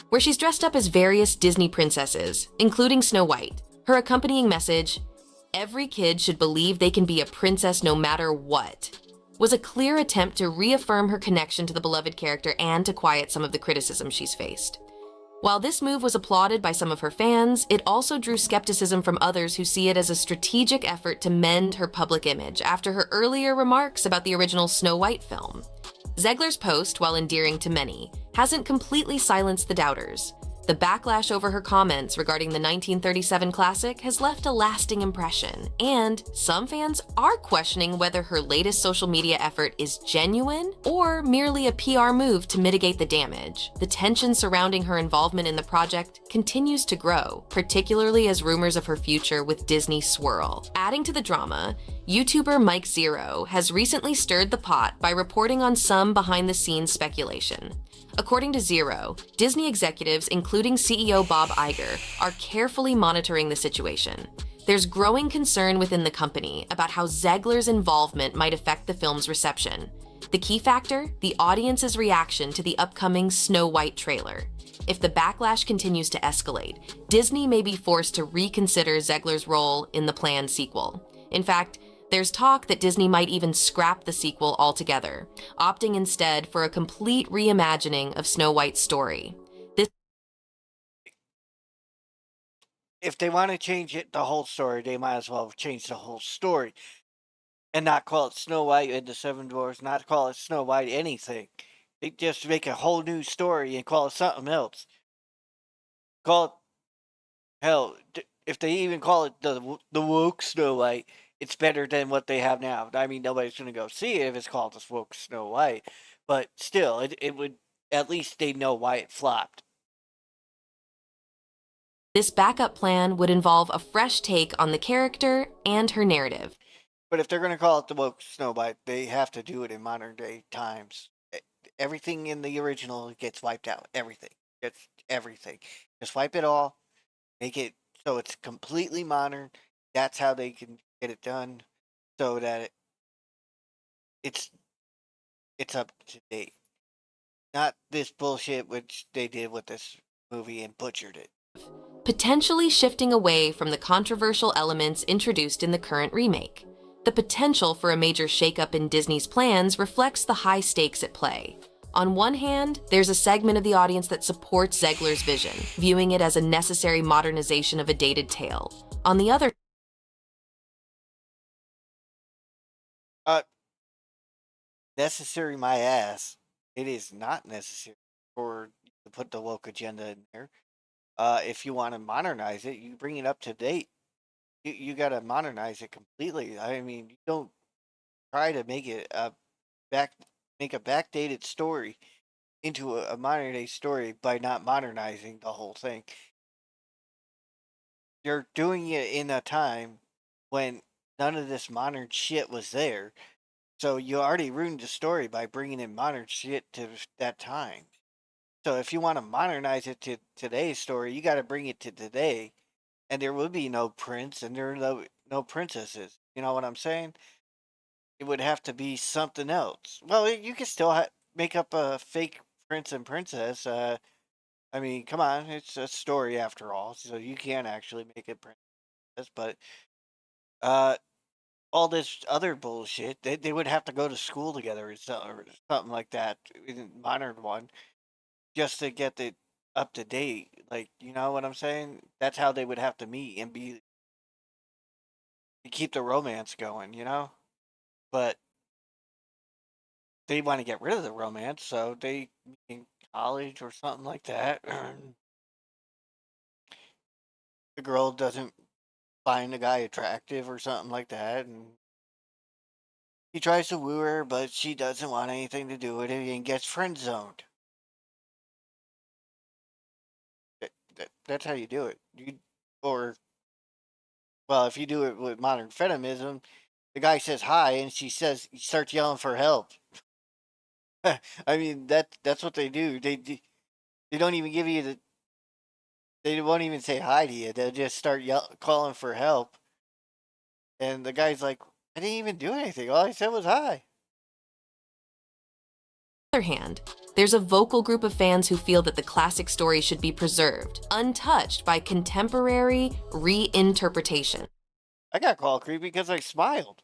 where she's dressed up as various Disney princesses, including Snow White. Her accompanying message, "Every kid should believe they can be a princess no matter what," was a clear attempt to reaffirm her connection to the beloved character and to quiet some of the criticism she's faced. While this move was applauded by some of her fans, it also drew skepticism from others who see it as a strategic effort to mend her public image after her earlier remarks about the original Snow White film. Zegler's post, while endearing to many, hasn't completely silenced the doubters. The backlash over her comments regarding the 1937 classic has left a lasting impression, and some fans are questioning whether her latest social media effort is genuine or merely a PR move to mitigate the damage. The tension surrounding her involvement in the project continues to grow, particularly as rumors of her future with Disney swirl. Adding to the drama, YouTuber Mike Zero has recently stirred the pot by reporting on some behind-the-scenes speculation. According to Zero, Disney executives, including CEO Bob Iger, are carefully monitoring the situation. There's growing concern within the company about how Zegler's involvement might affect the film's reception. The key factor? The audience's reaction to the upcoming Snow White trailer. If the backlash continues to escalate, Disney may be forced to reconsider Zegler's role in the planned sequel. In fact, there's talk that Disney might even scrap the sequel altogether, opting instead for a complete reimagining of Snow White's story. If they want to change it, the whole story, they might as well change the whole story and not call it Snow White and the Seven Dwarfs, not call it Snow White anything. They just make a whole new story and call it something else. Call it, hell, if they even call it the woke Snow White, it's better than what they have now. I mean, nobody's going to go see it if it's called the woke Snow White, but still, it would, at least they know why it flopped. This backup plan would involve a fresh take on the character and her narrative. But if they're going to call it the woke Snow White, they have to do it in modern day times. Everything in the original gets wiped out. Everything. It's everything. Just wipe it all. Make it so it's completely modern. That's how they can get it done, so that it's up to date. Not this bullshit which they did with this movie and butchered it. Potentially shifting away from the controversial elements introduced in the current remake. The potential for a major shakeup in Disney's plans reflects the high stakes at play. On one hand, there's a segment of the audience that supports Zegler's vision, viewing it as a necessary modernization of a dated tale. On the other, necessary my ass. It is not necessary for you to put the woke agenda in there. If you want to modernize it, you bring it up to date. You got to modernize it completely. I mean, you don't try to make it make a backdated story into a modern day story by not modernizing the whole thing. You're doing it in a time when none of this modern shit was there. So you already ruined the story by bringing in modern shit to that time. So if you want to modernize it to today's story, you got to bring it to today, and there will be no prince and there are no princesses. You know what I'm saying? It would have to be something else. Well, you can still make up a fake prince and princess. I mean, come on, it's a story after all, so you can actually make it princess. But all this other bullshit, they would have to go to school together or something like that in modern one, just to get it up to date. Like, you know what I'm saying? That's how they would have to meet and be to keep the romance going, you know? But they want to get rid of the romance, so they meet in college or something like that. The girl doesn't find the guy attractive or something like that, and he tries to woo her, but she doesn't want anything to do with it and gets friend zoned. That's how you do it. Well, if you do it with modern feminism, the guy says hi and she starts yelling for help. I mean, that's what they do. They don't even give you they won't even say hi to you. They'll just start calling for help. And the guy's like, I didn't even do anything. All I said was hi. On the other hand, there's a vocal group of fans who feel that the classic story should be preserved, untouched by contemporary reinterpretation. I got called creepy because I smiled.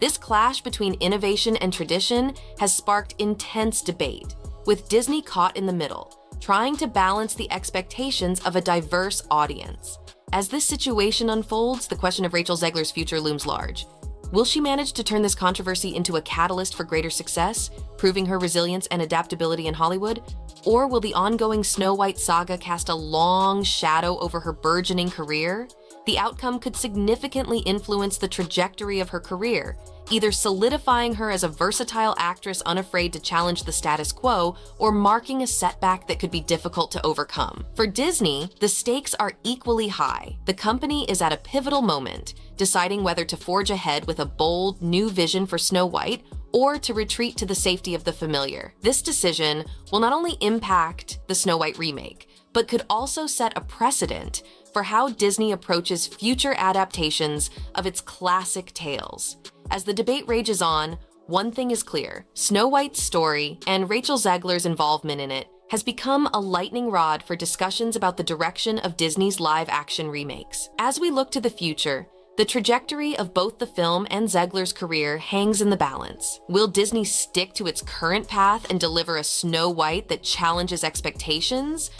This clash between innovation and tradition has sparked intense debate, with Disney caught in the middle, trying to balance the expectations of a diverse audience. As this situation unfolds, the question of Rachel Zegler's future looms large. Will she manage to turn this controversy into a catalyst for greater success, proving her resilience and adaptability in Hollywood? Or will the ongoing Snow White saga cast a long shadow over her burgeoning career? The outcome could significantly influence the trajectory of her career, either solidifying her as a versatile actress unafraid to challenge the status quo, or marking a setback that could be difficult to overcome. For Disney, the stakes are equally high. The company is at a pivotal moment, deciding whether to forge ahead with a bold, new vision for Snow White or to retreat to the safety of the familiar. This decision will not only impact the Snow White remake, but could also set a precedent for how Disney approaches future adaptations of its classic tales. As the debate rages on, one thing is clear: Snow White's story and Rachel Zegler's involvement in it has become a lightning rod for discussions about the direction of Disney's live-action remakes. As we look to the future, the trajectory of both the film and Zegler's career hangs in the balance. Will Disney stick to its current path and deliver a Snow White that challenges expectations?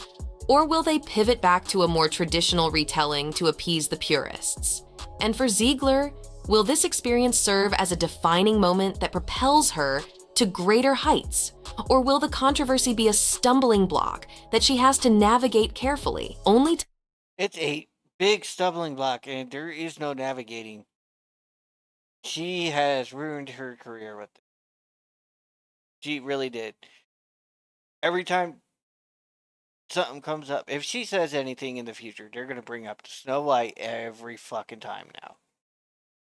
Or will they pivot back to a more traditional retelling to appease the purists? And for Zegler, will this experience serve as a defining moment that propels her to greater heights? Or will the controversy be a stumbling block that she has to navigate carefully, It's a big stumbling block, and there is no navigating. She has ruined her career with it. She really did. Every time something comes up, if she says anything in the future, they're going to bring up Snow White every fucking time now.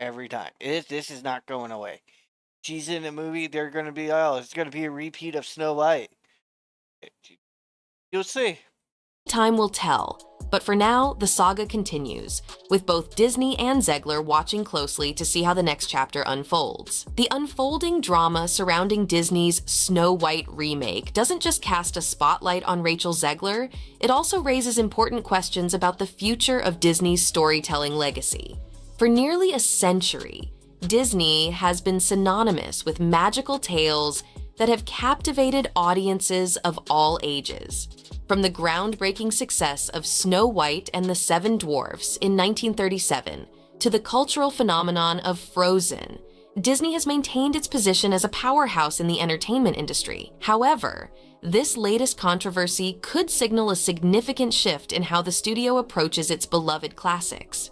Every time. This is not going away. She's in a movie, they're going to be, it's going to be a repeat of Snow White. You'll see. Time will tell, but for now, the saga continues, with both Disney and Zegler watching closely to see how the next chapter unfolds. The unfolding drama surrounding Disney's Snow White remake doesn't just cast a spotlight on Rachel Zegler, it also raises important questions about the future of Disney's storytelling legacy. For nearly a century, Disney has been synonymous with magical tales that have captivated audiences of all ages. From the groundbreaking success of Snow White and the Seven Dwarfs in 1937 to the cultural phenomenon of Frozen, Disney has maintained its position as a powerhouse in the entertainment industry. However, this latest controversy could signal a significant shift in how the studio approaches its beloved classics.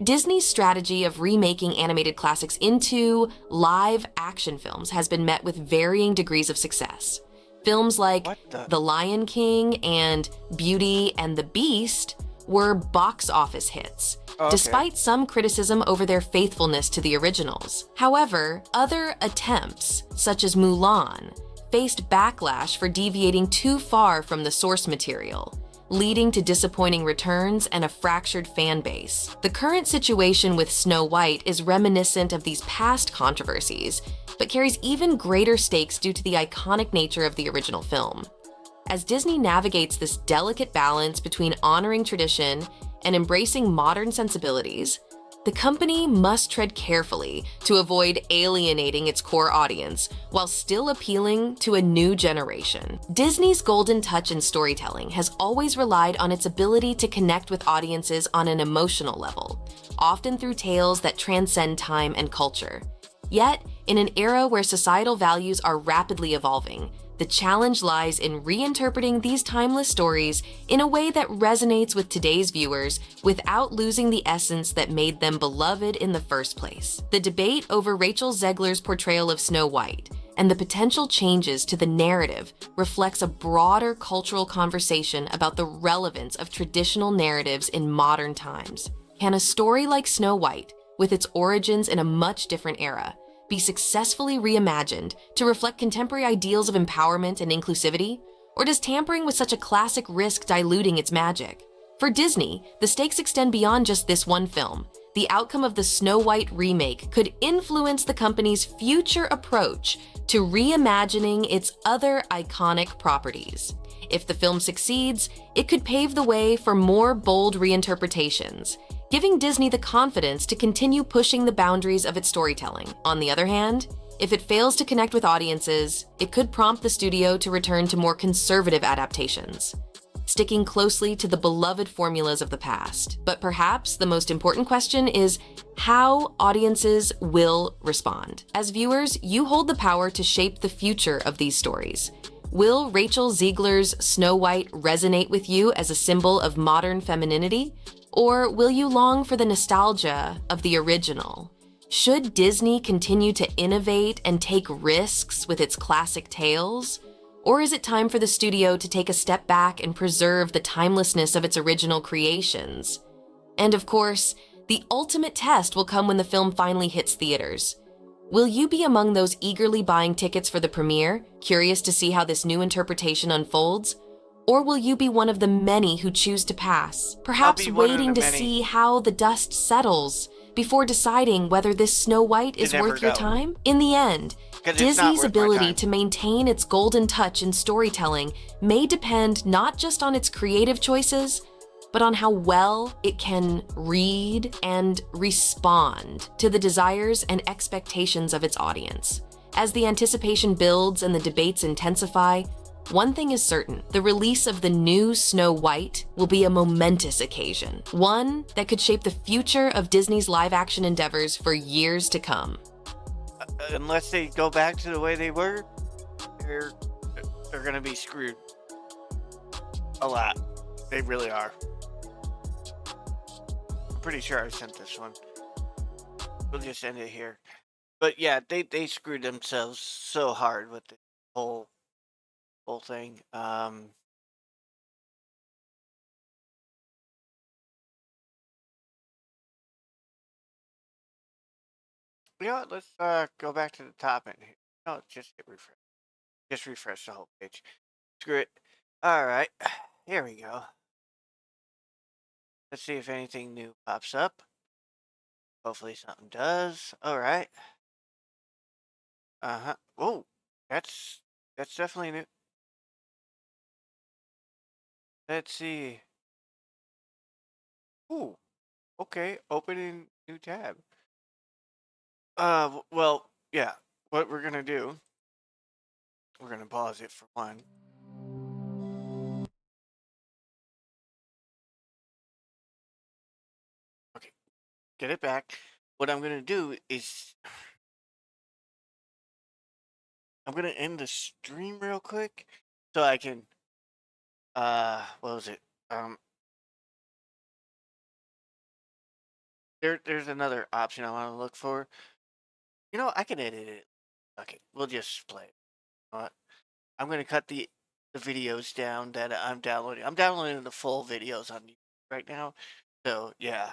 Disney's strategy of remaking animated classics into live action films has been met with varying degrees of success. Films like The Lion King and Beauty and the Beast were box office hits, despite some criticism over their faithfulness to the originals. However, other attempts, such as Mulan, faced backlash for deviating too far from the source material, leading to disappointing returns and a fractured fan base. The current situation with Snow White is reminiscent of these past controversies, but carries even greater stakes due to the iconic nature of the original film. As Disney navigates this delicate balance between honoring tradition and embracing modern sensibilities, the company must tread carefully to avoid alienating its core audience while still appealing to a new generation. Disney's golden touch in storytelling has always relied on its ability to connect with audiences on an emotional level, often through tales that transcend time and culture. Yet, In an era where societal values are rapidly evolving, the challenge lies in reinterpreting these timeless stories in a way that resonates with today's viewers without losing the essence that made them beloved in the first place. The debate over Rachel Zegler's portrayal of Snow White and the potential changes to the narrative reflects a broader cultural conversation about the relevance of traditional narratives in modern times. Can a story like Snow White, with its origins in a much different era, be successfully reimagined to reflect contemporary ideals of empowerment and inclusivity? Or does tampering with such a classic risk diluting its magic? For Disney, the stakes extend beyond just this one film. The outcome of the Snow White remake could influence the company's future approach to reimagining its other iconic properties. If the film succeeds, it could pave the way for more bold reinterpretations, giving Disney the confidence to continue pushing the boundaries of its storytelling. On the other hand, if it fails to connect with audiences, it could prompt the studio to return to more conservative adaptations, sticking closely to the beloved formulas of the past. But perhaps the most important question is how audiences will respond. As viewers, you hold the power to shape the future of these stories. Will Rachel Zegler's Snow White resonate with you as a symbol of modern femininity? Or will you long for the nostalgia of the original? Should Disney continue to innovate and take risks with its classic tales? Or is it time for the studio to take a step back and preserve the timelessness of its original creations? And of course, the ultimate test will come when the film finally hits theaters. Will you be among those eagerly buying tickets for the premiere, curious to see how this new interpretation unfolds? Or will you be one of the many who choose to pass, perhaps waiting to see how the dust settles before deciding whether this Snow White is worth your time? In the end, Disney's ability to maintain its golden touch in storytelling may depend not just on its creative choices, but on how well it can read and respond to the desires and expectations of its audience. As the anticipation builds and the debates intensify, one thing is certain: the release of the new Snow White will be a momentous occasion, one that could shape the future of Disney's live-action endeavors for years to come. Unless they go back to the way they were, they're gonna be screwed a lot. They really are. I'm pretty sure I sent this one. We'll just end it here. But yeah, they screwed themselves so hard with the whole thing. You know what? Let's go back to the top and no, just hit refresh. Just refresh the whole page. Screw it. All right, here we go. Let's see if anything new pops up. Hopefully something does. All right. Oh, that's definitely new. Let's see. Ooh, okay. Opening new tab. Well, yeah. What we're gonna do, we're gonna pause it for one. Okay, get it back. What I'm gonna do is I'm gonna end the stream real quick so I can what was it? There's another option I want to look for. You know, I can edit it. Okay, we'll just play it. You know what? I'm gonna cut the videos down that I'm downloading. I'm downloading the full videos on YouTube right now. So yeah,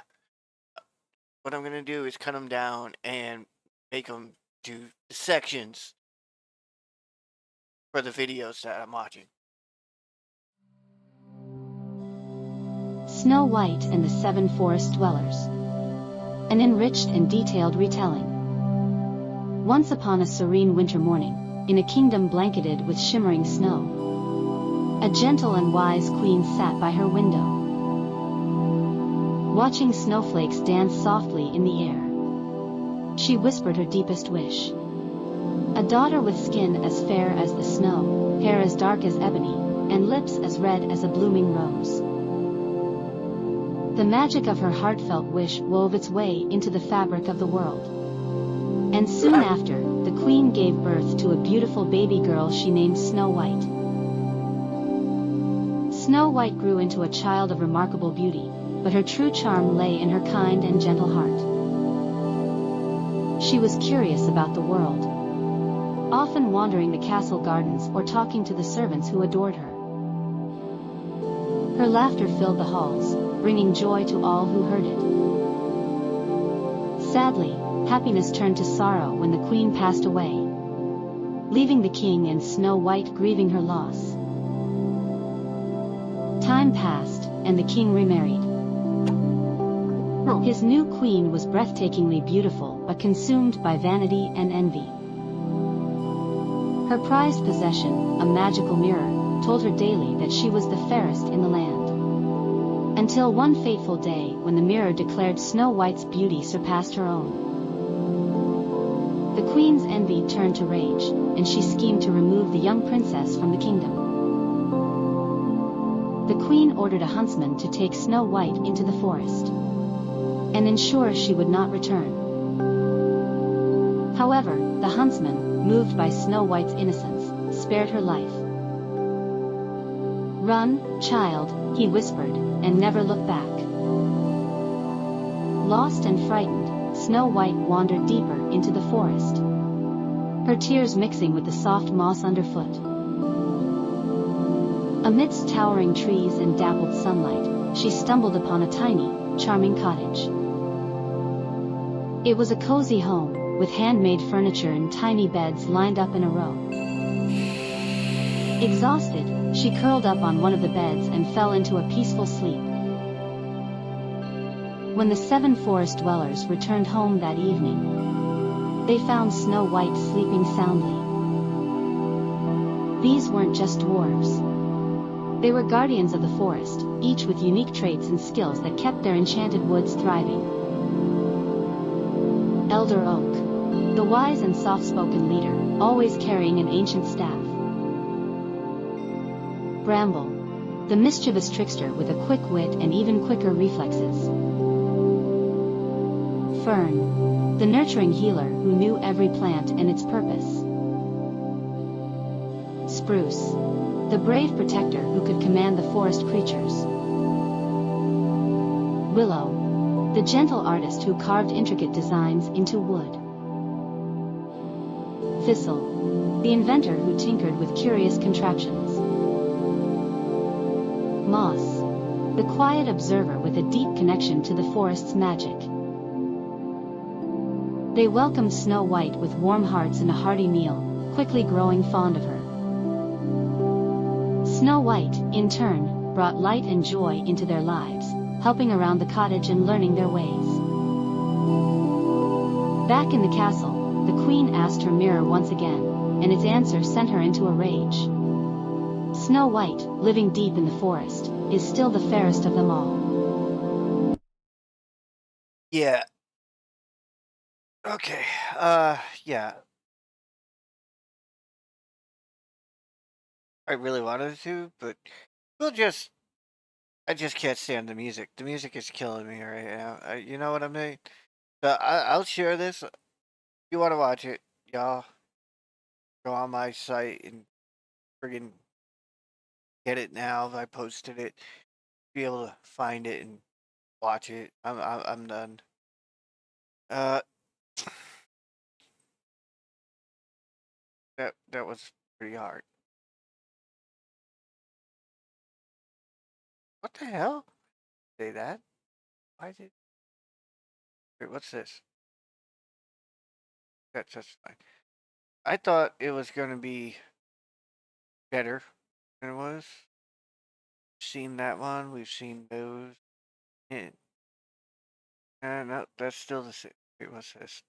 what I'm gonna do is cut them down and make them do the sections for the videos that I'm watching. Snow White and the Seven Forest Dwellers. An enriched and detailed retelling. Once upon a serene winter morning, in a kingdom blanketed with shimmering snow, a gentle and wise queen sat by her window, watching snowflakes dance softly in the air. She whispered her deepest wish. A daughter with skin as fair as the snow, hair as dark as ebony, and lips as red as a blooming rose. The magic of her heartfelt wish wove its way into the fabric of the world. And soon after, the queen gave birth to a beautiful baby girl she named Snow White. Snow White grew into a child of remarkable beauty, but her true charm lay in her kind and gentle heart. She was curious about the world, often wandering the castle gardens or talking to the servants who adored her. Her laughter filled the halls, bringing joy to all who heard it. Sadly, happiness turned to sorrow when the queen passed away, leaving the king and Snow White grieving her loss. Time passed, and the king remarried. His new queen was breathtakingly beautiful but consumed by vanity and envy. Her prized possession, a magical mirror, told her daily that she was the fairest in the land. Until one fateful day when the mirror declared Snow White's beauty surpassed her own. The queen's envy turned to rage, and she schemed to remove the young princess from the kingdom. The queen ordered a huntsman to take Snow White into the forest and ensure she would not return. However, the huntsman, moved by Snow White's innocence, spared her life. "Run, child," he whispered, and never look back. Lost and frightened, Snow White wandered deeper into the forest, her tears mixing with the soft moss underfoot. Amidst towering trees and dappled sunlight, she stumbled upon a tiny, charming cottage. It was a cozy home, with handmade furniture and tiny beds lined up in a row. Exhausted, she curled up on one of the beds and fell into a peaceful sleep. When the 7 forest dwellers returned home that evening, they found Snow White sleeping soundly. These weren't just dwarves. They were guardians of the forest, each with unique traits and skills that kept their enchanted woods thriving. Elder Oak, the wise and soft-spoken leader, always carrying an ancient staff. Bramble, the mischievous trickster with a quick wit and even quicker reflexes. Fern, the nurturing healer who knew every plant and its purpose. Spruce, the brave protector who could command the forest creatures. Willow, the gentle artist who carved intricate designs into wood. Thistle, the inventor who tinkered with curious contraptions. Moss, the quiet observer with a deep connection to the forest's magic. They welcomed Snow White with warm hearts and a hearty meal, quickly growing fond of her. Snow White, in turn, brought light and joy into their lives, helping around the cottage and learning their ways. Back in the castle, the queen asked her mirror once again, and its answer sent her into a rage. Snow White, living deep in the forest, is still the fairest of them all. Yeah. Okay. Yeah. I really wanted to, but I just can't stand the music. The music is killing me right now. You know what I mean? So I'll share this. If you want to watch it, y'all go on my site and friggin' get it now. I posted it. Be able to find it and watch it. I'm done. That was pretty hard. What the hell? Say that? Why did? Wait, what's this? That's fine. I thought it was gonna be better than it was. Seen that one. We've seen those. Yeah. No, that's still the same. Wait, what's this?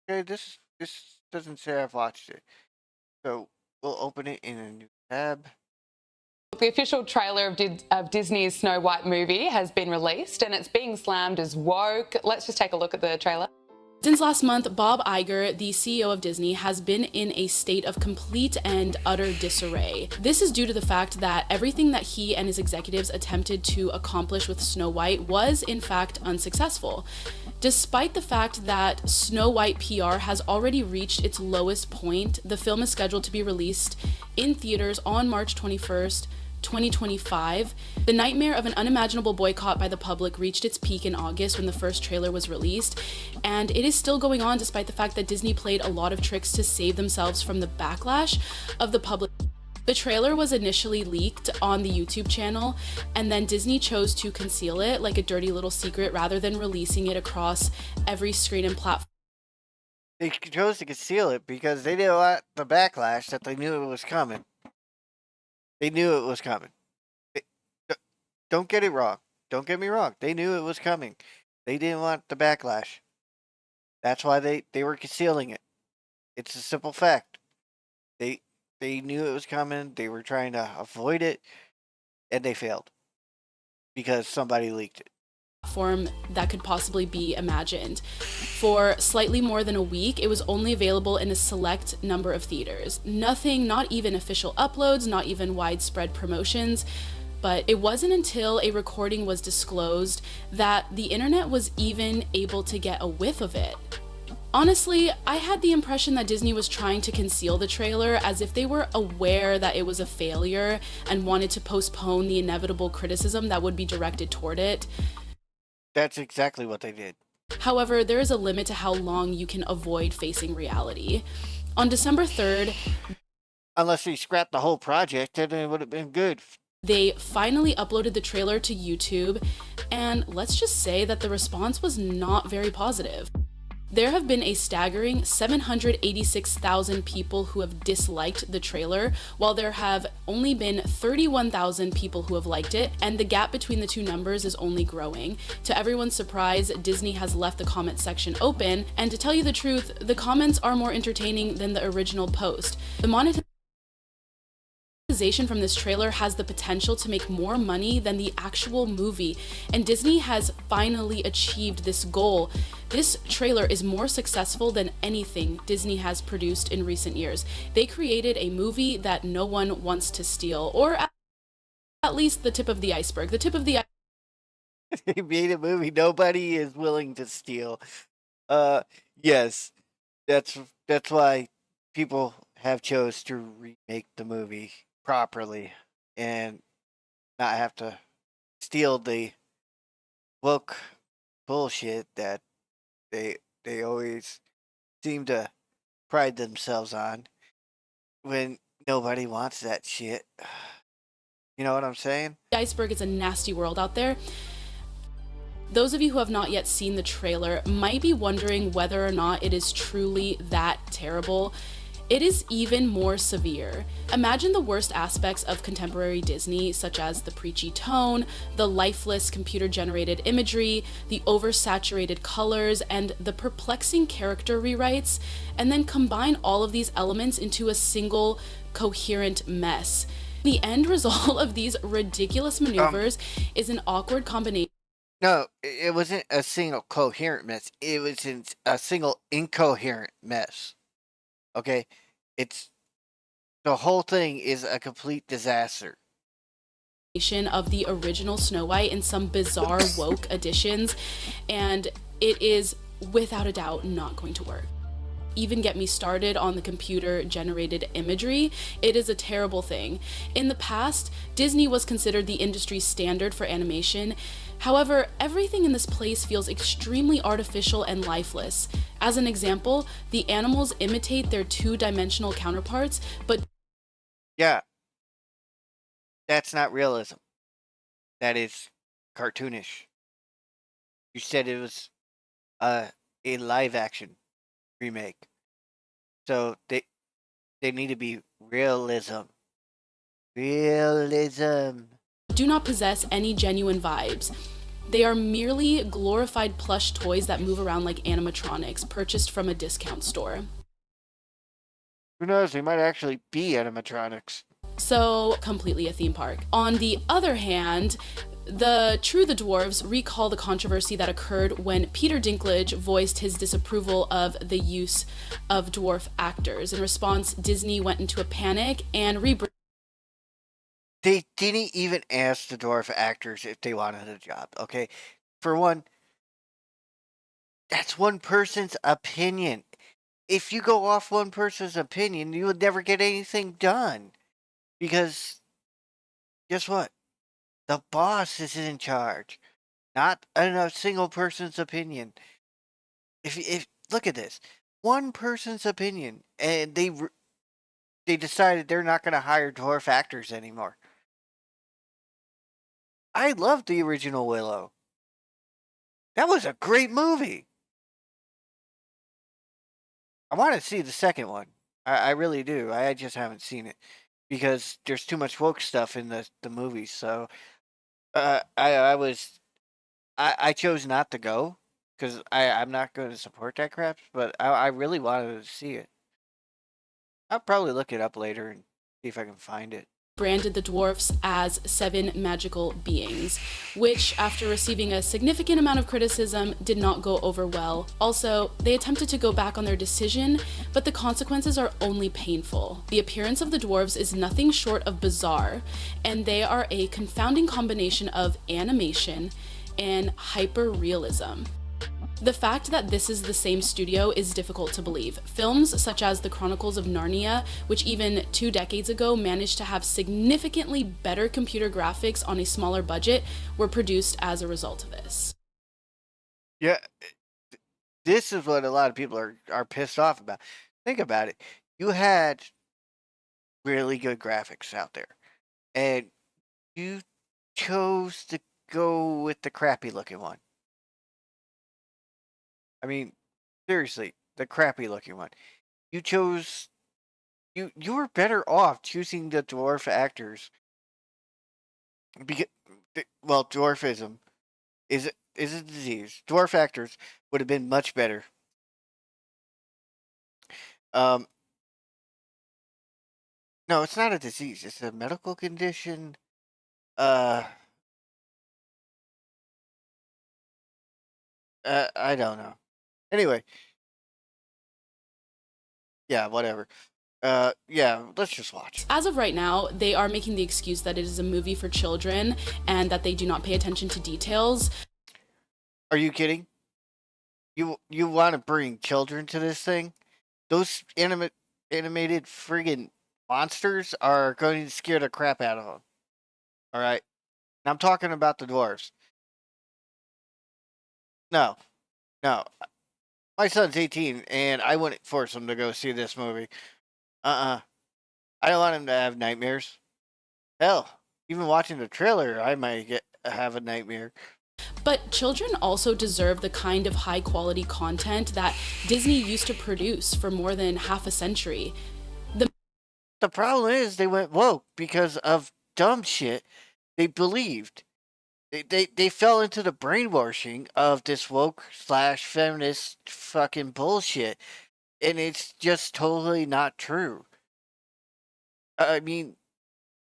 Okay, this doesn't say I've watched it. So we'll open it in a new tab. The official trailer of Disney's Snow White movie has been released and it's being slammed as woke. Let's just take a look at the trailer. Since last month, Bob Iger, the CEO of Disney, has been in a state of complete and utter disarray. This is due to the fact that everything that he and his executives attempted to accomplish with Snow White was, in fact, unsuccessful. Despite the fact that Snow White PR has already reached its lowest point, the film is scheduled to be released in theaters on March 21st, 2025. The nightmare of an unimaginable boycott by the public reached its peak in August when the first trailer was released, and it is still going on despite the fact that Disney played a lot of tricks to save themselves from the backlash of the public. The trailer was initially leaked on the YouTube channel, and then Disney chose to conceal it like a dirty little secret rather than releasing it across every screen and platform. They chose to conceal it because they didn't want the backlash that they knew it was coming. They knew it was coming. Don't get it wrong. Don't get me wrong. They knew it was coming. They didn't want the backlash. That's why they were concealing it. It's a simple fact. They knew it was coming. They were trying to avoid it, and they failed because somebody leaked it. Platform that could possibly be imagined. For slightly more than a week, it was only available in a select number of theaters. Nothing, not even official uploads, not even widespread promotions. But it wasn't until a recording was disclosed that the internet was even able to get a whiff of it. Honestly, I had the impression that Disney was trying to conceal the trailer as if they were aware that it was a failure and wanted to postpone the inevitable criticism that would be directed toward it. That's exactly what they did. However, there is a limit to how long you can avoid facing reality. On December 3rd, unless they scrapped the whole project, then it would have been good. They finally uploaded the trailer to YouTube, and let's just say that the response was not very positive. There have been a staggering 786,000 people who have disliked the trailer, while there have only been 31,000 people who have liked it, and the gap between the two numbers is only growing. To everyone's surprise, Disney has left the comment section open, and to tell you the truth, the comments are more entertaining than the original post. The monetization from this trailer has the potential to make more money than the actual movie, and Disney has finally achieved this goal. This trailer is more successful than anything Disney has produced in recent years. They created a movie that no one wants to steal, or at least the tip of the iceberg. The tip of the They made a movie nobody is willing to steal. Yes, that's why people have chose to remake the movie properly and not have to steal the woke bullshit that they always seem to pride themselves on when nobody wants that shit. You know what I'm saying? The iceberg is a nasty world out there. Those of you who have not yet seen the trailer might be wondering whether or not it is truly that terrible. It is even more severe. Imagine the worst aspects of contemporary Disney, such as the preachy tone, the lifeless computer-generated imagery, the oversaturated colors, and the perplexing character rewrites, and then combine all of these elements into a single coherent mess. The end result of these ridiculous maneuvers is an awkward combination. No, it wasn't a single coherent mess. It was a single incoherent mess. Okay? The whole thing is a complete disaster. Of the original Snow White and some bizarre woke additions, and it is without a doubt not going to work. Even get me started on the computer generated imagery. It is a terrible thing. In the past, Disney was considered the industry standard for animation. However, everything in this place feels extremely artificial and lifeless. As an example, the animals imitate their two-dimensional counterparts, but yeah, that's not realism. That is cartoonish. You said it was a live action remake. So they need to be realism. Realism. Do not possess any genuine vibes. They are merely glorified plush toys that move around like animatronics purchased from a discount store. Who knows, they might actually be animatronics. So, completely a theme park. On the other hand, The Dwarves recall the controversy that occurred when Peter Dinklage voiced his disapproval of the use of dwarf actors. In response, Disney went into a panic and rebranded. They didn't even ask the dwarf actors if they wanted a job, okay? For one, that's one person's opinion. If you go off one person's opinion, you would never get anything done. Because, guess what? The boss is in charge, not a single person's opinion. If look at this, one person's opinion, and they decided they're not going to hire dwarf actors anymore. I love the original Willow. That was a great movie. I want to see the second one. I really do. I just haven't seen it because there's too much woke stuff in the movies. So I chose not to go because I'm not going to support that crap. But I really wanted to see it. I'll probably look it up later and see if I can find it. Branded the dwarfs as 7 magical beings, which, after receiving a significant amount of criticism, did not go over well. Also, they attempted to go back on their decision, but the consequences are only painful. The appearance of the dwarves is nothing short of bizarre, and they are a confounding combination of animation and hyper-realism. The fact that this is the same studio is difficult to believe. Films such as The Chronicles of Narnia, which even 2 decades ago managed to have significantly better computer graphics on a smaller budget, were produced as a result of this. Yeah, this is what a lot of people are pissed off about. Think about it. You had really good graphics out there, and you chose to go with the crappy looking one. I mean, seriously, the crappy looking one. You chose you were better off choosing the dwarf actors because dwarfism is a disease. Dwarf actors would have been much better. No, it's not a disease. It's a medical condition. I don't know. Anyway, yeah, whatever. Yeah, let's just watch. As of right now, they are making the excuse that it is a movie for children and that they do not pay attention to details. Are you kidding? You want to bring children to this thing? Those animated friggin' monsters are going to scare the crap out of them. All right? And I'm talking about the dwarves. No. My son's 18, and I wouldn't force him to go see this movie. I don't want him to have nightmares. Hell, even watching the trailer, I might have a nightmare. But children also deserve the kind of high-quality content that Disney used to produce for more than half a century. The problem is they went woke because of dumb shit they believed. They fell into the brainwashing of this woke / feminist fucking bullshit. And it's just totally not true. I mean,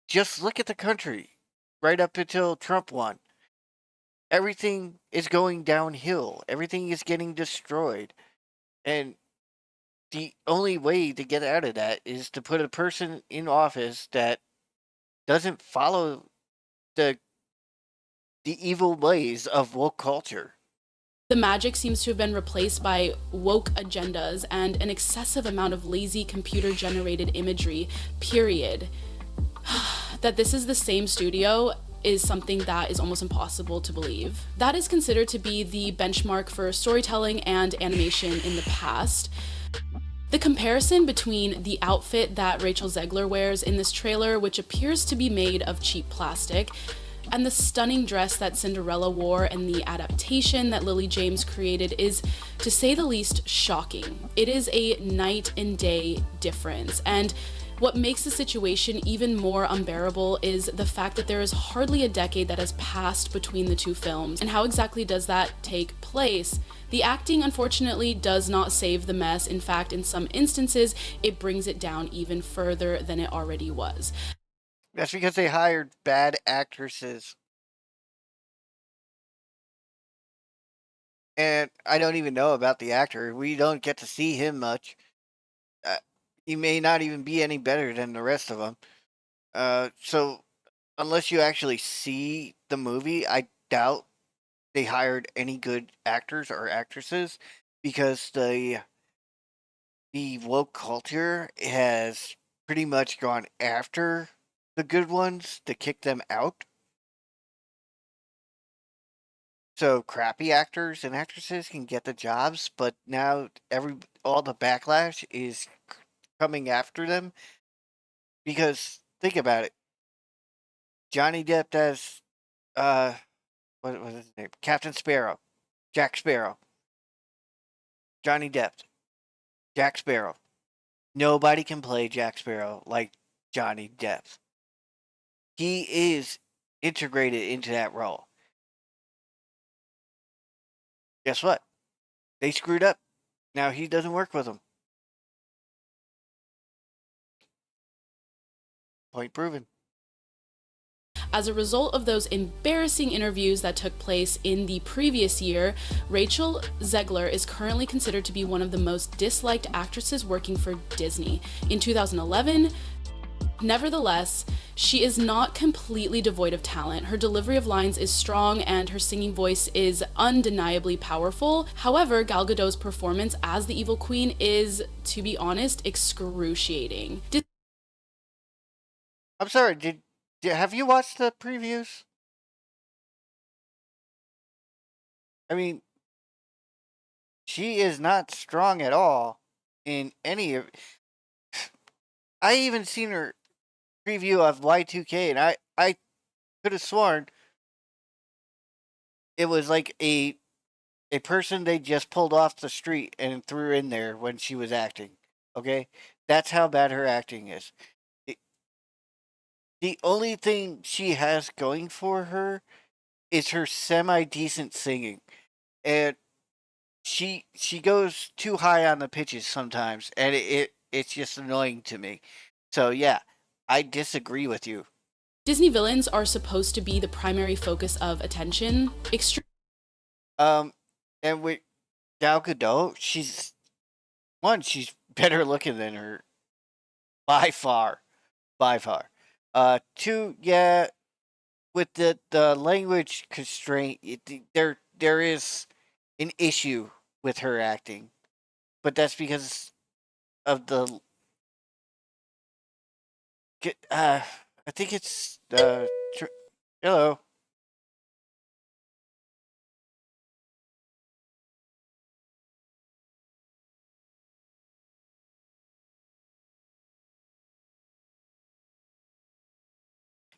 just look at the country right up until Trump won. Everything is going downhill. Everything is getting destroyed. And the only way to get out of that is to put a person in office that doesn't follow the evil ways of woke culture. The magic seems to have been replaced by woke agendas and an excessive amount of lazy computer-generated imagery, period. That this is the same studio is something that is almost impossible to believe. That is considered to be the benchmark for storytelling and animation in the past. The comparison between the outfit that Rachel Zegler wears in this trailer, which appears to be made of cheap plastic, and the stunning dress that Cinderella wore and the adaptation that Lily James created is, to say the least, shocking. It is a night and day difference, and what makes the situation even more unbearable is the fact that there is hardly a decade that has passed between the two films. And how exactly does that take place? The acting, unfortunately, does not save the mess. In fact, in some instances, it brings it down even further than it already was. That's because they hired bad actresses. and I don't even know about the actor. We don't get to see him much. He may not even be any better than the rest of them. So unless you actually see the movie, I doubt they hired any good actors or actresses because the woke culture has pretty much gone after the good ones to kick them out. So crappy actors and actresses can get the jobs, but now all the backlash is coming after them because think about it. Johnny Depp as what was his name? Captain Sparrow, Jack Sparrow. Johnny Depp, Jack Sparrow. Nobody can play Jack Sparrow like Johnny Depp. He is integrated into that role. Guess what? They screwed up. Now he doesn't work with them. Point proven. As a result of those embarrassing interviews that took place in the previous year, Rachel Zegler is currently considered to be one of the most disliked actresses working for Disney. In 2011, nevertheless, she is not completely devoid of talent. Her delivery of lines is strong and her singing voice is undeniably powerful. However, Gal Gadot's performance as the evil queen is, to be honest, excruciating. I'm sorry, have you watched the previews? I mean, she is not strong at all in any of. I even seen her preview of Y2K, and I could have sworn it was like a person they just pulled off the street and threw in there when she was acting. Okay, that's how bad her acting is. The only thing she has going for her is her semi-decent singing, and she goes too high on the pitches sometimes, and it's just annoying to me. So yeah, I disagree with you. Disney villains are supposed to be the primary focus of attention. And with Gal Gadot, she's better looking than her by far. Two, yeah, with the language constraint, there is an issue with her acting, but that's because of the. I think it's hello.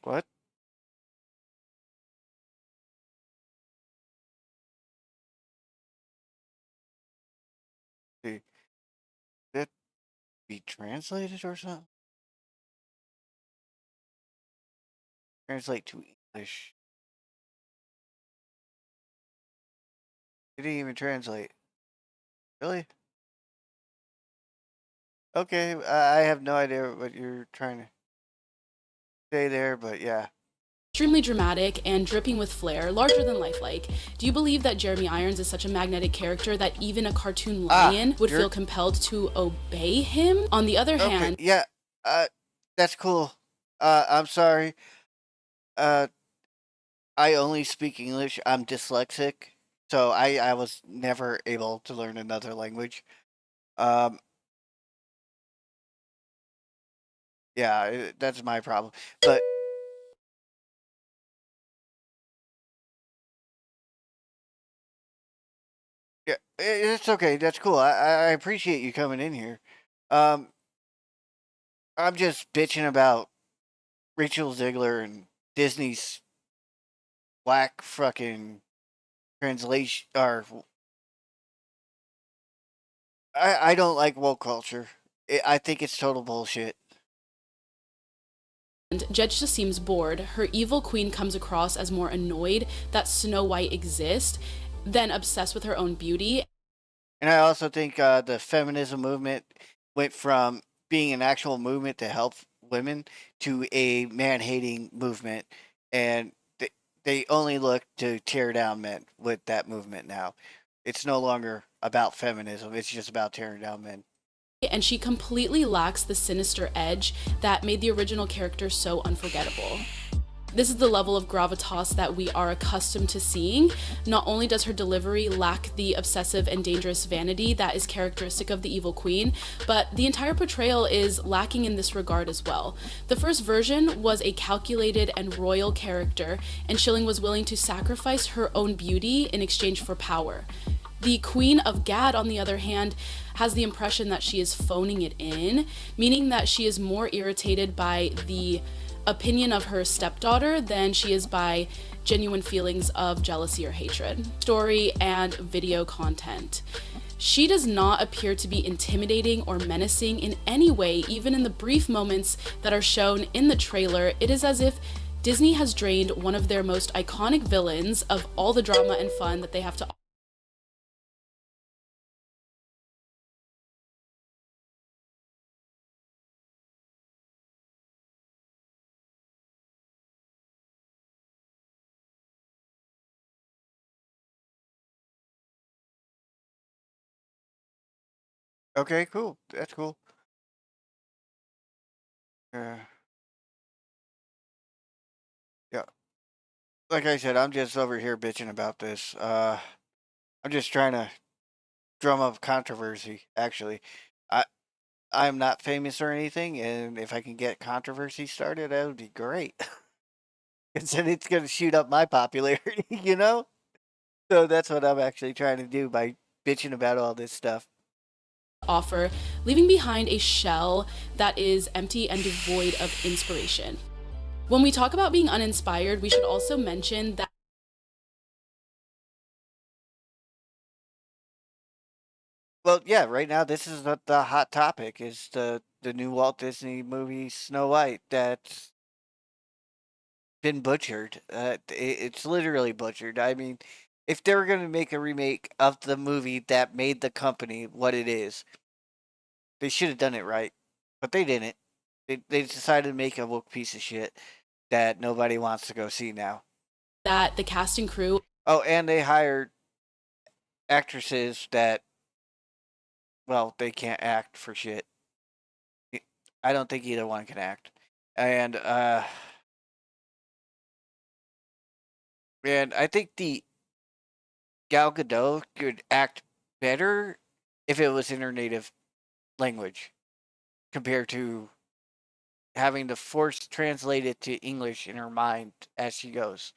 What? See, that be translated or something? Translate to English. It didn't even translate. Really? Okay, I have no idea what you're trying to say there, but yeah. Extremely dramatic and dripping with flair, larger than lifelike. Do you believe that Jeremy Irons is such a magnetic character that even a cartoon lion would feel compelled to obey him? On the other hand, yeah, that's cool. I'm sorry. I only speak English. I'm dyslexic, so I was never able to learn another language. Yeah, that's my problem. But yeah, it's okay. That's cool. I appreciate you coming in here. I'm just bitching about Rachel Zegler and Disney's black fucking translation. Or I don't like woke culture. I think it's total bullshit. And Jed just seems bored. Her evil queen comes across as more annoyed that Snow White exists than obsessed with her own beauty. And I also think the feminism movement went from being an actual movement to help women to a man-hating movement, and they only look to tear down men with that movement now. it's no longer about feminism. It's just about tearing down men. And she completely lacks the sinister edge that made the original character so unforgettable. This is the level of gravitas that we are accustomed to seeing. Not only does her delivery lack the obsessive and dangerous vanity that is characteristic of the evil queen, but the entire portrayal is lacking in this regard as well. The first version was a calculated and royal character, and Schilling was willing to sacrifice her own beauty in exchange for power. The Queen of Gad, on the other hand, has the impression that she is phoning it in, meaning that she is more irritated by the opinion of her stepdaughter than she is by genuine feelings of jealousy or hatred. Story and video content. She does not appear to be intimidating or menacing in any way, even in the brief moments that are shown in the trailer. It is as if Disney has drained one of their most iconic villains of all the drama and fun that they have to offer. Okay, cool. That's cool. Yeah. Like I said, I'm just over here bitching about this. I'm just trying to drum up controversy, actually. I'm not famous or anything, and if I can get controversy started, that would be great. Because then it's going to shoot up my popularity, you know? So that's what I'm actually trying to do by bitching about all this stuff. Offer, leaving behind a shell that is empty and devoid of inspiration. When we talk about being uninspired, we should also mention that Well, yeah, right now this is the hot topic is the new Walt Disney movie Snow White that's been butchered. It's literally butchered. I mean, if they were going to make a remake of the movie that made the company what it is, they should have done it right, but they didn't. They decided to make a woke piece of shit that nobody wants to go see now. that the cast and crew. Oh, and they hired actresses that, well, they can't act for shit. I don't think either one can act. And I think the Gal Gadot could act better if it was in her native language compared to having to force translate it to English in her mind as she goes.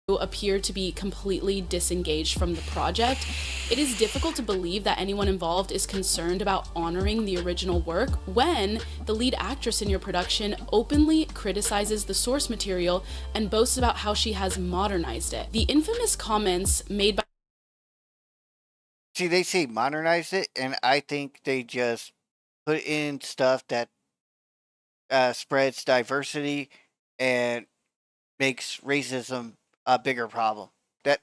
Appear to be completely disengaged from the project. It is difficult to believe that anyone involved is concerned about honoring the original work when the lead actress in your production openly criticizes the source material and boasts about how she has modernized it. The infamous comments made by See, they say modernize it, and I think they just put in stuff that spreads diversity and makes racism a bigger problem.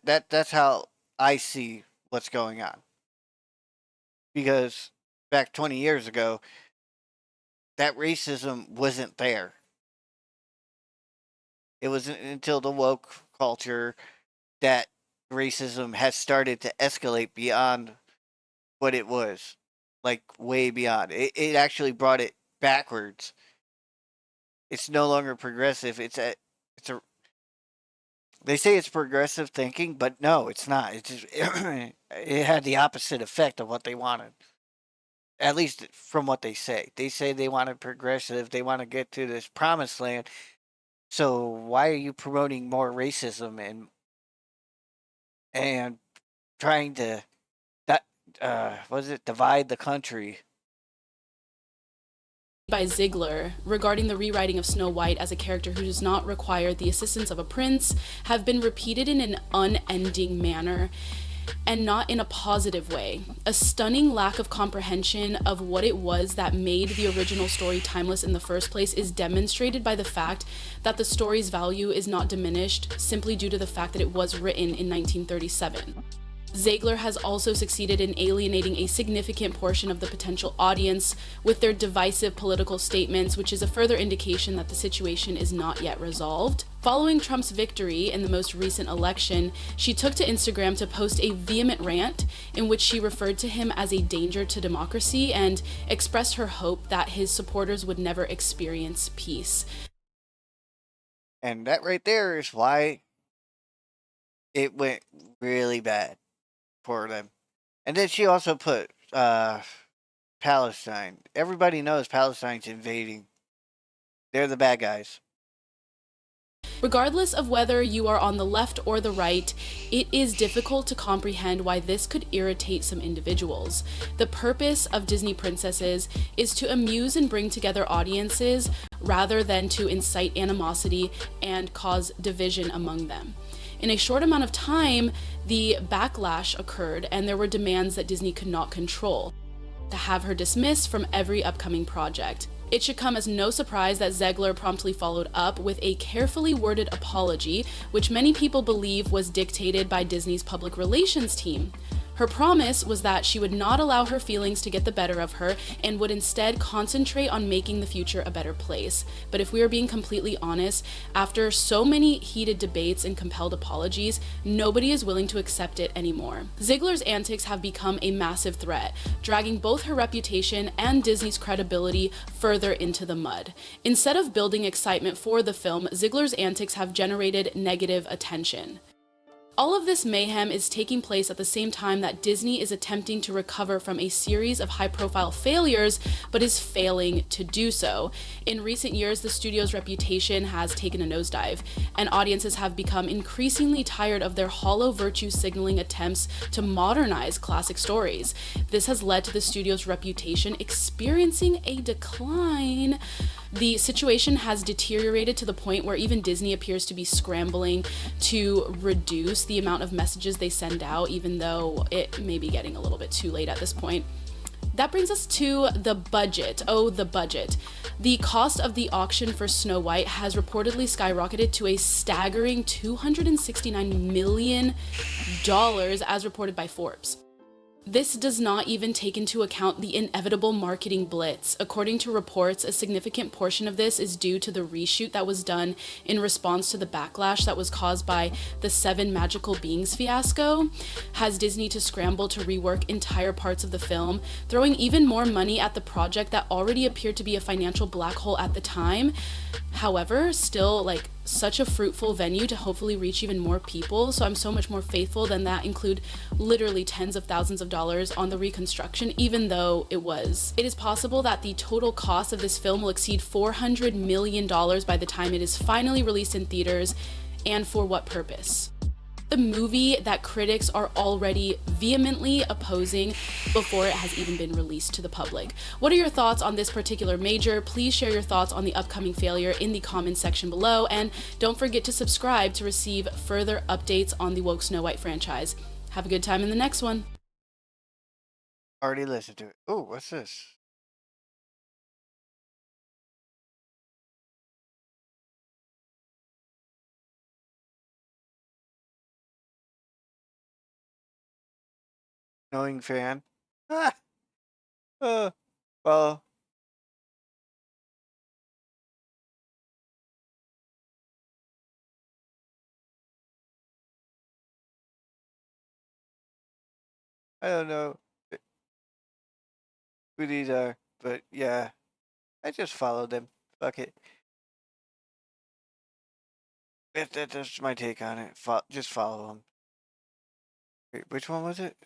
That's how I see what's going on. Because back 20 years ago, that racism wasn't there. It wasn't until the woke culture that racism has started to escalate beyond what it was. Like, way beyond. It actually brought it backwards. It's no longer progressive. It's a They say it's progressive thinking, but no, it's not. It's just, it had the opposite effect of what they wanted. At least from what they say. They say they wanted progressive. They want to get to this promised land. So why are you promoting more racism and trying to divide the country? By Ziegler regarding the rewriting of Snow White as a character who does not require the assistance of a prince have been repeated in an unending manner and not in a positive way. A stunning lack of comprehension of what it was that made the original story timeless in the first place is demonstrated by the fact that the story's value is not diminished simply due to the fact that it was written in 1937. Ziegler has also succeeded in alienating a significant portion of the potential audience with their divisive political statements, which is a further indication that the situation is not yet resolved. Following Trump's victory in the most recent election, she took to Instagram to post a vehement rant in which she referred to him as a danger to democracy and expressed her hope that his supporters would never experience peace. And that right there is why it went really bad for them. And then she also put Palestine. Everybody knows Palestine's invading. They're the bad guys. Regardless of whether you are on the left or the right, it is difficult to comprehend why this could irritate some individuals. The purpose of Disney princesses is to amuse and bring together audiences rather than to incite animosity and cause division among them. In a short amount of time, the backlash occurred and there were demands that Disney could not control to have her dismissed from every upcoming project. It should come as no surprise that Zegler promptly followed up with a carefully worded apology, which many people believe was dictated by Disney's public relations team. Her promise was that she would not allow her feelings to get the better of her and would instead concentrate on making the future a better place. But if we are being completely honest, after so many heated debates and compelled apologies, nobody is willing to accept it anymore. Ziegler's antics have become a massive threat, dragging both her reputation and Disney's credibility further into the mud. Instead of building excitement for the film, Ziegler's antics have generated negative attention. All of this mayhem is taking place at the same time that Disney is attempting to recover from a series of high-profile failures, but is failing to do so. In recent years, the studio's reputation has taken a nosedive, and audiences have become increasingly tired of their hollow virtue signaling attempts to modernize classic stories. This has led to the studio's reputation experiencing a decline. The situation has deteriorated to the point where even Disney appears to be scrambling to reduce the amount of messages they send out, even though it may be getting a little bit too late at this point. That brings us to the budget. Oh, the budget. The cost of the auction for Snow White has reportedly skyrocketed to a staggering $269 million, as reported by Forbes. This does not even take into account the inevitable marketing blitz. According to reports, a significant portion of this is due to the reshoot that was done in response to the backlash that was caused by the Seven Magical Beings fiasco. Has Disney to scramble to rework entire parts of the film, throwing even more money at the project that already appeared to be a financial black hole at the time. However, still such a fruitful venue to hopefully reach even more people, so I'm so much more faithful than that include literally tens of thousands of dollars on the reconstruction, even though it was. It is possible that the total cost of this film will exceed $400 million by the time it is finally released in theaters, and for what purpose? The movie that critics are already vehemently opposing before it has even been released to the public. What are your thoughts on this particular major? Please share your thoughts on the upcoming failure in the comments section below, and don't forget to subscribe to receive further updates on the Woke Snow White franchise. Have a good time in the next one. Already listened to it. Oh, what's this? Knowing fan. Ah. Well. I don't know who these are, but yeah, I just followed them. Fuck it. That's my take on it. Just follow them. Wait, which one was it?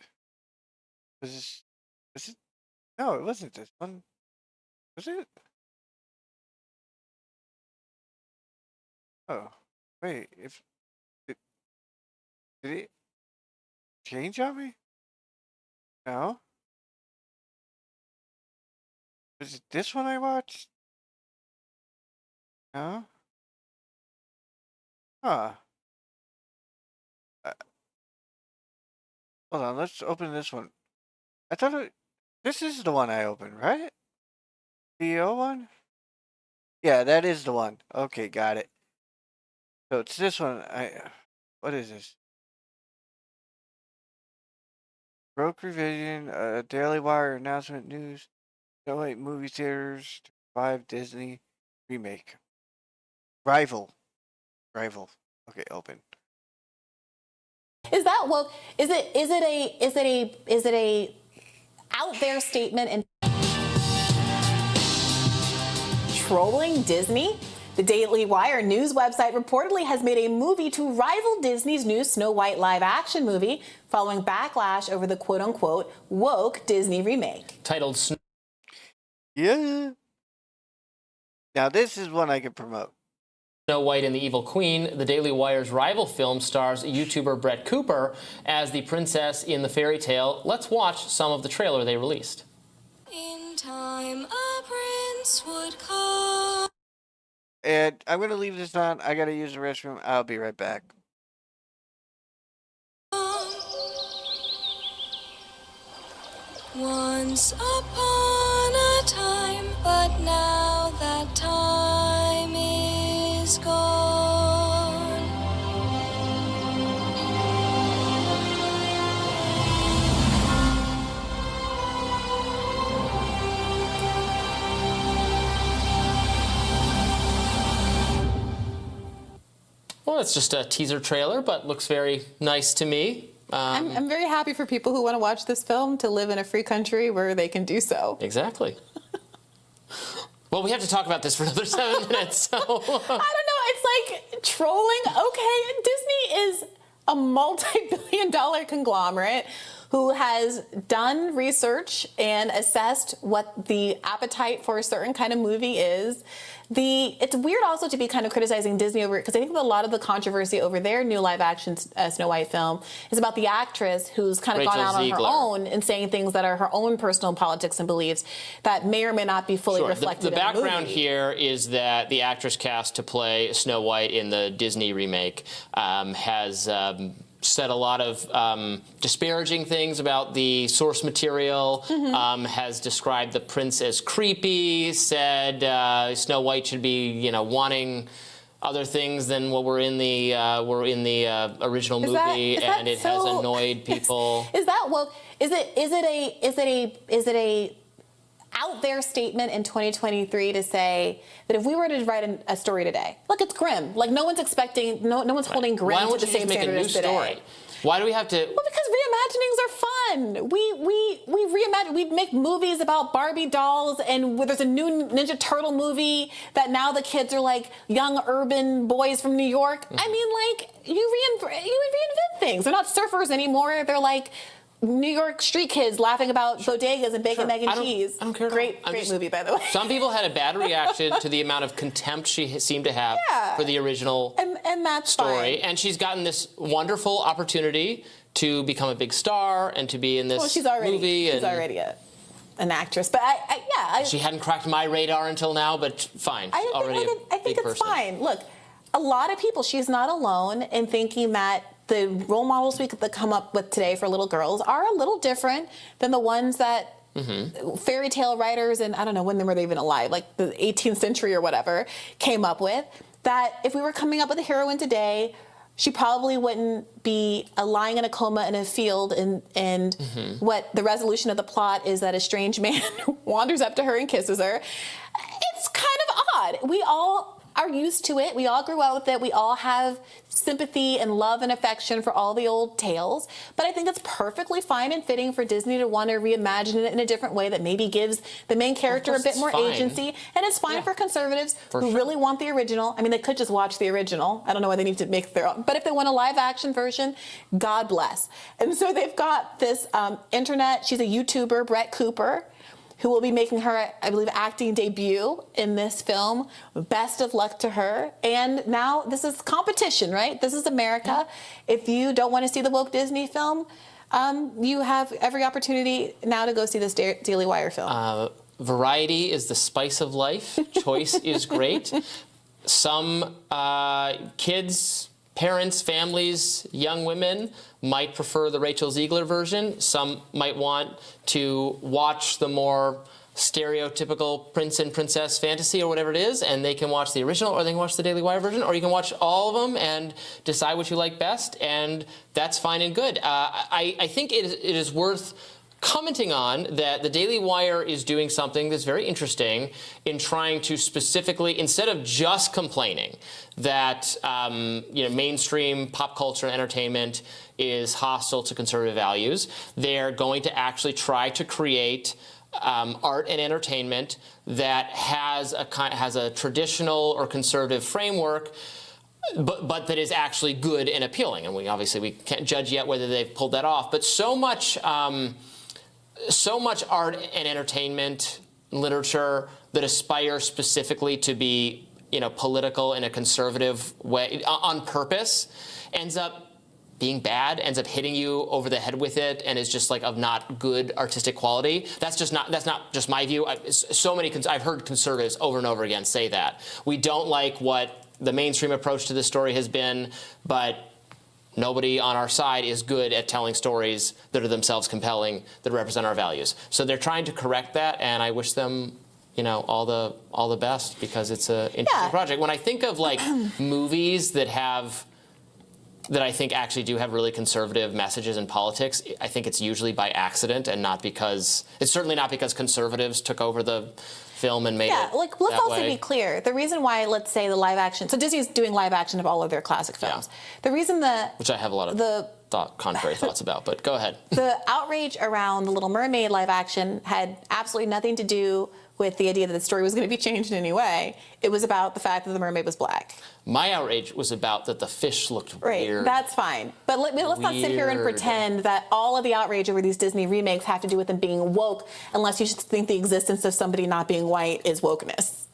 Was it? No, it wasn't this one. Was it? Oh, wait. Did, did it change on me? No. Was it this one I watched? No. Huh. Hold on, let's open this one. I thought this is the one I opened, right? The O one? Yeah, that is the one. Okay, got it. So it's this one. What is this? Broker Vision, Daily Wire announcement news. Snow White movie theaters to revive Disney remake. Rival. rival. Okay, open. Is that woke? Is it a out there statement and trolling Disney? The Daily Wire news website reportedly has made a movie to rival Disney's new Snow White live-action movie following backlash over the quote-unquote woke Disney remake. Titled Snow. Yeah. Now this is one I can promote. Snow White and the Evil Queen, the Daily Wire's rival film, stars YouTuber Brett Cooper as the princess in the fairy tale. Let's watch some of the trailer they released. In time, a prince would come. And I'm going to leave this on. I got to use the restroom. I'll be right back. Once upon a time, but now that time is gone. Well, it's just a teaser trailer, but looks very nice to me. I'm very happy for people who want to watch this film to live in a free country where they can do so. Exactly. Well, we have to talk about this for another 7 minutes. So. I don't know. It's like trolling. Okay, Disney is a multi-billion-dollar conglomerate who has done research and assessed what the appetite for a certain kind of movie is. It's weird also to be kind of criticizing Disney over it, because I think a lot of the controversy over their new live-action Snow White film is about the actress who's kind of Rachel gone out Ziegler. on her own and saying things that are her own personal politics and beliefs that may or may not be fully reflected The background in the movie. here is that the actress cast to play Snow White in the Disney remake has said a lot of disparaging things about the source material, has described the prince as creepy, said Snow White should be, wanting other things than what were in the original movie, and it has annoyed people. Is that woke? Is it a out there statement in 2023 to say that if we were to write a story today, look, it's Grimm. Like no one's expecting, no one's holding Grimm to the same standard as today. Story? Why do we have to? Well, because reimaginings are fun. We reimagine. We make movies about Barbie dolls, and there's a new Ninja Turtle movie that now the kids are like young urban boys from New York. I mean, like you reinvent things. They're not surfers anymore. They're like New York street kids laughing about bodegas and bacon, egg, and cheese. I don't care. Great movie, by the way. Some people had a bad reaction to the amount of contempt she seemed to have for the original and that's story. fine. And she's gotten this wonderful opportunity to become a big star and to be in this movie. She's already an actress. But she hadn't cracked my radar until now, but fine. I think it's fine. Look, a lot of people, she's not alone in thinking that the role models we could come up with today for little girls are a little different than the ones that fairy tale writers, and I don't know when were they even alive, like the 18th century or whatever, came up with. That if we were coming up with a heroine today, she probably wouldn't be lying in a coma in a field, and what the resolution of the plot is that a strange man wanders up to her and kisses her. It's kind of odd. We all are used to it. We all grew up with it. We all have sympathy and love and affection for all the old tales. But I think it's perfectly fine and fitting for Disney to want to reimagine it in a different way that maybe gives the main character a bit more agency. And it's fine for conservatives who really want the original. I mean, they could just watch the original. I don't know why they need to make their own. But if they want a live action version, God bless. And so they've got this she's a YouTuber, Brett Cooper, who will be making her, I believe, acting debut in this film. Best of luck to her. And now this is competition, right? This is America. If you don't want to see the woke Disney film, you have every opportunity now to go see this Daily Wire film. Variety is the spice of life. Choice is great. Some kids, parents, families, young women might prefer the Rachel Ziegler version. Some might want to watch the more stereotypical prince and princess fantasy or whatever it is, and they can watch the original, or they can watch the Daily Wire version, or you can watch all of them and decide what you like best, and that's fine and good. I think it is worth commenting on that the Daily Wire is doing something that's very interesting in trying to specifically, instead of just complaining that mainstream pop culture and entertainment is hostile to conservative values, they're going to actually try to create art and entertainment that has a traditional or conservative framework, but that is actually good and appealing. And we can't judge yet whether they've pulled that off. But so much art and entertainment, literature that aspire specifically to be, political in a conservative way on purpose, ends up being bad, ends up hitting you over the head with it, and is just like of not good artistic quality. That's not just my view. I've heard conservatives over and over again say that. We don't like what the mainstream approach to this story has been, but nobody on our side is good at telling stories that are themselves compelling, that represent our values. So they're trying to correct that, and I wish them, all the best, because it's an interesting project. When I think of like movies that I think actually do have really conservative messages in politics, I think it's usually by accident and it's certainly not because conservatives took over the film and made it let's that also way. be clear. The reason why, let's say, the live action, so Disney's doing live action of all of their classic films. The reason which I have a lot of contrary thoughts about, but go ahead. The outrage around The Little Mermaid live action had absolutely nothing to do with the idea that the story was going to be changed in any way. It was about the fact that the mermaid was black. My outrage was about that the fish looked weird. That's fine. But let's not sit here and pretend that all of the outrage over these Disney remakes have to do with them being woke, unless you think the existence of somebody not being white is wokeness.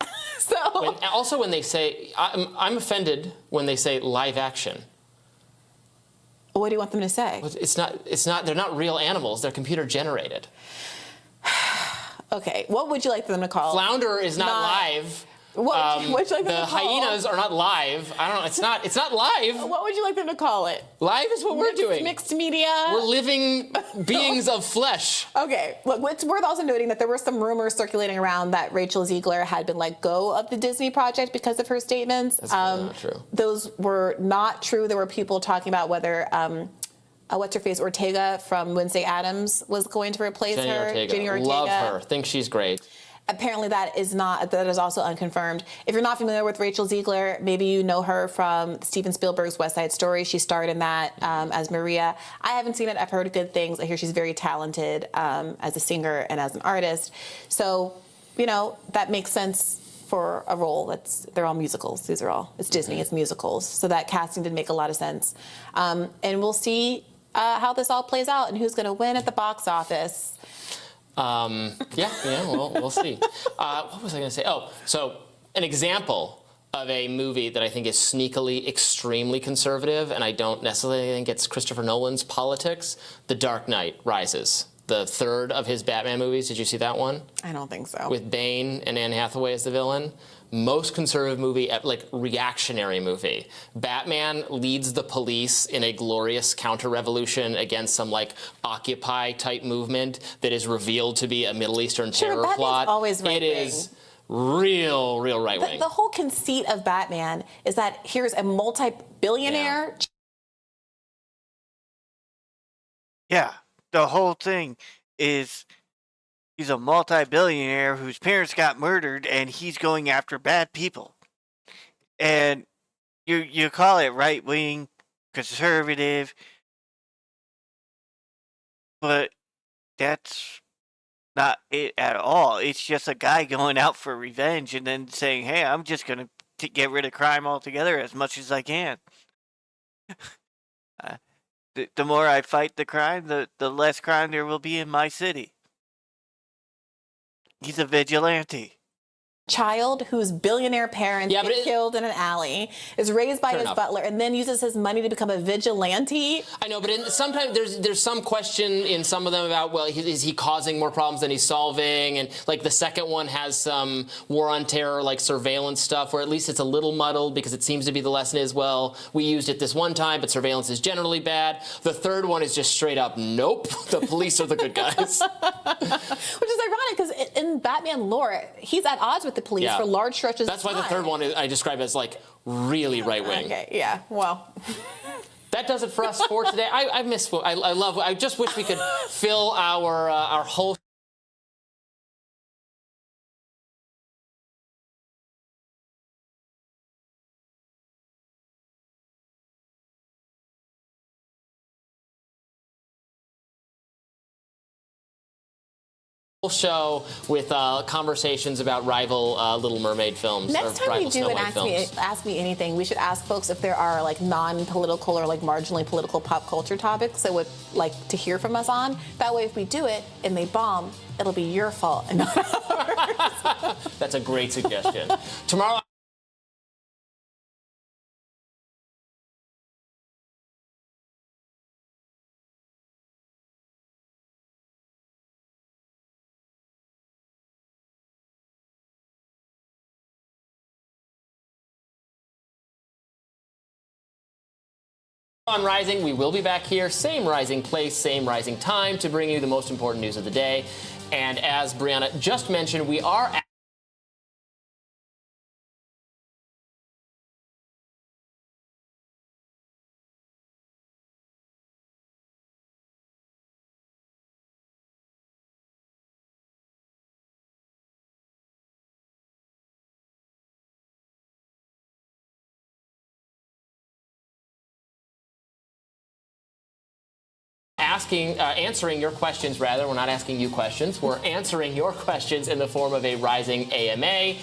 When they say, I'm offended when they say live action. What do you want them to say? They're not real animals, they're computer generated. Okay, what would you like them to call it? Flounder is not live. What would you like them the to call it? hyenas are not live. I don't know. It's not live. What would you like them to call it? Live is what we're doing. Mixed media. We're living beings of flesh. Okay. Look, it's worth also noting that there were some rumors circulating around that Rachel Ziegler had been let go of the Disney project because of her statements. That's not true. Those were not true. There were people talking about whether what's-her-face Ortega from Wednesday Addams was going to replace her. Jenny Ortega. Love her. Think she's great. Apparently that is also unconfirmed. If you're not familiar with Rachel Ziegler, maybe you know her from Steven Spielberg's West Side Story. She starred in that as Maria. I haven't seen it. I've heard good things. I hear she's very talented as a singer and as an artist. So, that makes sense for a role. They're all musicals. It's Disney, it's musicals. So that casting did make a lot of sense. And we'll see how this all plays out and who's going to win at the box office. We'll see. What was I going to say? So an example of a movie that I think is sneakily extremely conservative, and I don't necessarily think it's Christopher Nolan's politics, The Dark Knight Rises, the third of his Batman movies. Did you see that one? I don't think so. With Bane and Anne Hathaway as the villain. Most conservative movie, reactionary movie. Batman leads the police in a glorious counter-revolution against some Occupy type movement that is revealed to be a Middle Eastern terror plot. Always right-wing. It is real right-wing. The whole conceit of Batman is that here's a multi-billionaire. Yeah, the whole thing is he's a multi-billionaire whose parents got murdered, and he's going after bad people. And you call it right-wing, conservative, but that's not it at all. It's just a guy going out for revenge and then saying, hey, I'm just going to get rid of crime altogether as much as I can. The more I fight the crime, the less crime there will be in my city. He's a vigilante. Child whose billionaire parents get killed in an alley, is raised by his butler, and then uses his money to become a vigilante. I know, but sometimes there's some question in some of them about, well, is he causing more problems than he's solving? And the second one has some war on terror, surveillance stuff, where at least it's a little muddled because it seems to be the lesson is, well, we used it this one time, but surveillance is generally bad. The third one is just straight up, nope, the police are the good guys. Which is ironic because in Batman lore, he's at odds with with the police Yeah. for large stretches That's of why time. the third one I describe as like really right wing. Okay, yeah, well. That does it for us for today. I miss. I love. I just wish we could fill our whole show with conversations about rival Little Mermaid films. Next or time we rival do Snow an White ask me anything, we should ask folks if there are like non-political or like marginally political pop culture topics that would like to hear from us on. That way, if we do it and they bomb, it'll be your fault and not ours. That's a great suggestion. Tomorrow. On Rising, we will be back here, same rising place, same rising time, to bring you the most important news of the day. And as Brianna just mentioned, we are answering your questions, rather. We're not asking you questions. We're answering your questions in the form of a Rising AMA.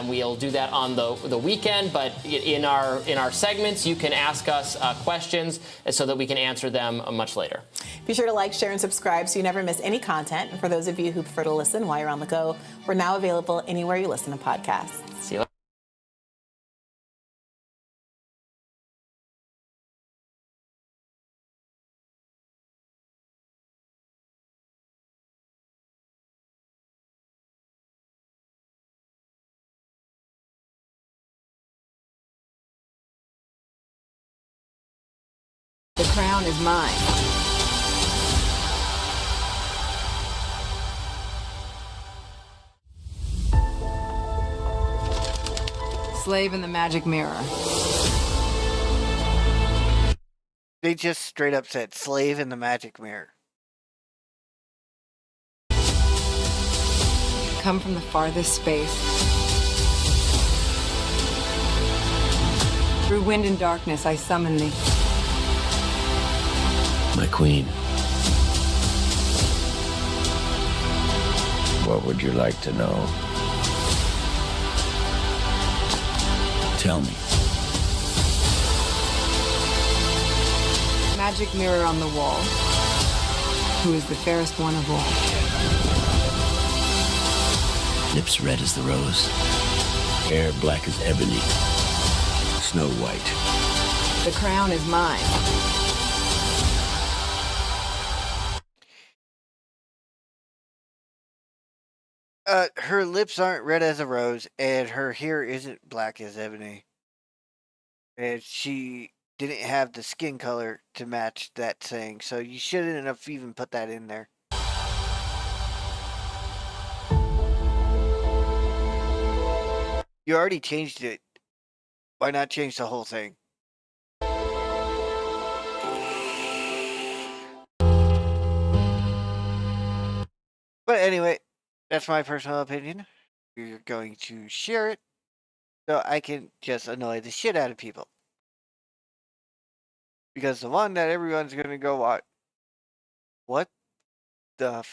We'll do that on the weekend, but in our segments, you can ask us questions so that we can answer them much later. Be sure to like, share, and subscribe so you never miss any content. And for those of you who prefer to listen while you're on the go, we're now available anywhere you listen to podcasts. See you later. The crown is mine. Slave in the magic mirror. They just straight up said slave in the magic mirror. Come from the farthest space. Through wind and darkness, I summon thee. My queen. What would you like to know? Tell me. Magic mirror on the wall. Who is the fairest one of all? Lips red as the rose. Hair black as ebony. Snow White. The crown is mine. Her lips aren't red as a rose, and her hair isn't black as ebony. And she didn't have the skin color to match that saying, so you shouldn't have even put that in there. You already changed it. Why not change the whole thing? But anyway, that's my personal opinion. We're going to share it so I can just annoy the shit out of people. Because the one that everyone's going to go watch. What the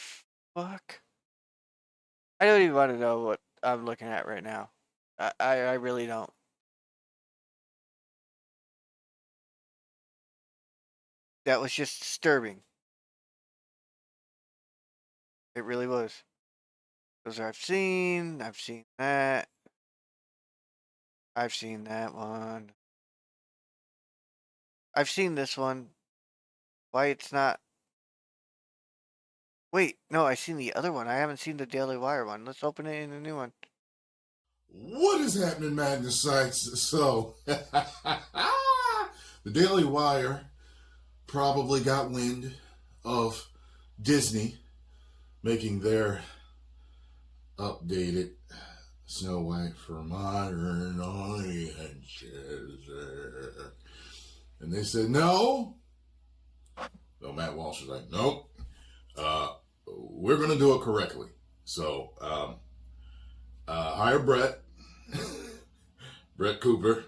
fuck? I don't even want to know what I'm looking at right now. I really don't. That was just disturbing. It really was. Those I've seen that. I've seen that one. I've seen this one. Why it's not... Wait, no, I've seen the other one. I haven't seen the Daily Wire one. Let's open it in a new one. What is happening, Madness Sites? So, the Daily Wire probably got wind of Disney making their updated Snow White for modern audiences. And they said, no. So Matt Walsh was like, nope. We're going to do it correctly. So hire Brett. Brett Cooper.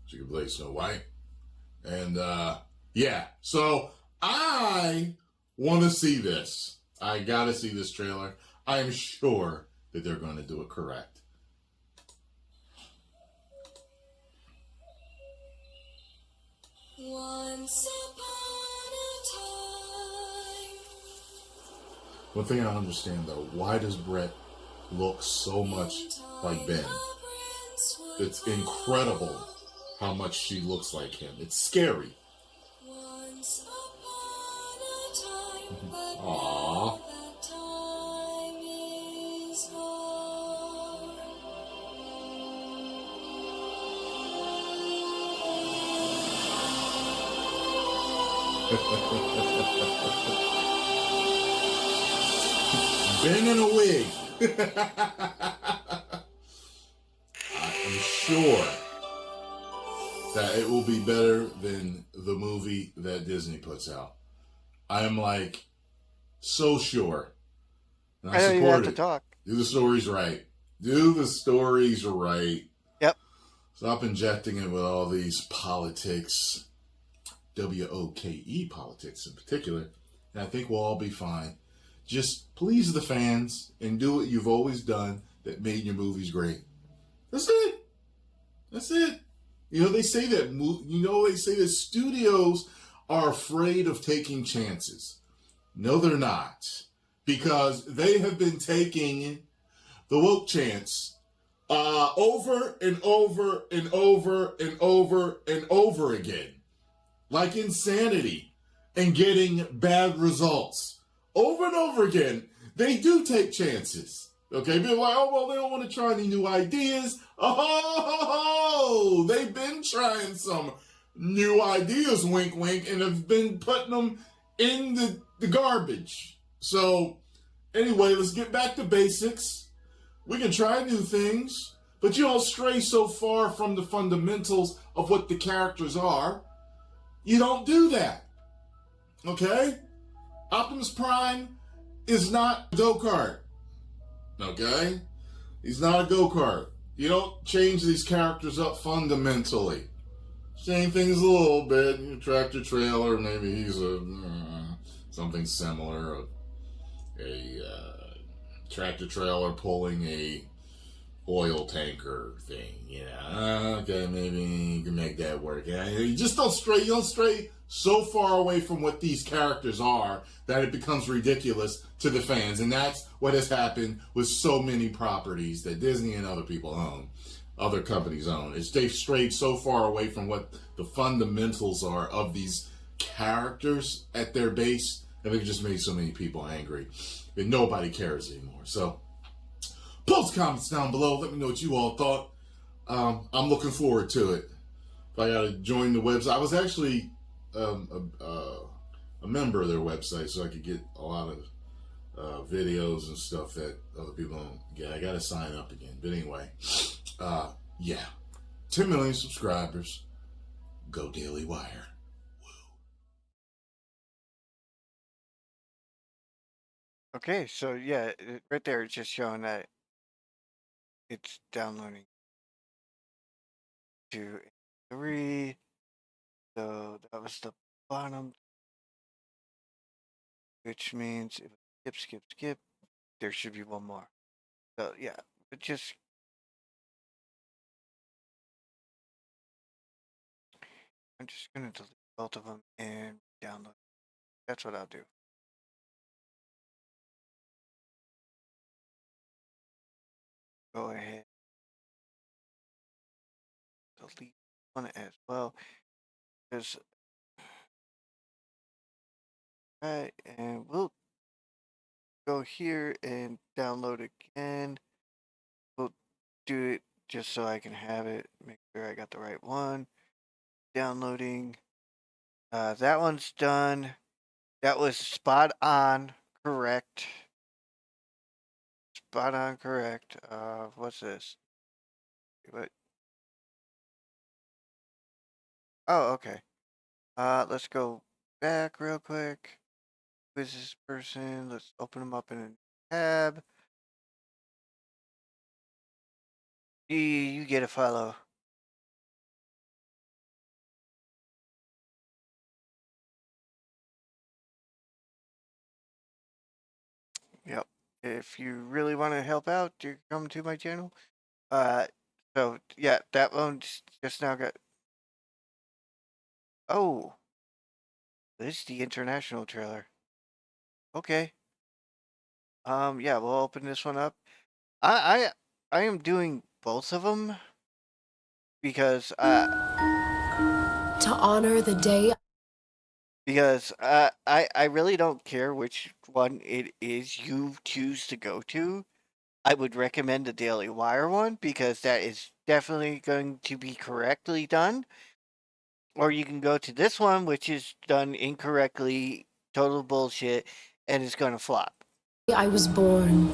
She could play Snow White. And yeah, so I want to see this. I got to see this trailer. I am sure that they're going to do it correct. Once upon a time. One thing I don't understand though, why does Brett look so much like Ben? It's incredible how much she looks like him. It's scary. Once upon a time, but Aww. now that time is gone. Ben in a wig. I'm sure that it will be better than the movie that Disney puts out. I am like so sure. And I don't even have support to it. talk. Do the stories right. Do the stories right. Yep. Stop injecting it with all these politics. WOKE politics in particular. And I think we'll all be fine. Just please the fans and do what you've always done that made your movies great. That's it. That's it. You know, they say that studios are afraid of taking chances. No, they're not. Because they have been taking the woke chance over and over and over and over and over again. Like insanity, and getting bad results. Over and over again, they do take chances. Okay, people are like, oh, well, they don't want to try any new ideas. Oh, they've been trying some new ideas, wink, wink, and have been putting them in the garbage. So, anyway, let's get back to basics. We can try new things, but you don't stray so far from the fundamentals of what the characters are. You don't do that. Okay? Optimus Prime is not a go-kart. Okay? He's not a go-kart. You don't change these characters up fundamentally. Change things a little bit. You tractor trailer, maybe he's something similar. A tractor trailer pulling a oil tanker thing, okay, maybe you can make that work. You just don't stray so far away from what these characters are that it becomes ridiculous to the fans. And that's what has happened with so many properties that Disney and other people own, other companies own. Is they've strayed so far away from what the fundamentals are of these characters at their base that they've just made so many people angry that nobody cares anymore. So post comments down below. Let me know what you all thought. I'm looking forward to it. If I got to join the website. I was actually a member of their website, so I could get a lot of videos and stuff that other people don't get. I got to sign up again. But anyway, yeah. 10 million subscribers. Go Daily Wire. Okay, so yeah, right there it's just showing that it's downloading to 3. So that was the bottom, which means if skip, there should be one more. So yeah, but just I'm just gonna delete both of them and download. That's what I'll do. Go ahead, delete one as well. Because right, and we'll go here and download again. We'll do it just so I can have it. Make sure I got the right one. Downloading. That one's done. That was spot on, correct. spot on correct. What's this? What? Oh, okay. Let's go back real quick. Who is this person? Let's open them up in a tab. You get a follow. Yep. If you really want to help out, you come to my channel. So yeah, that one just now got. Oh, this is the international trailer. Okay. Yeah, we'll open this one up. I am doing both of them because To honor the day. because I really don't care which one it is you choose to go to. I would recommend the Daily Wire one because that is definitely going to be correctly done. Or you can go to this one, which is done incorrectly, total bullshit, and it's going to flop. I was born.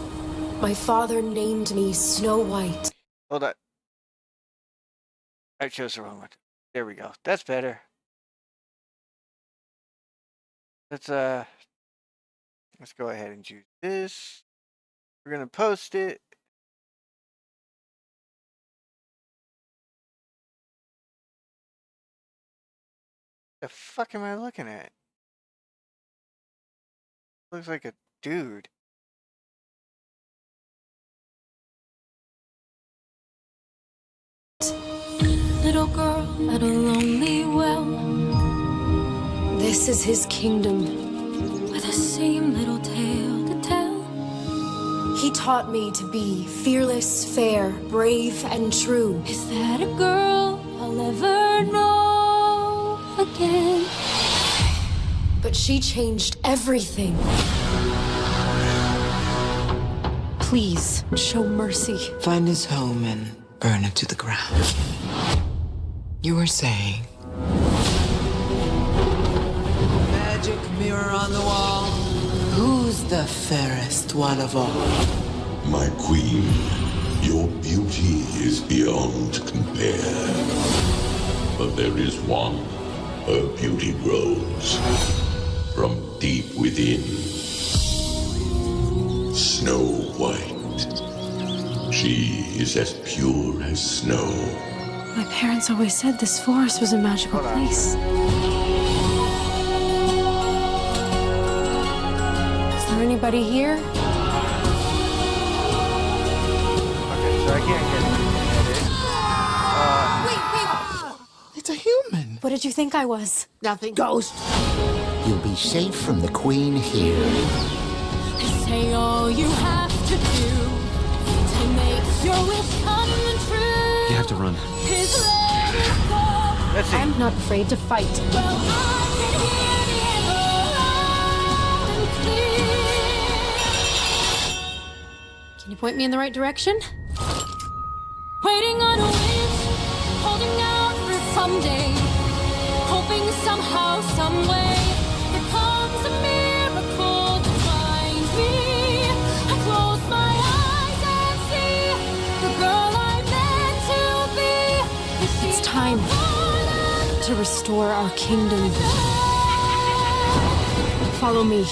My father named me Snow White. Hold on. I chose the wrong one. There we go. That's better. Let's go ahead and choose this. We're gonna post it. The fuck am I looking at? Looks like a dude. Little girl at a lonely well. This is his kingdom, with the same little tale to tell. He taught me to be fearless, fair, brave, and true. Is that a girl I'll ever know again? But she changed everything. Please, show mercy. Find his home and burn it to the ground. You were saying? Magic mirror on the wall. Who's the fairest one of all? My queen, your beauty is beyond compare. But there is one. Her beauty grows from deep within. Snow White. She is as pure as snow. My parents always said this forest was a magical place. Is there anybody here? Okay, so I can't get it. It's a human. What did you think I was? Nothing. Ghost. You'll be safe from the queen here. Say all you have to do to make your wish come true. You have to run. I'm not afraid to fight. Can you point me in the right direction? Waiting on a wish, holding out for someday, hoping somehow, someway, there comes a miracle to find me. I close my eyes and see the girl I'm meant to be. It's time to restore our kingdom. Follow me.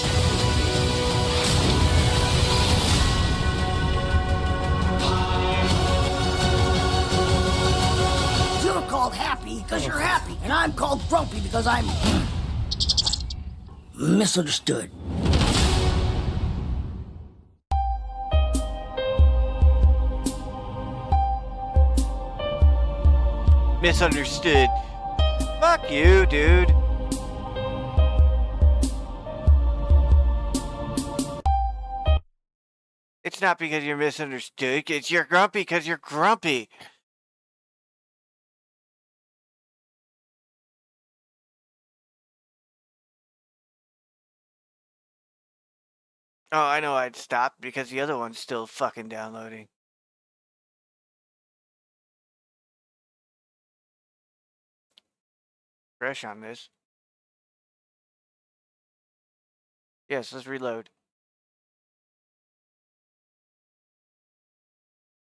You're called happy because you're happy, and I'm called grumpy because I'm misunderstood. Misunderstood. Fuck you, dude. It's not because you're misunderstood. It's you're grumpy because you're grumpy. Oh, I know I'd stop because the other one's still fucking downloading. Fresh on this. Yes, let's reload.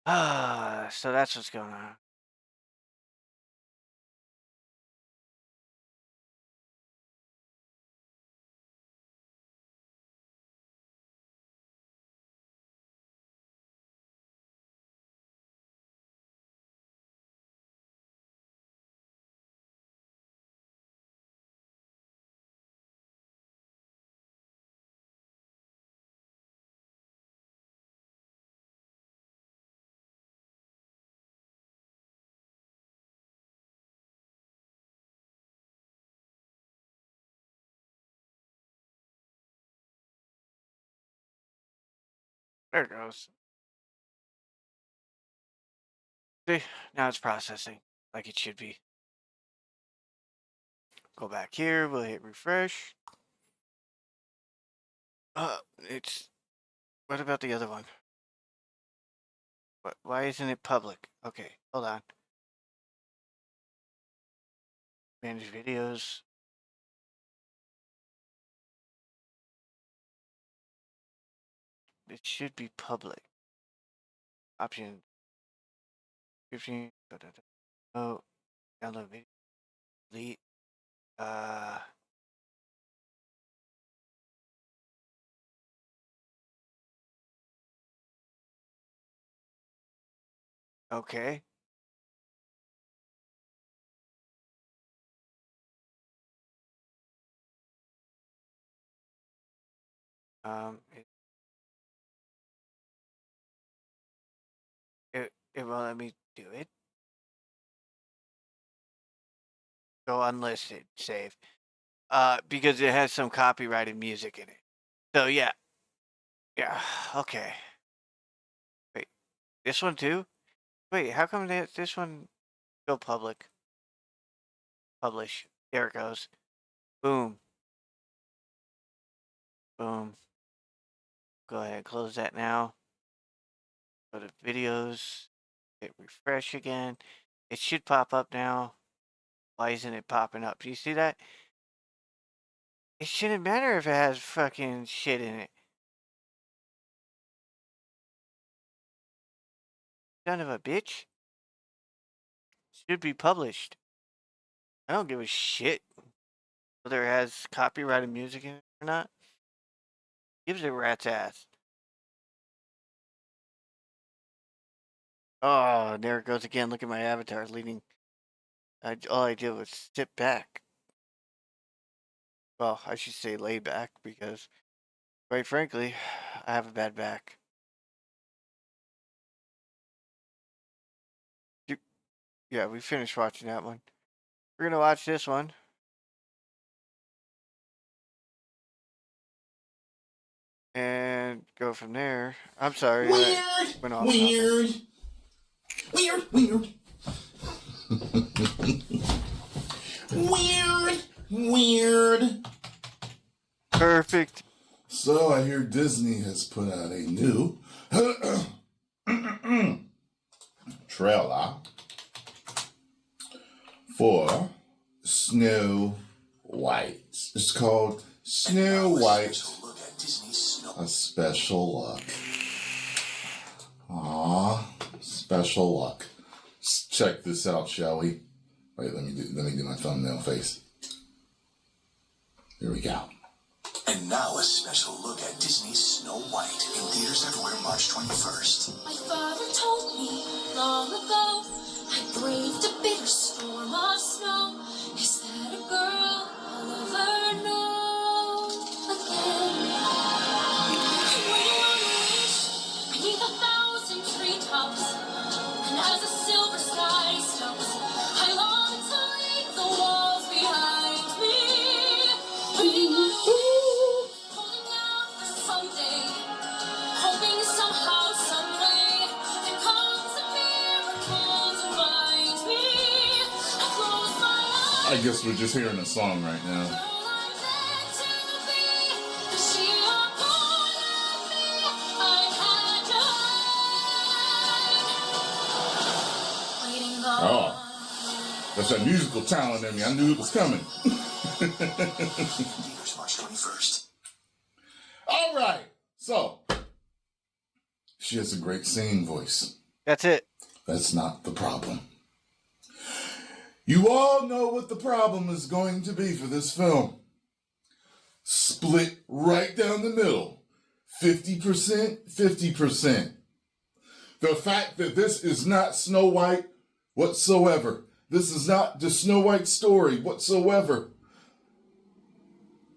So that's what's going on. There it goes. See, now it's processing like it should be. Go back here. We'll hit refresh. It's. What about the other one? Why isn't it public? Okay, hold on. Manage videos. It should be public. Option 15. Oh, download video. Delete. Okay. It won't let me do it. Go unlisted, save. Because it has some copyrighted music in it. So yeah. Yeah, okay. Wait, this one too? Wait, how come this one go public? Publish. There it goes. Boom. Boom. Go ahead, close that now. Go to videos. Hit refresh again. It should pop up now. Why isn't it popping up? Do you see that? It shouldn't matter if it has fucking shit in it. Son of a bitch. Should be published. I don't give a shit whether it has copyrighted music in it or not. Gives a rat's ass. Oh, there it goes again. Look at my avatar leaning. All I did was sit back. Well, I should say lay back because, quite frankly, I have a bad back. Yeah, we finished watching that one. We're going to watch this one. And go from there. I'm sorry. Weird. Went off Weird. Weird. Weird. Weird. Weird. Perfect. So I hear Disney has put out a new trailer for Snow White. It's called Snow White, A Special Look. Aw, special luck. Let's check this out, shall we? Wait, let me do my thumbnail face. Here we go. And now a special look at Disney's Snow White in theaters everywhere March 21st. My father told me long ago I braved a bitter storm of snow. Is that a girl I'll ever know again? I'm waiting on a wish beneath 1,000 treetops, and as the silver sky stops, I long to leave the walls behind me. Waiting on a wish, holding out for someday, hoping somehow, someway, there comes a miracle to find me. I close my eyes. I guess we're just hearing a song right now. Oh, that's that musical talent in me. I knew it was coming. Theaters March 21st. All right. So, she has a great singing voice. That's it. That's not the problem. You all know what the problem is going to be for this film. Split right down the middle. 50%, 50%. The fact that this is not Snow White whatsoever. This is not the Snow White story whatsoever.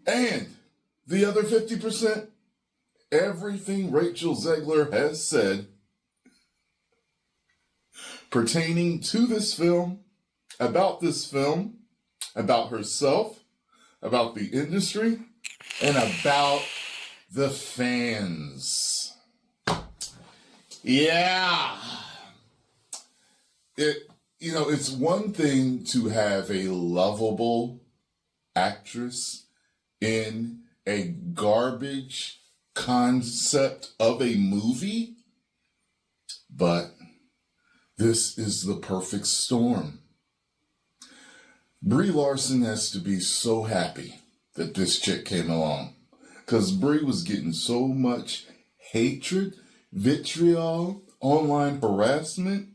And the other 50%, everything Rachel Zegler has said pertaining to this film, about herself, about the industry, and about the fans. Yeah. It's one thing to have a lovable actress in a garbage concept of a movie, but this is the perfect storm. Brie Larson has to be so happy that this chick came along, because Brie was getting so much hatred, vitriol, online harassment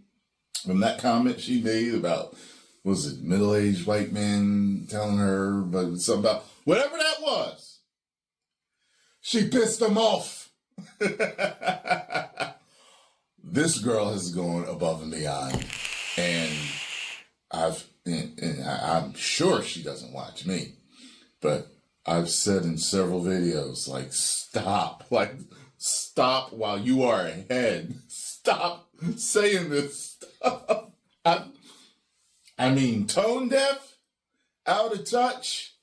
from that comment she made about, was it middle-aged white men telling her about something about, whatever that was. She pissed them off. This girl has gone above and beyond, and I'm sure she doesn't watch me, but I've said in several videos, stop while you are ahead. Stop saying this stuff. I mean, tone deaf, out of touch,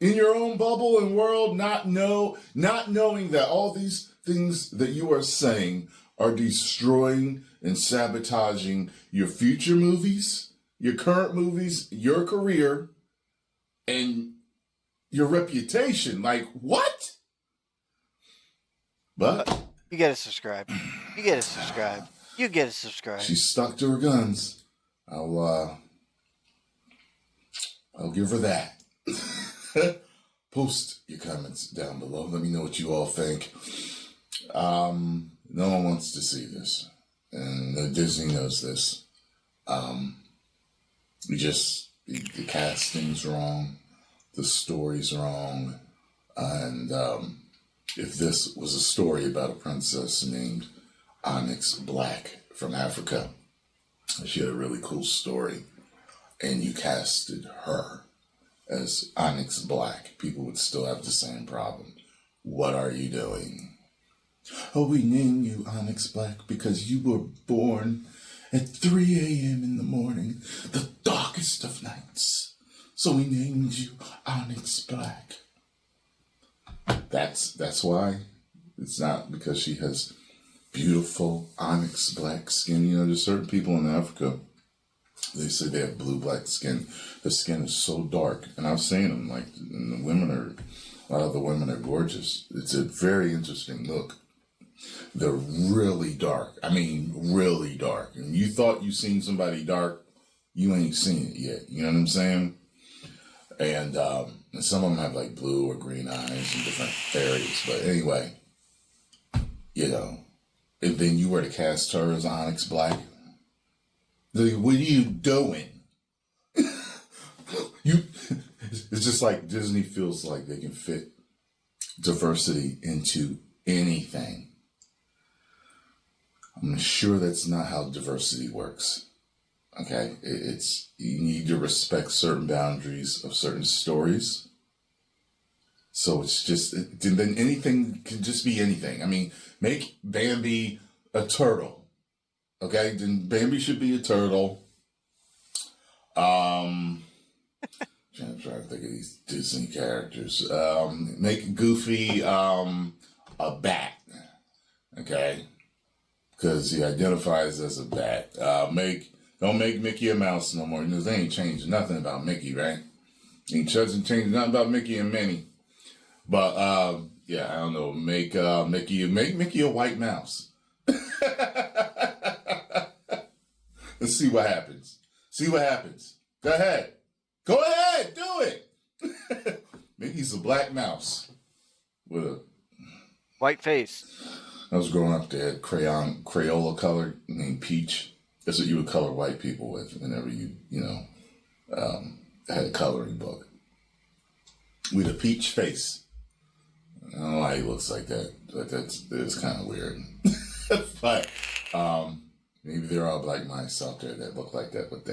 in your own bubble and world, not knowing that all these things that you are saying are destroying and sabotaging your future movies, your current movies, your career, and your reputation. Like, what? But you gotta subscribe. You gotta subscribe. You gotta subscribe. She's stuck to her guns. I'll give her that. Post your comments down below. Let me know what you all think. No one wants to see this, and Disney knows this. The casting's wrong, the story's wrong, and if this was a story about a princess named Onyx Black from Africa, she had a really cool story, and you casted her as Onyx Black, people would still have the same problem. What are you doing? Oh, we named you Onyx Black because you were born at 3 a.m. in the morning, the darkest of nights. So we named you Onyx Black. That's why. It's not because she has beautiful onyx black skin. There's certain people in Africa, they say they have blue black skin. Their skin is so dark, and I've seen them. A lot of the women are gorgeous. It's a very interesting look. They're really dark. I mean, really dark. And you thought you seen somebody dark, you ain't seen it yet. You know what I'm saying? And some of them have like blue or green eyes and different areas. But anyway, if then you were to cast her as Onyx Black, what are you doing? It's just like Disney feels like they can fit diversity into anything. I'm sure that's not how diversity works. Okay? You need to respect certain boundaries of certain stories. So it's just, then anything can just be anything. I mean, make Bambi a turtle. Okay? Then Bambi should be a turtle. Trying to think of these Disney characters. Make Goofy a bat. Okay? Because he identifies as a bat. Don't make Mickey a mouse no more. They ain't changed nothing about Mickey, right? Ain't changed nothing about Mickey and Minnie. But I don't know. Make Mickey a white mouse. Let's see what happens. Go ahead, do it. Mickey's a black mouse with a white face. I was growing up, they had Crayola color named Peach. That's what you would color white people with whenever you had a coloring book. With a peach face. I don't know why he looks like that, but it's kind of weird. But maybe there are black mice out there that look like that, but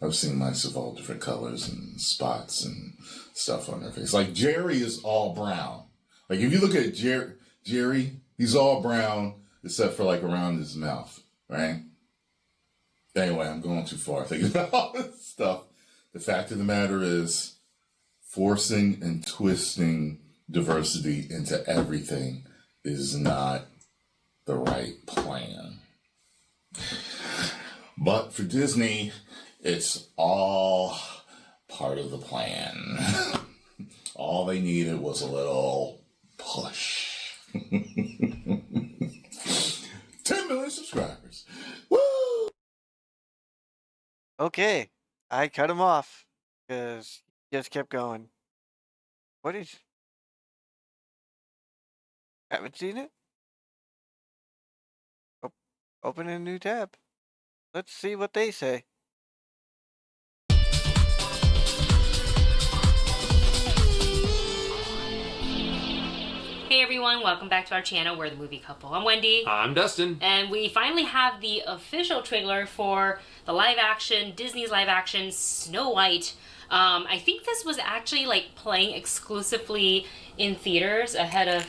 I've seen mice of all different colors and spots and stuff on their face. Like Jerry is all brown. Like if you look at Jerry, he's all brown except for like around his mouth, right? Anyway, I'm going too far thinking about all this stuff. The fact of the matter is, forcing and twisting diversity into everything is not the right plan. But for Disney, it's all part of the plan. All they needed was a little push. 10 million subscribers. Woo! Okay, I cut him off because he just kept going. What is? Haven't seen it? Open a new tab. Let's see what they say. Hey everyone, welcome back to our channel. We're the Movie Couple. I'm Wendy. I'm Dustin. And we finally have the official trailer for the Disney's live action Snow White. I think this was actually like playing exclusively in theaters ahead of,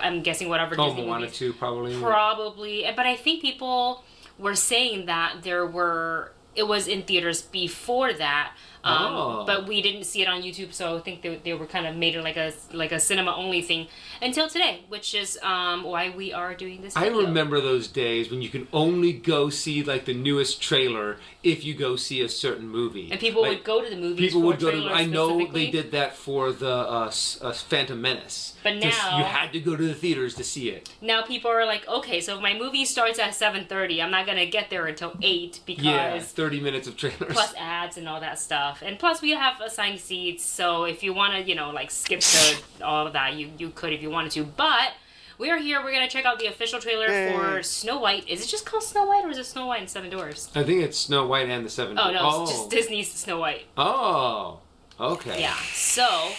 I'm guessing, whatever Disney Moana movies. 2 probably. Probably. But I think people were saying that it was in theaters before that. But we didn't see it on YouTube, so I think they were kind of made it like a cinema only thing until today, which is why we are doing this video. I remember those days when you can only go see like the newest trailer if you go see a certain movie. And people would go to the movies. People for would go to. trailers I know specifically. they did that for the Phantom Menace. But now you had to go to the theaters to see it. Now people are like, okay, so if my movie starts at 7:30, I'm not gonna get there until 8 because Yeah, 30 minutes of trailers. plus ads and all that stuff, and plus we have assigned seats. So if you want to, like skip to all of that, you could if you wanted to. But we are here. We're gonna check out the official trailer for Snow White. Is it just called Snow White, or is it Snow White and Seven Dwarfs? I think it's Snow White and the Seven Oh Dwarfs. no, it's just Disney's Snow White. Oh, okay. Yeah. So,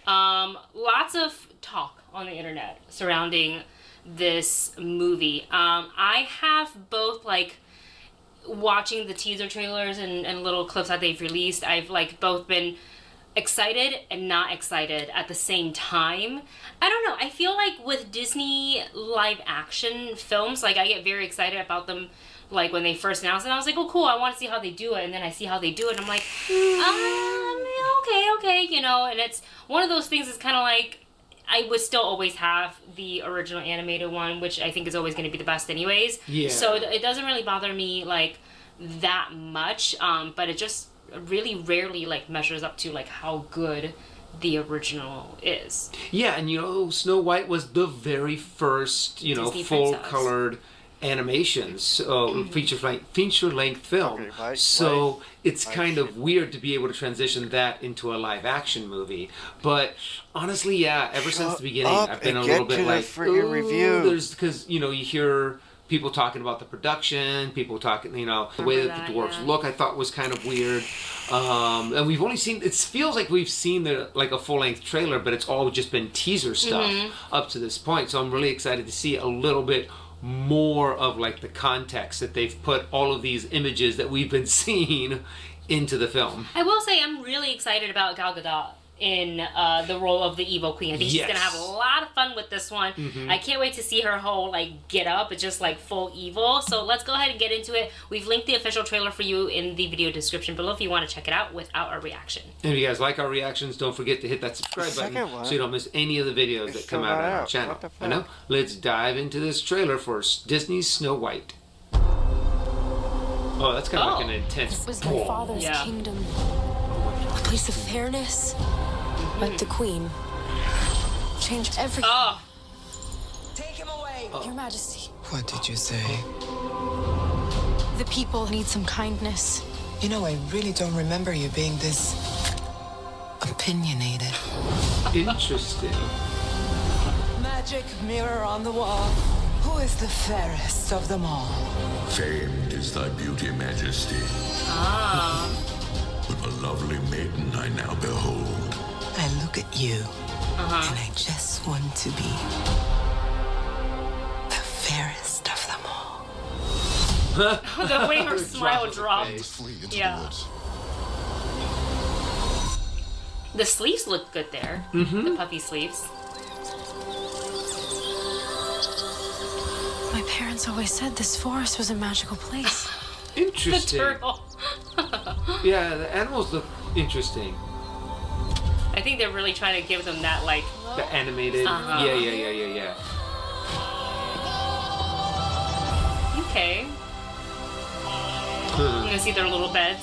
lots of talk on the internet surrounding this movie. I have both like watching the teaser trailers and little clips that they've released. I've like both been excited and not excited at the same time. I don't know. I feel like with Disney live action films, like I get very excited about them. Like when they first announced it, I was like, oh cool, I want to see how they do it. And then I see how they do it and I'm like, okay, and it's one of those things that's kind of like, I would still always have the original animated one, which I think is always going to be the best anyways. Yeah. So it doesn't really bother me like that much, but it just really rarely like measures up to like how good the original is. Yeah, and Snow White was the very first, Disney full-colored animations, feature-length film. So it's kind of weird to be able to transition that into a live-action movie. But honestly, yeah, ever since the beginning, I've been a little bit like, review. Because you hear people talking about the production, people talking, the way that the dwarves look, I thought was kind of weird. And we've only seen, it feels like we've seen a full-length trailer, but it's all just been teaser stuff up to this point. So I'm really excited to see a little bit more of like the context that they've put all of these images that we've been seeing into the film. I will say I'm really excited about Gal Gadot in the role of the evil queen. I think she's gonna have a lot of fun with this one. I can't wait to see her whole like get up. It's just like full evil. So let's go ahead and get into it. We've linked the official trailer for you in the video description below if you want to check it out without our reaction. And if you guys like our reactions, don't forget to hit that subscribe button so you don't miss any of the videos that come out on our channel. I know. Let's dive into this trailer for Disney's Snow White. Oh, that's kind of like an intense. This was my father's kingdom, a place of fairness. But the queen changed everything. Take him away! Your Majesty. What did you say? The people need some kindness. I really don't remember you being this opinionated. Interesting. Magic mirror on the wall. Who is the fairest of them all? Famed is thy beauty, majesty. Ah. But a lovely maiden I now behold. I look at you, and I just want to be the fairest of them all. The way her smile dropped. Yeah. The sleeves look good there. The puffy sleeves. My parents always said this forest was a magical place. Interesting. The turtle. Yeah, the animals look interesting. I think they're really trying to give them that, like... The animated. Uh-huh. Yeah. Okay. You gonna see their little beds?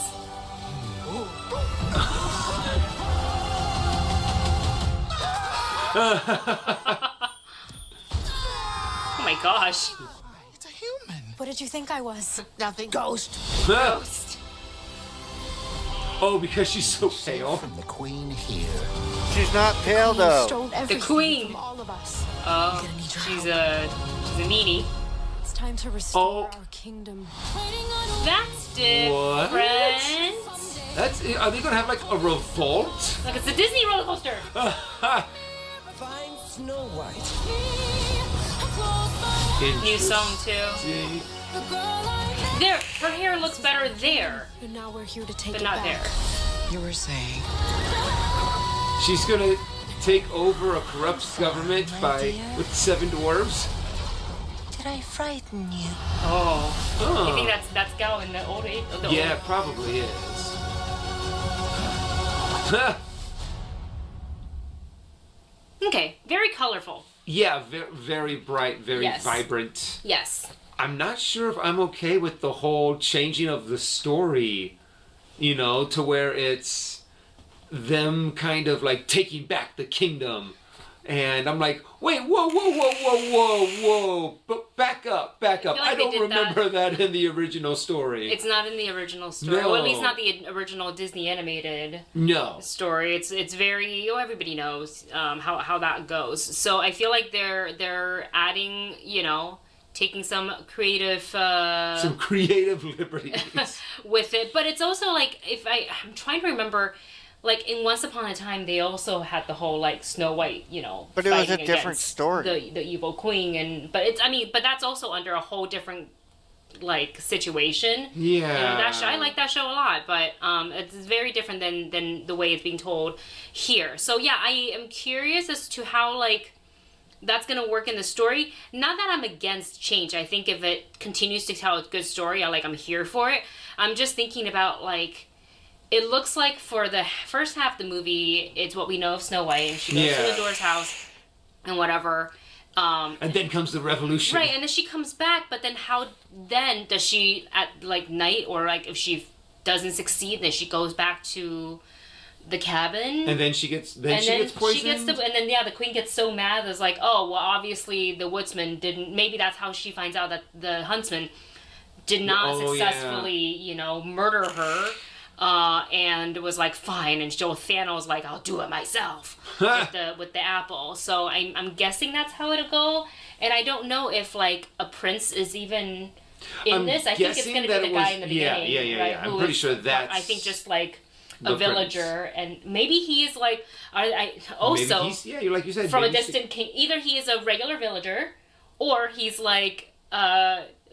Oh my gosh. What did you think I was? Nothing. Ghost. Ghost. Oh, because she's so pale. From the queen here. She's not pale though. Stole everything The queen. from all of us. Oh, she's a meanie. It's time to restore our kingdom. That's different. That's. Are they gonna have like a revolt? Look, it's a Disney roller coaster. Find Snow White. New song too. There, her hair looks better there, And now we're here to take but it not back. there. You were saying. She's gonna take over a corrupt government with 7 dwarves. Did I frighten you? Oh. Huh. You think that's Gal in the old age? Yeah, it probably is. Okay, very colorful. Yeah, very bright, very Yes. vibrant. Yes. I'm not sure if I'm okay with the whole changing of the story, you know, to where it's them kind of like taking back the kingdom. And I'm like, wait, whoa, but back up. like I they don't did remember that in the original story. It's not in the original story. No. Well, at least not the original Disney animated No. story. It's very everybody knows how that goes. So I feel like they're adding, taking some creative Some creative liberties. with it. But it's also like I'm trying to remember. Like in Once Upon a Time, they also had the whole like Snow White, But it was a fighting different against story. The evil queen, but that's also under a whole different like situation. Yeah. That show, I like that show a lot, but it's very different than the way it's being told here. So yeah, I am curious as to how like that's gonna work in the story. Not that I'm against change. I think if it continues to tell a good story, I'm here for it. I'm just thinking about like. It looks like for the first half of the movie, it's what we know of Snow White, and she goes to Lindor's house and whatever. And then comes the revolution. Right, and then she comes back, but then how then does she at like night or like if she doesn't succeed, then she goes back to the cabin. And then she gets poisoned. And then the queen gets so mad. It's like, oh well, obviously the woodsman didn't. Maybe that's how she finds out that the huntsman did not successfully, murder her. And was like fine, and Thanos like I'll do it myself with the apple. So I'm guessing that's how it'll go, and I don't know if like a prince is even in this. I think it's gonna be the guy in the beginning. Right, I'm pretty sure that's. I think just like a villager, and maybe he is like also like you said, from a distant king. Either he is a regular villager, or he's like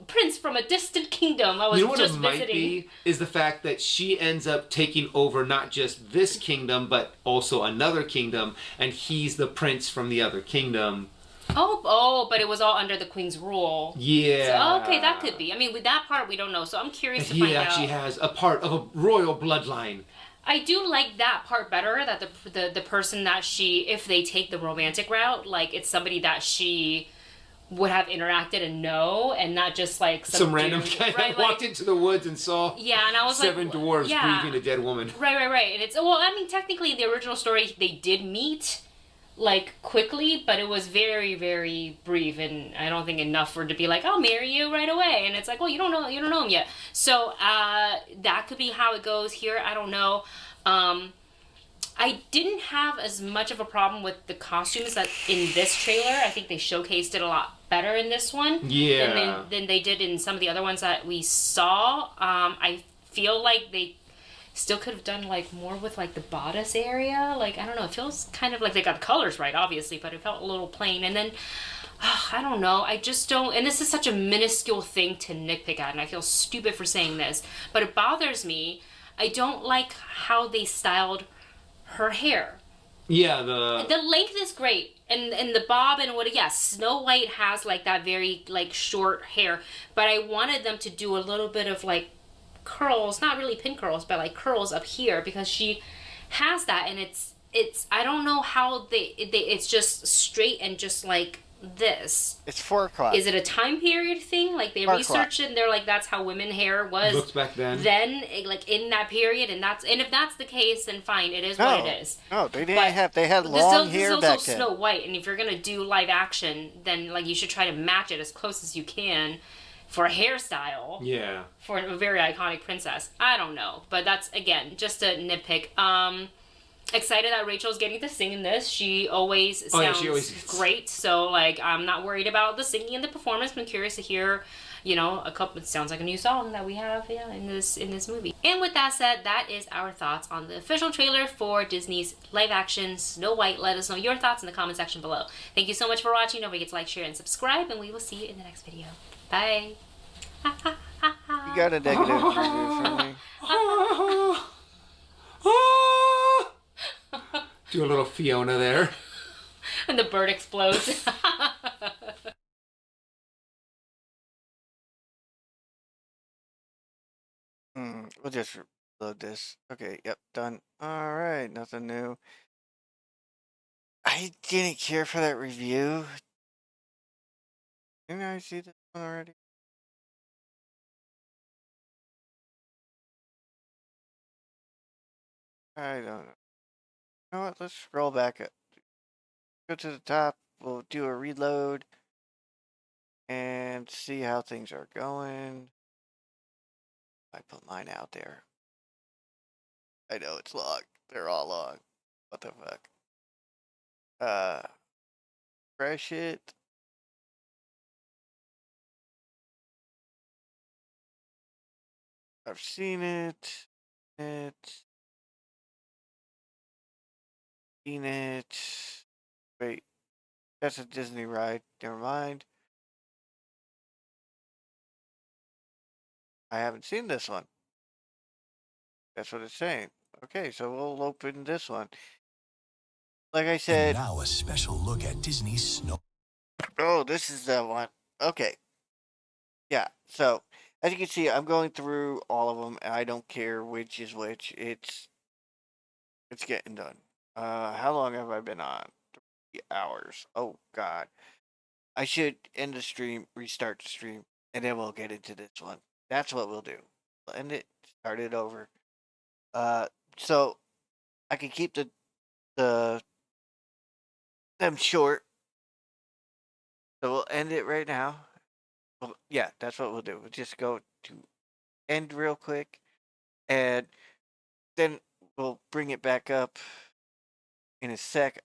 prince from a distant kingdom. I was what just it might visiting. be is the fact that she ends up taking over not just this kingdom but also another kingdom, and he's the prince from the other kingdom. Oh, but it was all under the queen's rule. Yeah. So, okay, that could be. I mean, with that part we don't know, so I'm curious to He find out. actually has a part of a royal bloodline. I do like that part better. That the person that if they take the romantic route, like it's somebody that she would have interacted and know, and not just like some random guy that walked into the woods and saw and I was seven like, dwarves grieving a dead woman. Right. And it's technically in the original story they did meet like quickly, but it was very, very brief, and I don't think enough for it to be like, I'll marry you right away. And it's like, well, you don't know him yet. So that could be how it goes here. I don't know. I didn't have as much of a problem with the costumes that in this trailer. I think they showcased it a lot better in this one. Yeah. Than they did in some of the other ones that we saw. I feel like they still could have done like more with like the bodice area. Like, I don't know, it feels kind of like they got the colors right, obviously, but it felt a little plain. And then I don't know, I just don't, and this is such a minuscule thing to nitpick at, and I feel stupid for saying this, but it bothers me. I don't like how they styled her hair. Yeah, the length is great, and the bob and what. Yes, Snow White has like that very like short hair, but I wanted them to do a little bit of like curls, not really pin curls, but like curls up here, because she has that, and it's I don't know how they it's just straight and just like this. It's 4 o'clock. Is it a time period thing? Like they 4 researched it and they're like, that's how women hair was looks back then. Like in that period, and if that's the case, then fine, it is what it is. No, they didn't have. They had long hair this is back also then. Snow White, and if you're gonna do live action, then like you should try to match it as close as you can for a hairstyle. Yeah. For a very iconic princess. I don't know, but that's again just a nitpick. Excited that Rachel's getting to sing in this. She always sounds great. So like I'm not worried about the singing and the performance. I'm curious to hear, a couple. It sounds like a new song that we have in this movie. And with that said, that is our thoughts on the official trailer for Disney's live action Snow White. Let us know your thoughts in the comment section below. Thank you so much for watching. Don't forget to like, share, and subscribe, and we will see you in the next video. Bye. You got a negative review for me. Do a little Fiona there. And the bird explodes. We'll just load this. Okay, yep, done. Alright, nothing new. I didn't care for that review. Didn't I see this one already? I don't know. You know what? Let's scroll back up. Go to the top. We'll do a reload and see how things are going. I put mine out there. I know it's long. They're all long. What the fuck? Fresh it. I've seen it. Seen it. Wait, that's a Disney ride. Never mind. I haven't seen this one. That's what it's saying. Okay, so we'll open this one. Like I said. And now a special look at Disney's Snow. Oh, this is the one. Okay. Yeah, so as you can see, I'm going through all of them, and I don't care which is which. It's getting done. How long have I been on? 3 hours. Oh, God. I should end the stream, restart the stream, and then we'll get into this one. That's what we'll do. We'll end it, start it over. So I can keep them short. So we'll end it right now. Well, yeah, that's what we'll do. We'll just go to end real quick, and then we'll bring it back up in a sec.